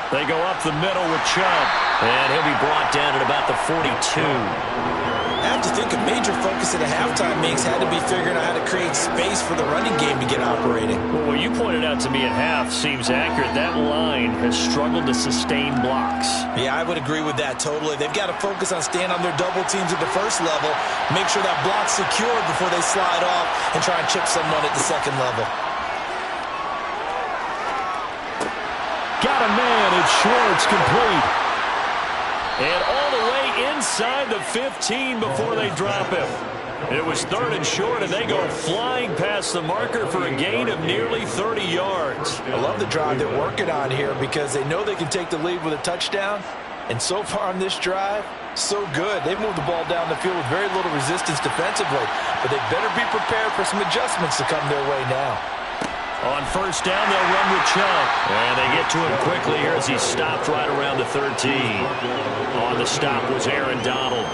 They go up the middle with Chubb, and he'll be brought down at about the 42. I have to think a major focus at a halftime makes had to be figuring out how to create space for the running game to get operating. Well, what you pointed out to me at half seems accurate. That line has struggled to sustain blocks. Yeah, I would agree with that totally. They've got to focus on staying on their double teams at the first level, make sure that block's secured before they slide off and try and chip someone at the second level. Got a man, it's Schwartz, complete. And all the way inside the 15 before they drop him. It was 3rd and short, and they go flying past the marker for a gain of nearly 30 yards. I love the drive they're working on here because they know they can take the lead with a touchdown. And so far on this drive, So good. They've moved the ball down the field with very little resistance defensively, but they better be prepared for some adjustments to come their way now. On first down, they'll run with Chubb. And they get to him quickly here as he stopped right around the 13. On the stop was Aaron Donald.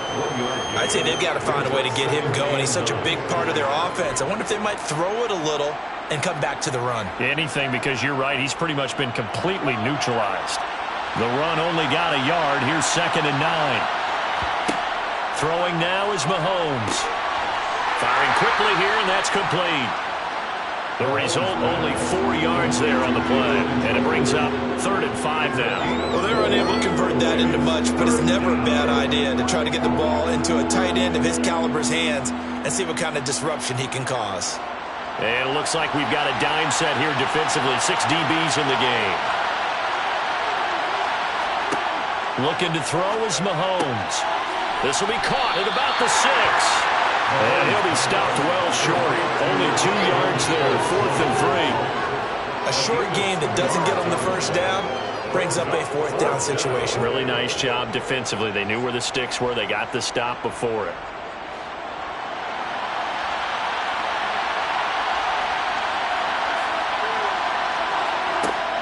I'd say they've got to find a way to get him going. He's such a big part of their offense. I wonder if they might throw it a little and come back to the run. Anything, because you're right. He's pretty much been completely neutralized. The run only got a yard. Here's 2nd and 9. Throwing now is Mahomes. Firing quickly here, and that's complete. The result, only 4 yards there on the play. And it brings up 3rd and 5 now. Well, they're unable to convert that into much, but it's never a bad idea to try to get the ball into a tight end of his caliber's hands and see what kind of disruption he can cause. And it looks like we've got a dime set here defensively. 6 DBs in the game. Looking to throw is Mahomes. This will be caught at about the 6. And he'll be stopped well short. Only 2 yards there, 4th and 3. A short game that doesn't get on the first down brings up a 4th down situation. Really nice job defensively. They knew where the sticks were. They got the stop before it.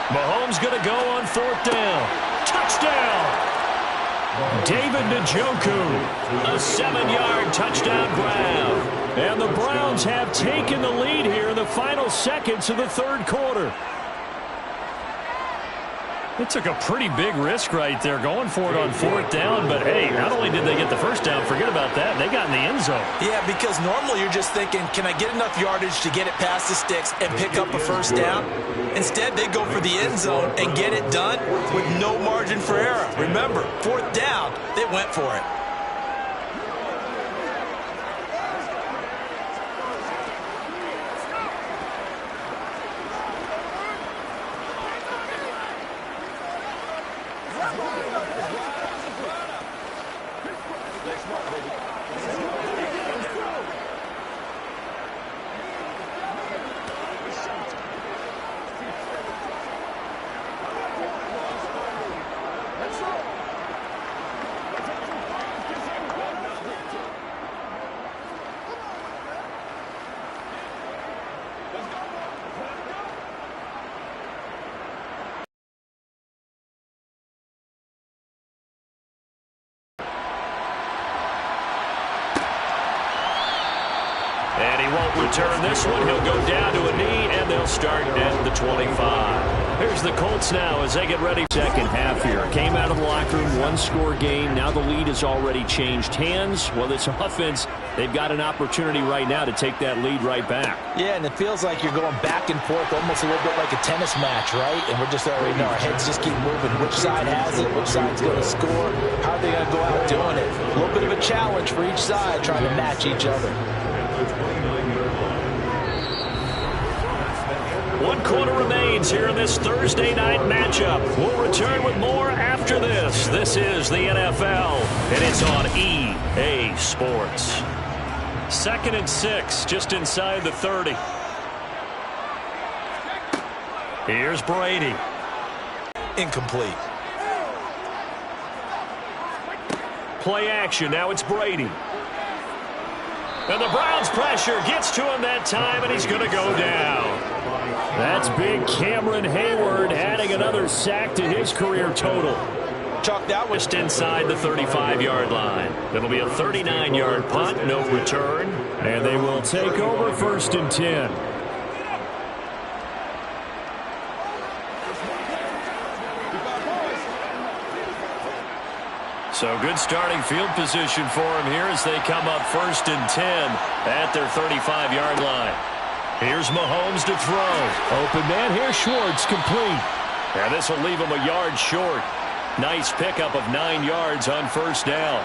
Mahomes going to go on 4th down. Touchdown! David Njoku, a 7-yard touchdown grab. And the Browns have taken the lead here in the final seconds of the 3rd quarter. They took a pretty big risk right there going for it on 4th down. But, hey, not only did they get the first down, forget about that, they got in the end zone. Yeah, because normally you're just thinking, can I get enough yardage to get it past the sticks and pick up a first down? Instead, they go for the end zone and get it done with no margin for error. Remember, 4th down, they went for it. And he won't return this one. He'll go down to a knee, and they'll start at the 25. Here's the Colts now as they get ready. Second half here. Came out of the locker room, 1-score game. Now the lead has already changed hands. Well, this offense, they've got an opportunity right now to take that lead right back. Yeah, and it feels like you're going back and forth, almost a little bit like a tennis match, right? And we're just already know our heads just keep moving. Which side has it? Which side's going to score? How are they going to go out doing it? A little bit of a challenge for each side, trying to match each other. 1 quarter remains here in this Thursday night matchup. We'll return with more after this. This is the NFL, and it's on EA Sports. 2nd and 6, just inside the 30. Here's Brady. Incomplete. Play action. Now it's Brady. And the Browns pressure gets to him that time, and he's going to go down. That's big Cameron Hayward adding another sack to his career total. Chuck, that was just inside the 35-yard line. It'll be a 39-yard punt, no return, and they will take over 1st and 10. So good starting field position for him here as they come up 1st and 10 at their 35-yard line. Here's Mahomes to throw. Open man here, Schwartz, complete. And this will leave him a yard short. Nice pickup of 9 yards on 1st down.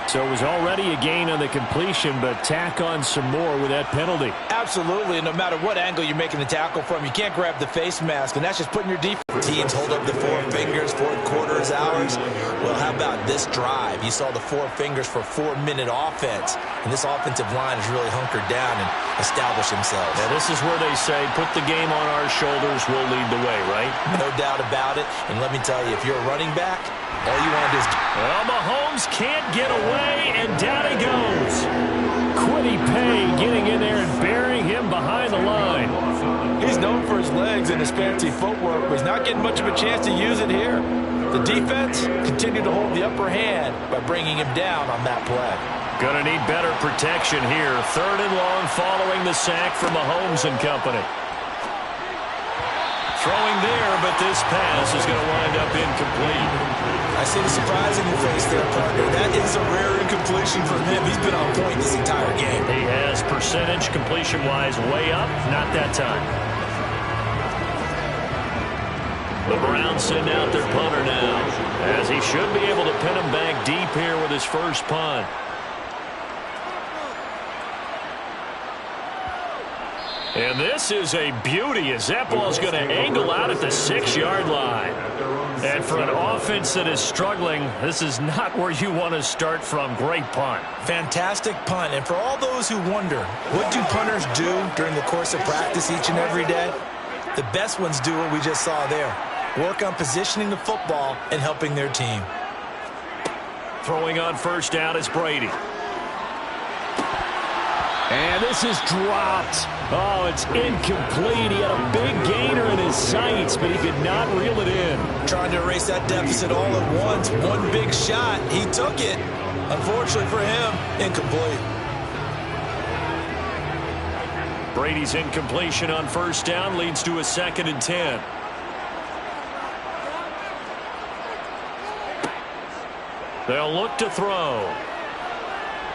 So it was already a gain on the completion, but tack on some more with that penalty. Absolutely, and no matter what angle you're making the tackle from, you can't grab the face mask, and that's just putting your defense. Teams hold up the four fingers, fourth quarter is ours. Well, how about this drive? You saw the four fingers for 4-minute offense, and this offensive line has really hunkered down and established themselves. Yeah, this is where they say, put the game on our shoulders, we'll lead the way, right? No doubt about it, and let me tell you, if you're a running back, all you want to do is... Well, Mahomes can't get away, and down he goes. Kwity Paye getting in there and burying him behind the line. He's known for his legs and his fancy footwork, but he's not getting much of a chance to use it here. The defense continued to hold the upper hand by bringing him down on that play. Going to need better protection here. 3rd and long following the sack from Mahomes and company. Throwing there, but this pass is going to wind up incomplete. I see the surprise in your face there, partner. That is a rare incompletion from him. He's been on point this entire game. He has percentage completion-wise way up. Not that time. The Browns send out their punter now, as he should be able to pin him back deep here with his first punt. And this is a beauty as that ball is going to angle out at the 6-yard line. And for an offense that is struggling, this is not where you want to start from. Great punt. Fantastic punt. And for all those who wonder, what do punters do during the course of practice each and every day? The best ones do what we just saw there. Work on positioning the football and helping their team. Throwing on first down is Brady. And this is dropped. Oh, it's incomplete. He had a big gainer in his sights, but he could not reel it in. Trying to erase that deficit all at once. One big shot. He took it. Unfortunately for him, incomplete. Brady's incompletion on first down leads to a 2nd and 10. They'll look to throw.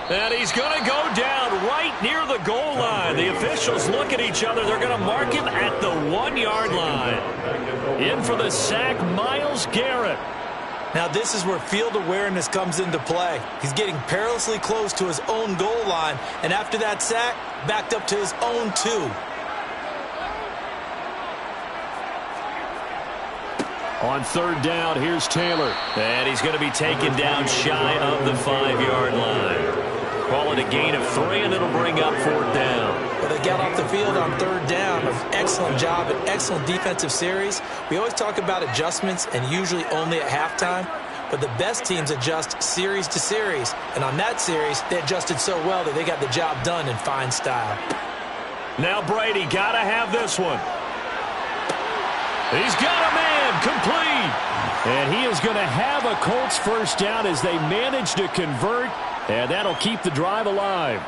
And he's going to go down right near the goal line. The officials look at each other. They're going to mark him at the 1-yard line. In for the sack, Myles Garrett. Now this is where field awareness comes into play. He's getting perilously close to his own goal line. And after that sack, backed up to his own 2. On 3rd down, here's Taylor. And he's going to be taken down shy of the 5-yard line. Call it a gain of 3, and it'll bring up 4th down. Well, they got off the field on 3rd down. An excellent job, an excellent defensive series. We always talk about adjustments, and usually only at halftime. But the best teams adjust series to series. And on that series, they adjusted so well that they got the job done in fine style. Now Brady got to have this one. He's got a man, complete. And he is going to have a Colts first down as they manage to convert. And that'll keep the drive alive.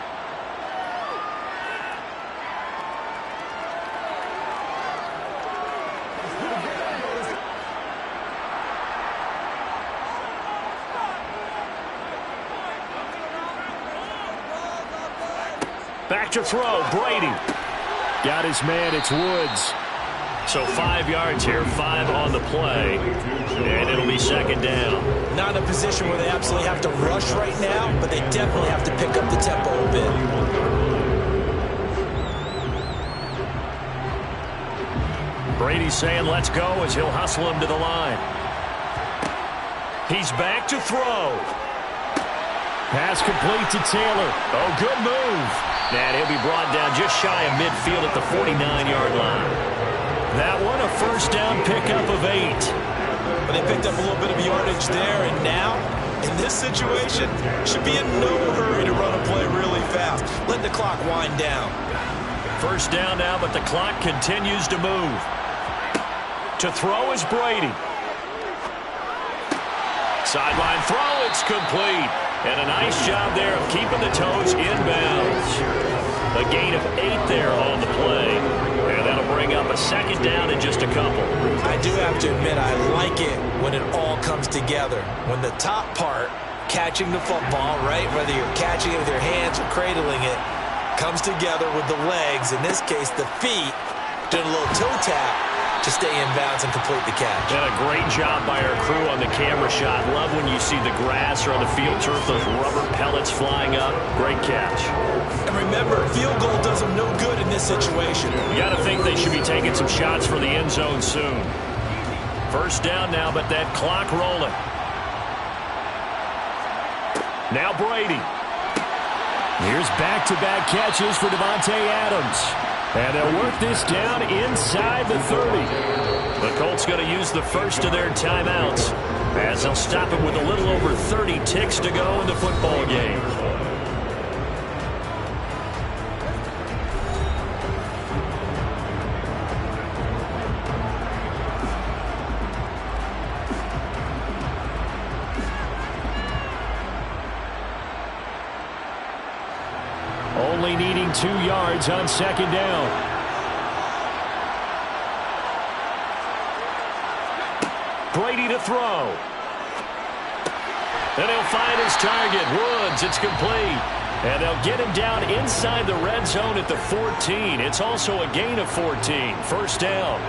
Back to throw, Brady. Got his man, it's Woods. So 5 yards here, 5 on the play, and it'll be 2nd down. Not in a position where they absolutely have to rush right now, but they definitely have to pick up the tempo a bit. Brady's saying let's go as he'll hustle him to the line. He's back to throw. Pass complete to Taylor. Oh, good move. And he'll be brought down just shy of midfield at the 49-yard line. That one, a first down pickup of 8. But they picked up a little bit of yardage there, and now, in this situation, should be in no hurry to run a play really fast. Let the clock wind down. First down now, but the clock continues to move. To throw is Brady. Sideline throw, it's complete. And a nice job there of keeping the toes inbounds. A gain of 8 there on the play. And that'll bring up a 2nd down in just a couple. I do have to admit, I like it when it all comes together. When the top part, catching the football, right, whether you're catching it with your hands or cradling it, comes together with the legs, in this case the feet, Doing a little toe tap to stay in bounds and complete the catch. And a great job by our crew on the camera shot. Love when you see the grass or on the field turf, those rubber pellets flying up. Great catch. And remember, field goal does them no good in this situation. You got to think they should be taking some shots for the end zone soon. First down now, but that clock rolling. Now Brady. Here's back-to-back catches for Davante Adams. And they'll work this down inside the 30. The Colts going to use the first of their timeouts as they'll stop it with a little over 30 ticks to go in the football game. Only needing 2 yards on second down. Brady to throw. And he'll find his target. Woods, it's complete. And they'll get him down inside the red zone at the 14. It's also a gain of 14. First down.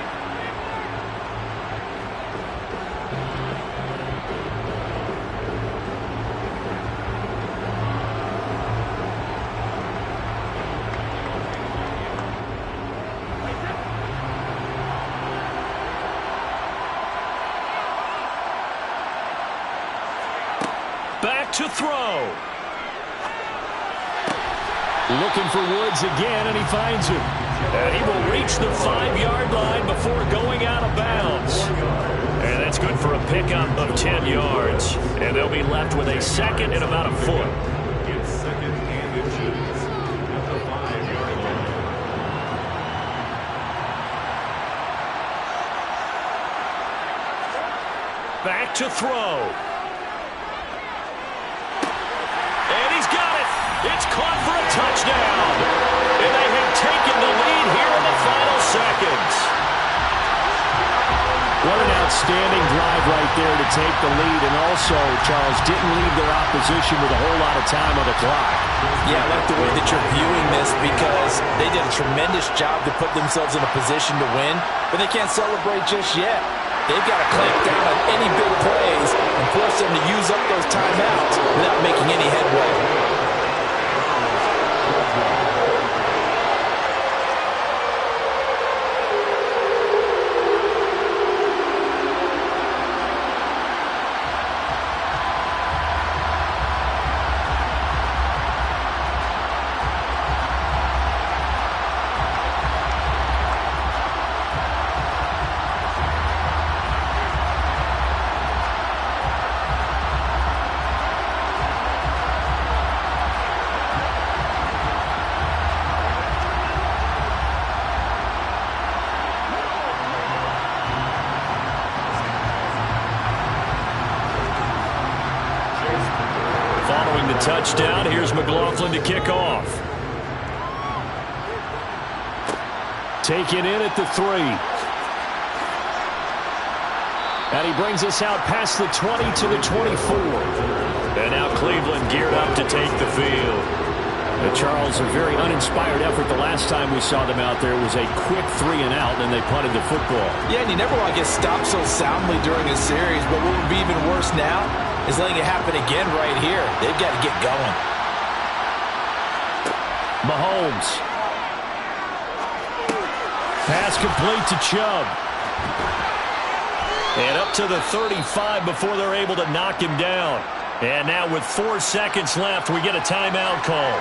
To throw. Looking for Woods again, and he finds him. And he will reach the 5-yard line before going out of bounds. And that's good for a pickup of 10 yards. And they'll be left with a second and about a foot. It's second and inches at the 5-yard line. Back to throw. It's caught for a touchdown. And they have taken the lead here in the final seconds. What an outstanding drive right there to take the lead. And also, Charles, didn't leave their opposition with a whole lot of time on the clock. Yeah, I like the way that you're viewing this because they did a tremendous job to put themselves in a position to win, but they can't celebrate just yet. They've got to clamp down on any big plays and force them to use up those timeouts without making any headway. Touchdown. Here's McLaughlin to kick off. Taken in at the 3. And he brings us out past the 20 to the 24. And now Cleveland geared up to take the field. Charles, a very uninspired effort the last time we saw them out there. It was a quick 3 and out, and they punted the football. Yeah, and you never want to get stopped so soundly during a series, but what would be even worse now is letting it happen again right here. They've got to get going. Mahomes. Pass complete to Chubb. And up to the 35 before they're able to knock him down. And now with 4 seconds left, we get a timeout call.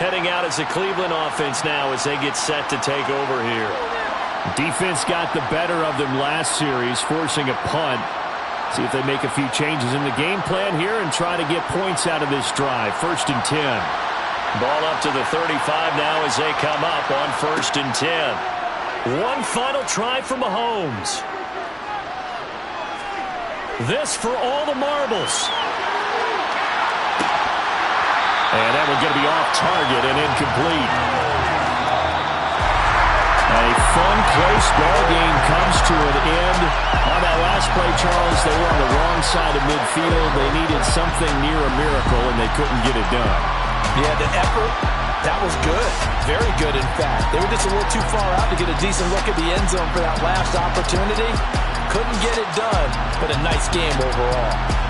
Heading out as the Cleveland offense now as they get set to take over here. Defense got the better of them last series, forcing a punt. See if they make a few changes in the game plan here and try to get points out of this drive. 1st and 10. Ball up to the 35 now as they come up on 1st and 10. One final try for Mahomes. This for all the marbles. And that one going to be off target and incomplete. A fun, close ball game comes to an end. On that last play, Charles, they were on the wrong side of midfield. They needed something near a miracle, and they couldn't get it done. Yeah, the effort That was good. Very good, in fact. They were just a little too far out to get a decent look at the end zone for that last opportunity. Couldn't get it done, but a nice game overall.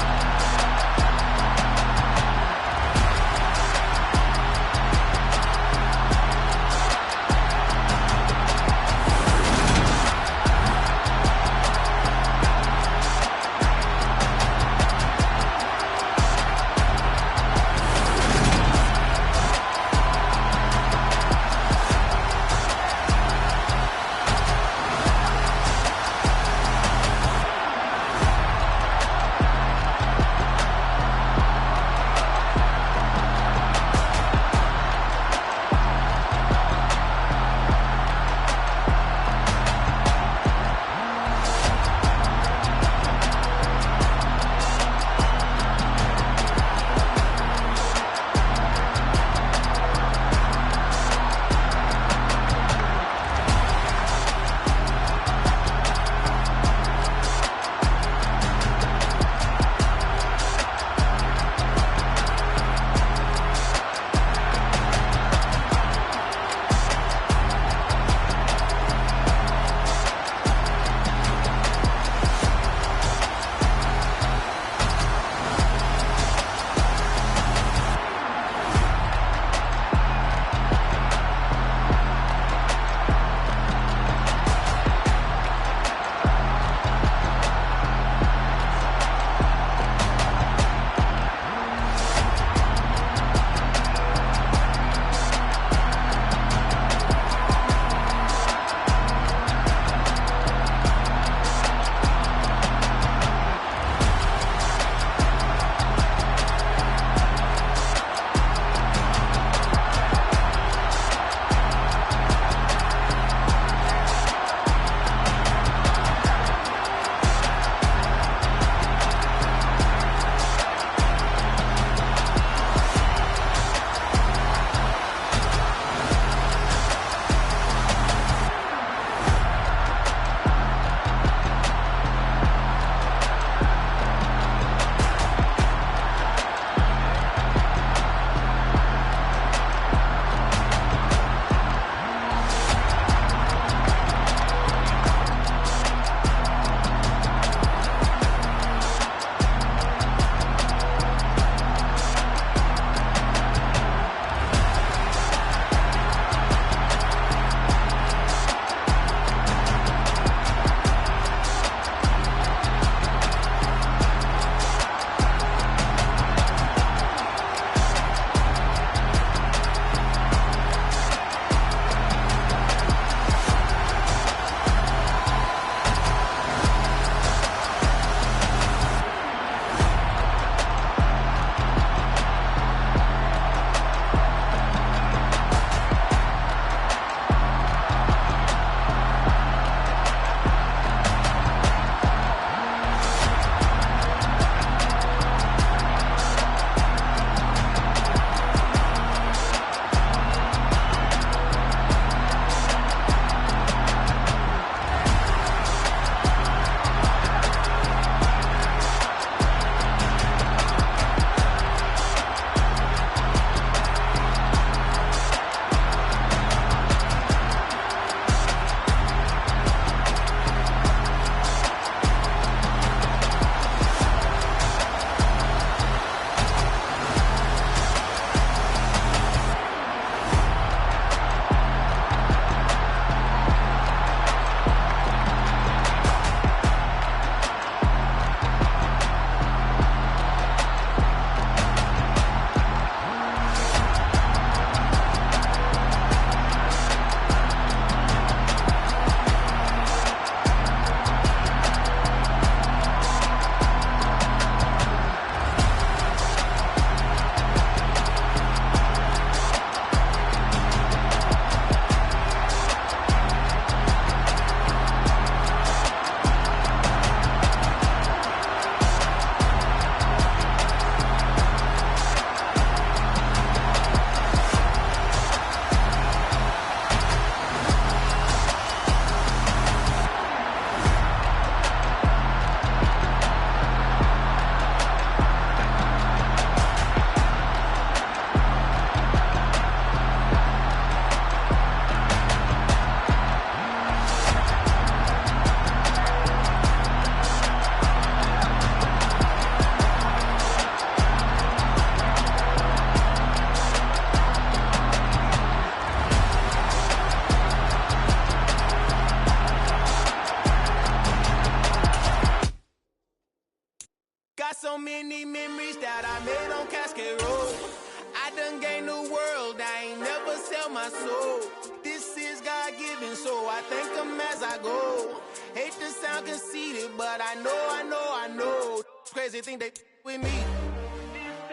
God-given, so I thank him as I go. Hate to sound conceited, but I know. Crazy thing they with me.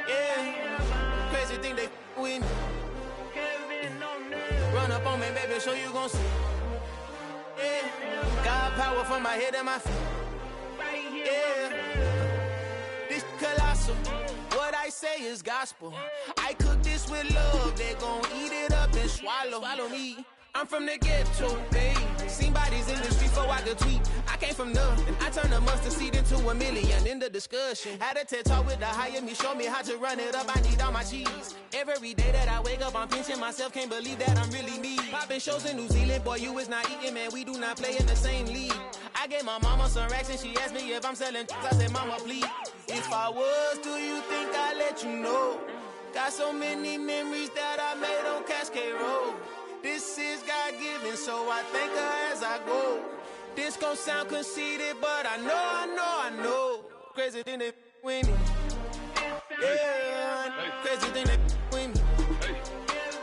Yeah, crazy thing they with me. Run up on me, baby, so you gon' see. Yeah, God power from my head and my feet. Yeah, this colossal. What I say is gospel. I cook this with love. They gon' eat it up and swallow me. I'm from the ghetto, babe. Seen bodies in the street before I could tweet. I came from nothing. I turned a mustard seed into $1 million in the discussion. Had a TED talk with the higher me, show me how to run it up. I need all my cheese. Every day that I wake up, I'm pinching myself. Can't believe that I'm really me. Popping shows in New Zealand, boy, you is not eating, man. We do not play in the same league. I gave my mama some racks and she asked me if I'm selling. I said, mama, please. If I was, do you think I'd let you know? Got so many memories that I made on Cascade Road. This is God-given, so I thank her as I go. This gon' sound conceited, but I know. Crazy thing they with me. Yeah, crazy thing they with me.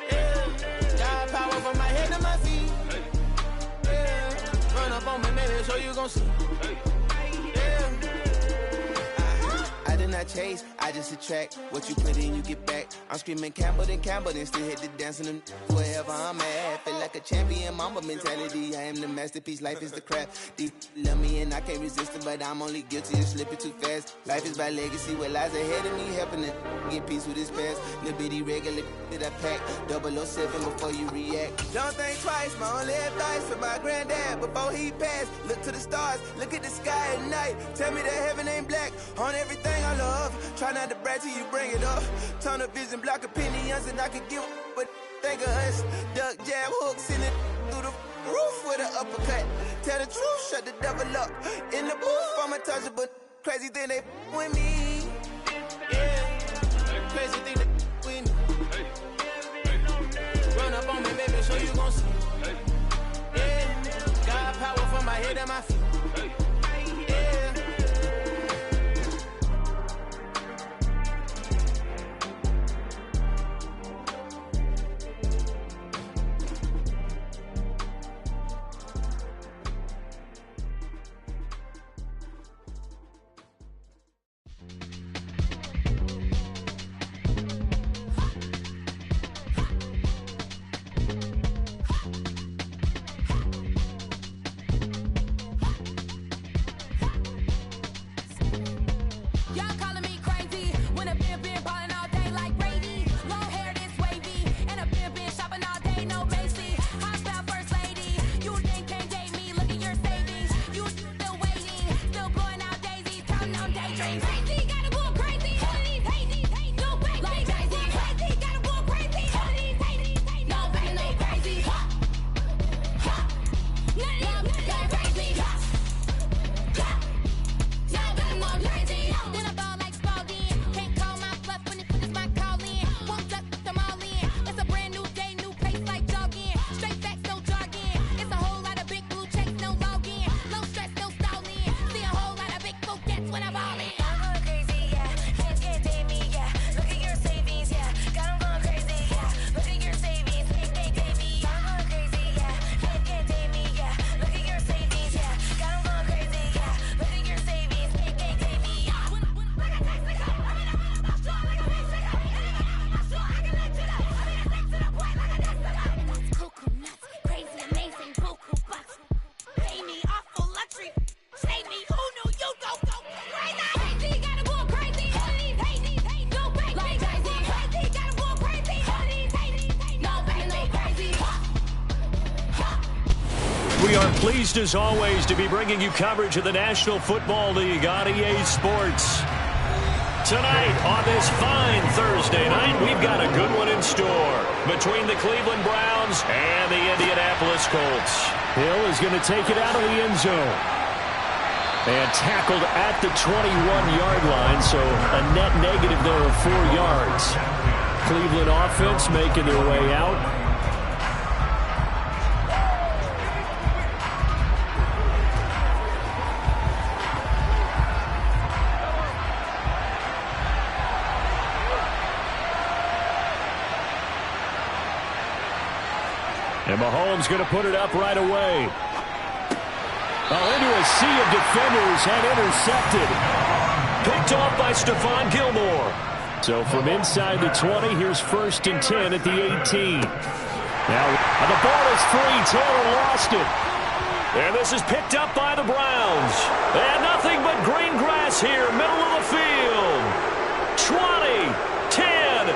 Yeah, God power from my head to my feet. Yeah, run up on me, baby, so you gon' see. I did not chase, I just attract. What you put in, you get back. I'm screaming Campbell, then still hit the dance and wherever I'm at. Feel like a champion, mama mentality. I am the masterpiece, life is the crap. Deep love me and I can't resist it, but I'm only guilty of slipping too fast. Life is by legacy, what lies ahead of me, helping to get peace with his past. Little bitty regular that I pack, 007 before you react. Don't think twice, my only advice for my granddad before he passed. Look to the stars, look at the sky at night. Tell me that heaven ain't black on everything I love. Try not to brag till you bring it up. Tunnel vision, block opinions, and I could give but think of us. Duck, jab, hook, send it through the roof with an uppercut. Tell the truth, shut the devil up. In the booth, I'm untouchable. Crazy thing they with me. Yeah, crazy thing they with me. Run up on me, baby, so you gon' see. Yeah, God power from my head and my feet. We are pleased, as always, to be bringing you coverage of the National Football League on EA Sports. Tonight, on this fine Thursday night, we've got a good one in store between the Cleveland Browns and the Indianapolis Colts. Hill is going to take it out of the end zone. And tackled at the 21-yard line, so a net negative there of 4 yards. Cleveland offense making their way out. And And Mahomes going to put it up right away. Into a sea of defenders and intercepted. Picked off by Stephon Gilmore. So from inside the 20, here's 1st and 10 at the 18. Now the ball is free. Taylor lost it. And this is picked up by the Browns. And nothing but green grass here, middle of the field. 20, 10.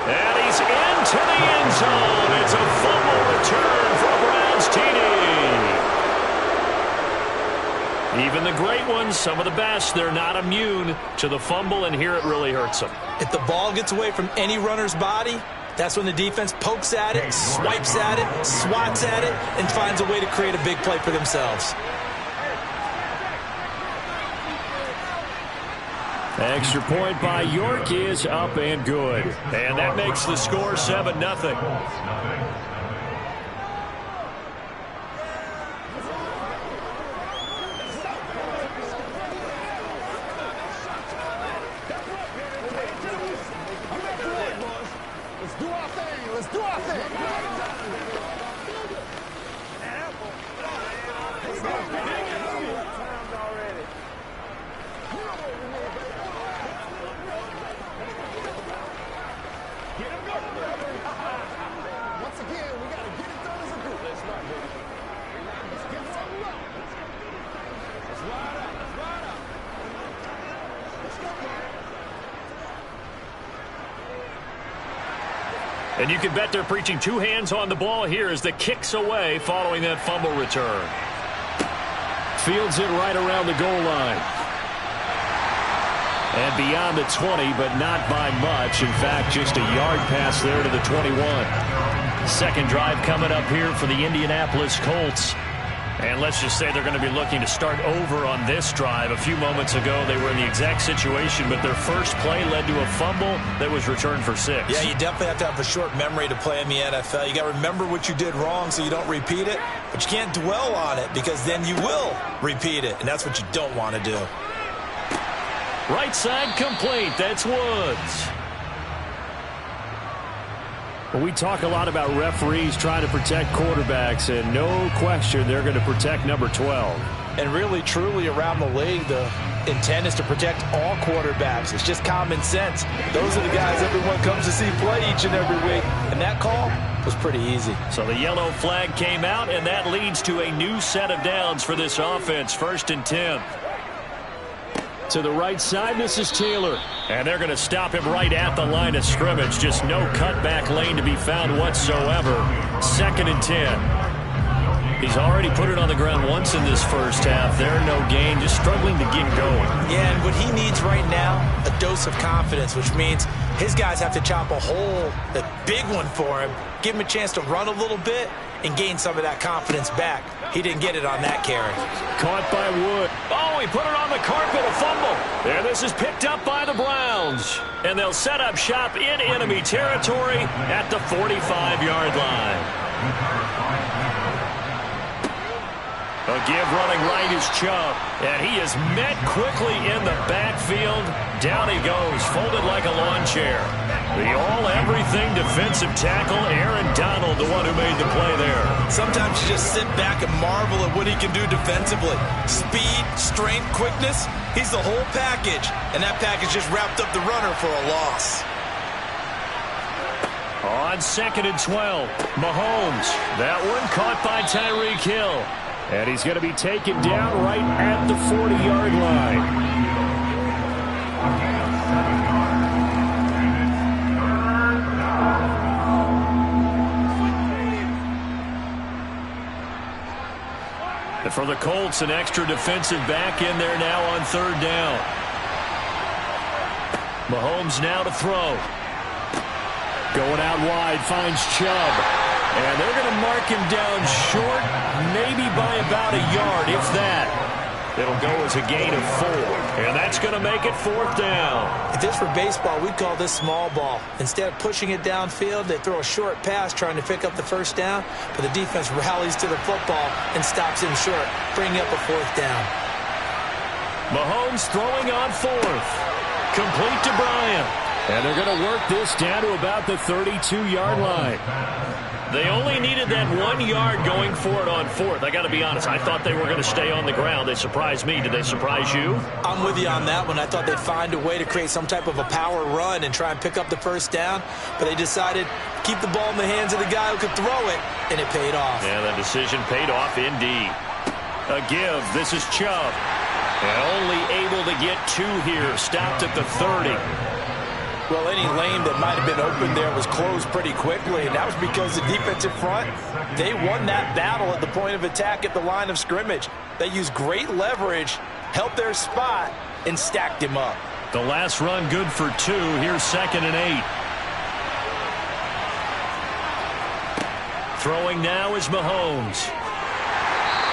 And he's into the end zone. It's a fumble return for a Browns TD. Even the great ones, some of the best, they're not immune to the fumble, and here it really hurts them. If the ball gets away from any runner's body, that's when the defense pokes at it, swipes at it, swats at it, and finds a way to create a big play for themselves. Extra point by York is up and good. And that makes the score 7-0. And you can bet they're preaching two hands on the ball here as the kick's away following that fumble return. Fields it right around the goal line. And beyond the 20, but not by much. In fact, just a yard pass there to the 21. Second drive coming up here for the Indianapolis Colts. And let's just say they're going to be looking to start over on this drive. A few moments ago, they were in the exact situation, but their first play led to a fumble that was returned for 6. Yeah, you definitely have to have a short memory to play in the NFL. You got to remember what you did wrong so you don't repeat it, but you can't dwell on it because then you will repeat it, and that's what you don't want to do. Right side complete. That's Woods. Well, we talk a lot about referees trying to protect quarterbacks, and no question they're going to protect number 12. And really, truly, around the league, the intent is to protect all quarterbacks. It's just common sense. Those are the guys everyone comes to see play each and every week. And that call was pretty easy. So the yellow flag came out, and that leads to a new set of downs for this offense. 1st and 10. To the right side, this is Taylor. And they're going to stop him right at the line of scrimmage. Just no cutback lane to be found whatsoever. 2nd and 10. He's already put it on the ground once in this first half. There, no gain, just struggling to get going. Yeah, and what he needs right now, a dose of confidence, which means his guys have to chop a hole, a big one for him, give him a chance to run a little bit, and gain some of that confidence back. He didn't get it on that carry. Caught by Wood. Oh, he put it on the carpet, a fumble. And this is picked up by the Browns. And they'll set up shop in enemy territory at the 45-yard line. A give running right is Chubb. And he is met quickly in the backfield. Down he goes, folded like a lawn chair. The all-everything defensive tackle, Aaron Donald, the one who made the play there. Sometimes you just sit back and marvel at what he can do defensively. Speed, strength, quickness, he's the whole package. And that package just wrapped up the runner for a loss. On 2nd and 12, Mahomes. That one caught by Tyreek Hill. And he's going to be taken down right at the 40-yard line. And for the Colts, an extra defensive back in there now on 3rd down. Mahomes now to throw. Going out wide, finds Chubb. And they're going to mark him down short, maybe by about a yard, if that. It'll go as a gain of 4. And that's going to make it 4th down. If this were baseball, we'd call this small ball. Instead of pushing it downfield, they throw a short pass trying to pick up the 1st down, but the defense rallies to the football and stops him short, bringing up a 4th down. Mahomes throwing on 4th. Complete to Bryant. And they're going to work this down to about the 32-yard line. They only needed that 1 yard going for it on fourth. I got to be honest, I thought they were going to stay on the ground. They surprised me. Did they surprise you? I'm with you on that one. I thought they'd find a way to create some type of a power run and try and pick up the first down, but they decided to keep the ball in the hands of the guy who could throw it, and it paid off. Yeah, that decision paid off indeed. A give. This is Chubb. And only able to get 2 here. Stopped at the 30. Well, any lane that might have been open there was closed pretty quickly, and that was because the defensive front, they won that battle at the point of attack at the line of scrimmage. They used great leverage, held their spot, and stacked him up. The last run good for 2. Here's 2nd and 8. Throwing now is Mahomes.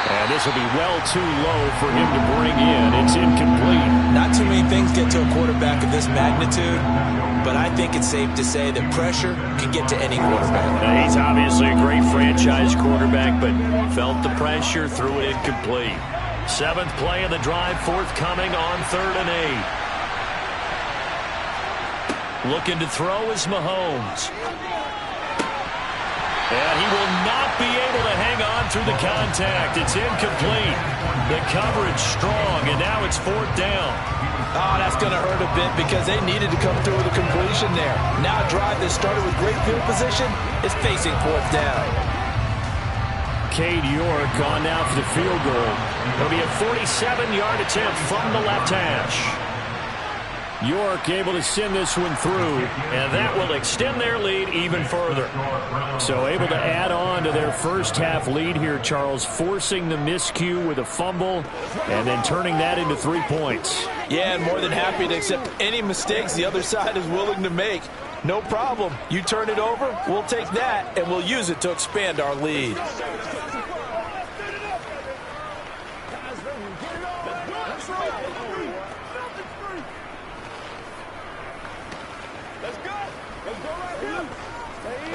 And this will be well too low for him to bring in. It's incomplete. Not too many things get to a quarterback of this magnitude, but I think it's safe to say that pressure can get to any quarterback. Now, he's obviously a great franchise quarterback, but felt the pressure, threw it incomplete. 7th play of the drive, forthcoming on 3rd and 8. Looking to throw is Mahomes. And he will not be able to hang on through the contact. It's incomplete. The coverage strong, and now it's 4th down. Oh, that's going to hurt a bit because they needed to come through with a completion there. Now a drive that started with great field position is facing 4th down. Cade York on now for the field goal. It'll be a 47-yard attempt from the left hash. York able to send this one through, and that will extend their lead even further. So able to add on to their first half lead here, Charles, forcing the miscue with a fumble and then turning that into 3 points. Yeah, and more than happy to accept any mistakes the other side is willing to make. No problem. You turn it over, we'll take that, and we'll use it to expand our lead.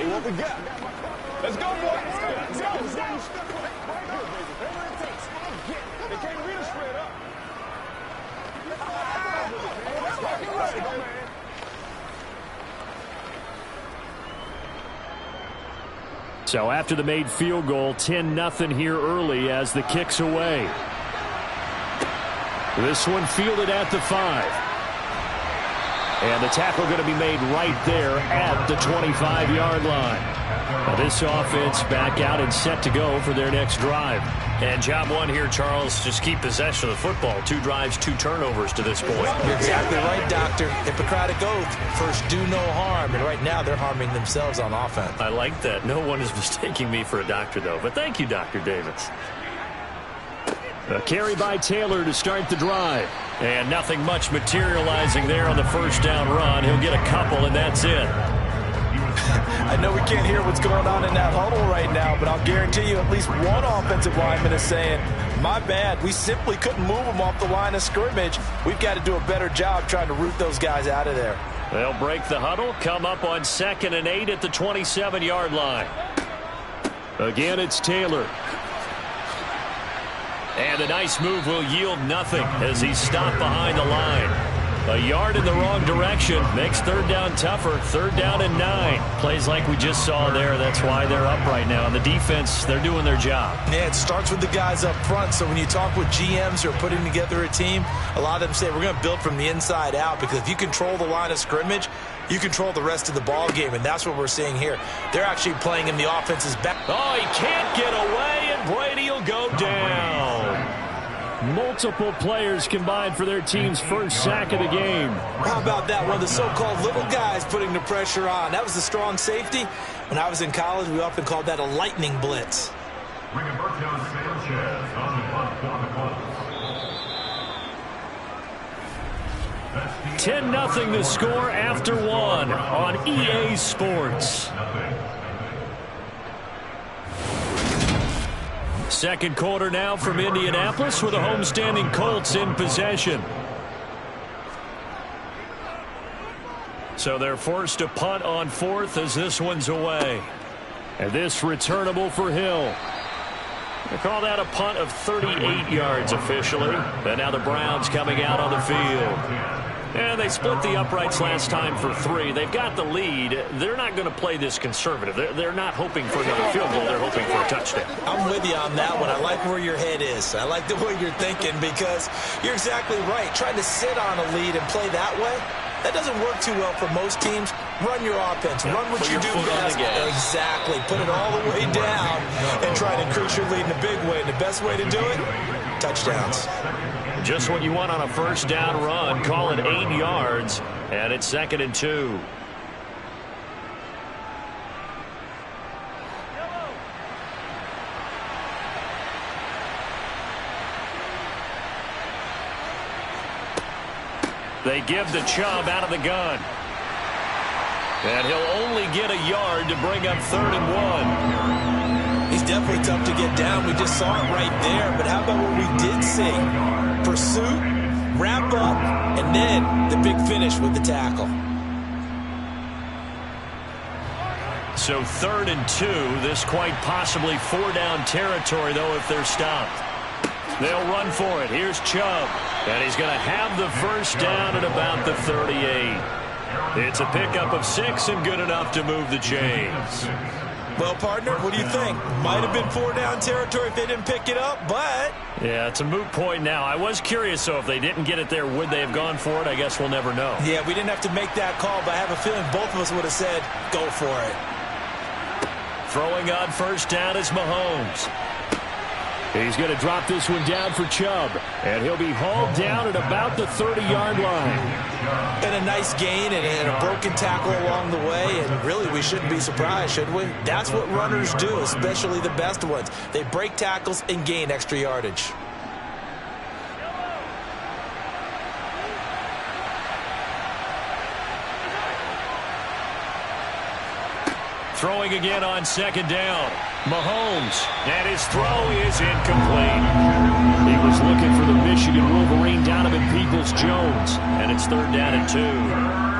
What we got? Let's go, boy. Let's go. They can't read us straight up. So after the made field goal, 10-0 here early as the kick's away. This one fielded at the 5. And the tackle going to be made right there at the 25-yard line. Now this offense back out and set to go for their next drive. And job one here, Charles, just keep possession of the football. 2 drives, 2 turnovers to this point. You're exactly right, Doctor. Hippocratic oath. First, do no harm. And right now, they're harming themselves on offense. I like that. No one is mistaking me for a doctor, though. But thank you, Dr. Davis. A carry by Taylor to start the drive. And nothing much materializing there on the first down run. He'll get a couple, and that's it. I know we can't hear what's going on in that huddle right now, but I'll guarantee you at least one offensive lineman is saying, my bad, we simply couldn't move them off the line of scrimmage. We've got to do a better job trying to root those guys out of there. They'll break the huddle, come up on 2nd and 8 at the 27-yard line. Again, it's Taylor. And a nice move will yield nothing as he's stopped behind the line. A yard in the wrong direction makes 3rd down tougher. 3rd down and 9. Plays like we just saw there. That's why they're up right now. And the defense, they're doing their job. Yeah, it starts with the guys up front. So when you talk with GMs who are putting together a team, a lot of them say we're going to build from the inside out, because if you control the line of scrimmage, you control the rest of the ball game, and that's what we're seeing here. They're actually playing in the offense's back. Oh, he can't get away, and Brady will go down. Multiple players combined for their team's first sack of the game. How about that? One of the so-called little guys putting the pressure on. That was the strong safety. When I was in college, we often called that a lightning blitz. 10-0 the score after 1 on EA Sports. Second quarter now from Indianapolis with the homestanding Colts in possession. So they're forced to punt on 4th as this one's away. And this returnable for Hill. They call that a punt of 38 yards officially. And now the Browns coming out on the field. And they split the uprights last time for 3. They've got the lead. They're not going to play this conservative. They're not hoping for another field goal. They're hoping for a touchdown. I'm with you on that one. I like where your head is. I like the way you're thinking because you're exactly right. Trying to sit on a lead and play that way, that doesn't work too well for most teams. Run your offense. Run what you do best. Exactly. Put it all the way down and try to increase your lead in a big way. And the best way to do it, touchdowns. Just what you want on a first down run. Call it 8 yards, and it's 2nd and 2. They give the Chubb out of the gun. And he'll only get a yard to bring up 3rd and 1. He's definitely tough to get down. We just saw it right there. But how about what we did see? Pursuit, wrap up, and then the big finish with the tackle. So 3rd and 2. This quite possibly 4-down territory, though, if they're stopped. They'll run for it. Here's Chubb. And he's going to have the first down at about the 38. It's a pickup of 6 and good enough to move the chains. Well, partner, what do you think? Might have been 4-down territory if they didn't pick it up, but... Yeah, it's a moot point now. I was curious, so if they didn't get it there, would they have gone for it? I guess we'll never know. Yeah, we didn't have to make that call, but I have a feeling both of us would have said, go for it. Throwing on first down is Mahomes. He's going to drop this one down for Chubb, and he'll be hauled down at about the 30-yard line. And a nice gain and a broken tackle along the way, and really we shouldn't be surprised, should we? That's what runners do, especially the best ones. They break tackles and gain extra yardage. Throwing again on 2nd down. Mahomes, and his throw is incomplete. He was looking for the Michigan Wolverine, Donovan Peoples-Jones, and it's 3rd down and 2.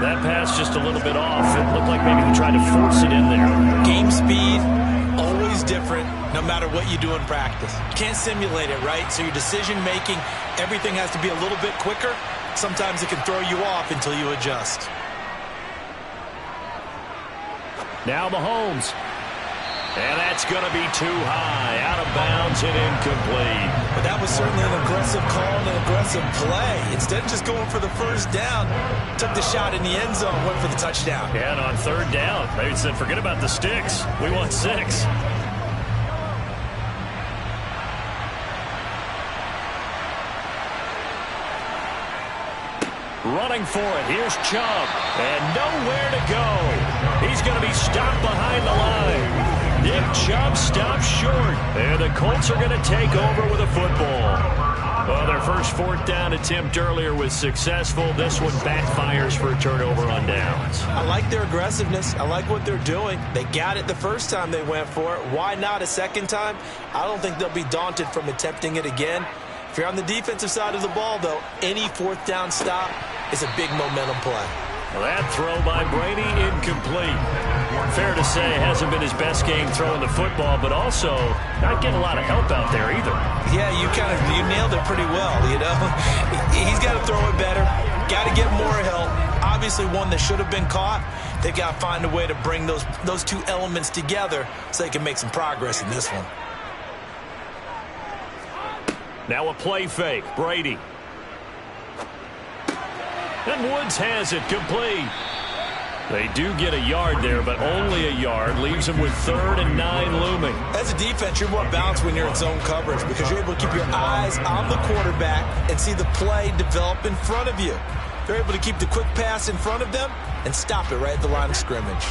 That pass just a little bit off. It looked like maybe he tried to force it in there. Game speed, always different, no matter what you do in practice. You can't simulate it, right? So your decision-making, everything has to be a little bit quicker. Sometimes it can throw you off until you adjust. Now Mahomes. And that's going to be too high. Out of bounds and incomplete. But that was certainly an aggressive call and an aggressive play. Instead of just going for the first down, took the shot in the end zone, went for the touchdown. Yeah, and on 3rd down, they said, forget about the sticks. We want 6. Running for it. Here's Chubb. And nowhere to go. He's going to be stopped behind the line. Nick Chubb stops short. And the Colts are going to take over with a football. Well, their first 4th down attempt earlier was successful. This one backfires for a turnover on downs. I like their aggressiveness. I like what they're doing. They got it the first time they went for it. Why not a second time? I don't think they'll be daunted from attempting it again. If you're on the defensive side of the ball, though, any 4th down stop is a big momentum play. Well, that throw by Brady, incomplete. Fair to say, hasn't been his best game throwing the football, but also not getting a lot of help out there either. Yeah, you nailed it pretty well, you know. He's got to throw it better, got to get more help. Obviously one that should have been caught. They've got to find a way to bring those two elements together so they can make some progress in this one. Now a play fake, Brady. And Woods has it complete. They do get a yard there, but only a yard. Leaves them with 3rd and 9 looming. As a defense, you're more balanced when you're in zone coverage because you're able to keep your eyes on the quarterback and see the play develop in front of you. They're able to keep the quick pass in front of them and stop it right at the line of scrimmage.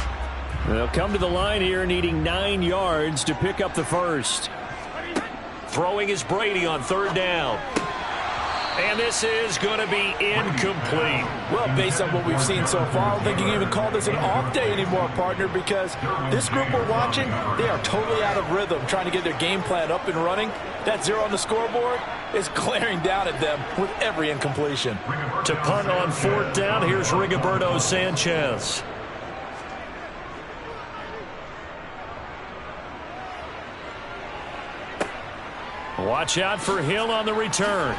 They'll come to the line here needing 9 yards to pick up the first. Throwing is Brady on 3rd down. And this is going to be incomplete. Well, based on what we've seen so far, I don't think you can even call this an off day anymore, partner, because this group we're watching, they are totally out of rhythm, trying to get their game plan up and running. That 0 on the scoreboard is glaring down at them with every incompletion. To punt on 4th down, here's Rigoberto Sanchez. Watch out for Hill on the return.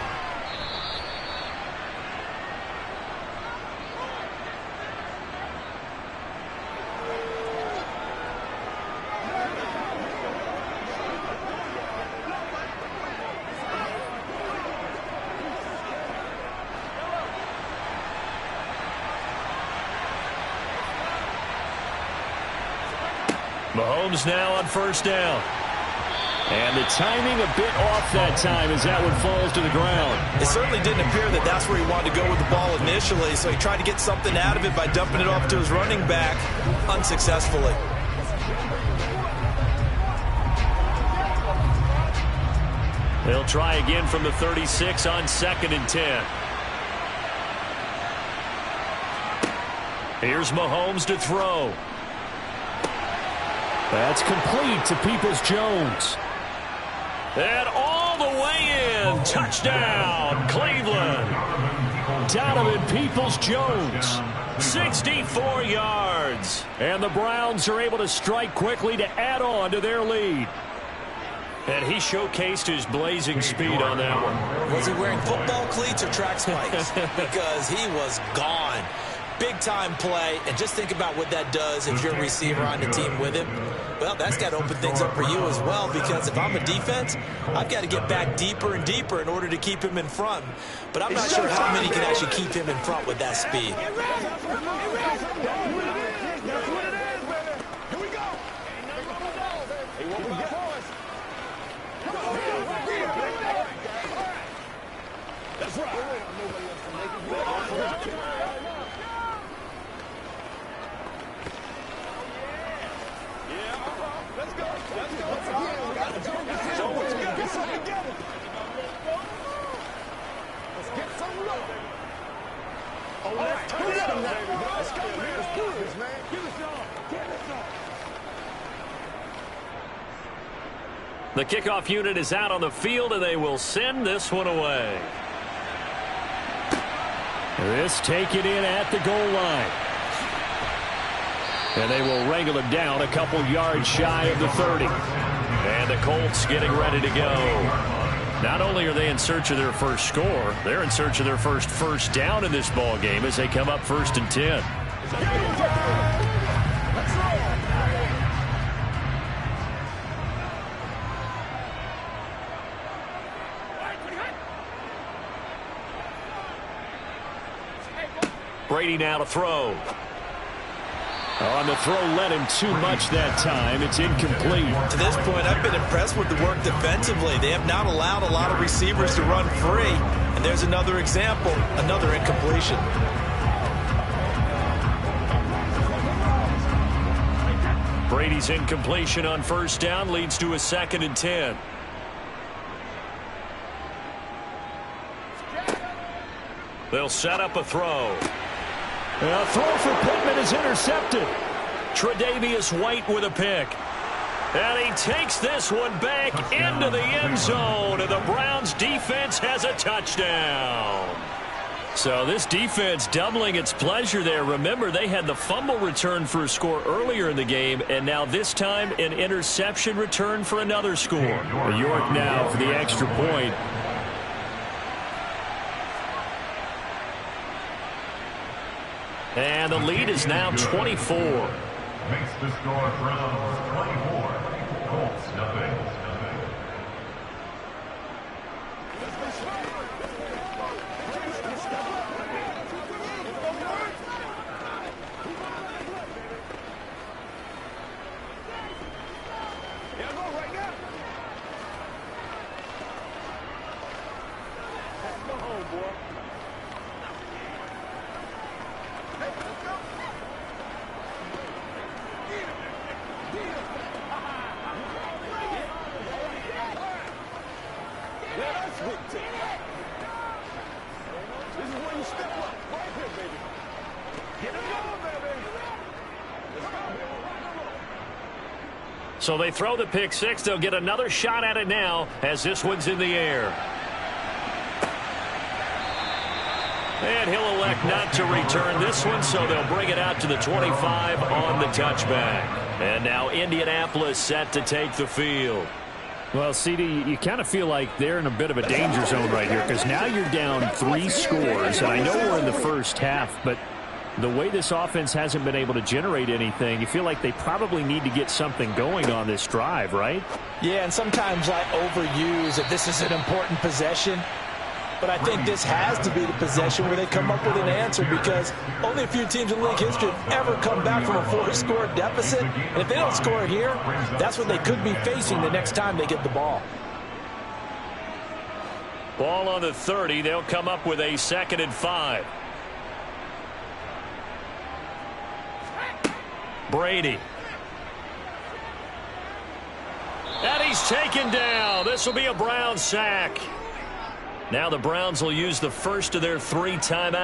Mahomes now on first down. And the timing a bit off that time as that one falls to the ground. It certainly didn't appear that that's where he wanted to go with the ball initially, so he tried to get something out of it by dumping it off to his running back unsuccessfully. They'll try again from the 36 on 2nd and 10. Here's Mahomes to throw. That's complete to Peoples-Jones. And all the way in. Touchdown, Cleveland. Donovan Peoples-Jones. 64 yards. And the Browns are able to strike quickly to add on to their lead. And he showcased his blazing speed on that one. Was he wearing football cleats or track spikes? Because he was gone. Big-time play, and just think about what that does if you're a receiver on the team with him. Well, that's got to open things up for you as well, because if I'm a defense, I've got to get back deeper and deeper in order to keep him in front. But I'm not sure how many can actually keep him in front with that speed. The kickoff unit is out on the field, and they will send this one away. This taken in at the goal line. And they will wrangle him down a couple yards shy of the 30. And the Colts getting ready to go. Not only are they in search of their first score, they're in search of their first down in this ball game as they come up 1st and 10. Brady now to throw. On the throw, led him too much that time. It's incomplete. To this point, I've been impressed with the work defensively. They have not allowed a lot of receivers to run free. And there's another example, another incompletion. Brady's incompletion on first down leads to a 2nd and 10. They'll set up a throw. A throw for Pittman is intercepted. Tre'Davious White with a pick. And he takes this one back into the end zone. And the Browns defense has a touchdown. So this defense doubling its pleasure there. Remember, they had the fumble return for a score earlier in the game. And now this time an interception return for another score. York now for the extra point. And the lead is now 24. Makes the score Browns 24. Colts nothing. So they throw the pick six. They'll get another shot at it now as this one's in the air. And he'll elect not to return this one, so they'll bring it out to the 25 on the touchback. And now Indianapolis set to take the field. Well, CD, you kind of feel like they're in a bit of a danger zone right here because now you're down 3 scores. And I know we're in the first half, but the way this offense hasn't been able to generate anything, you feel like they probably need to get something going on this drive, right? Yeah, and sometimes I overuse that this is an important possession. But I think this has to be the possession where they come up with an answer, because only a few teams in league history have ever come back from a 4-score deficit. And if they don't score here, that's what they could be facing the next time they get the ball. Ball on the 30. They'll come up with a 2nd and 5. Brady. And he's taken down. This will be a Brown sack. Now the Browns will use the first of their 3 timeouts.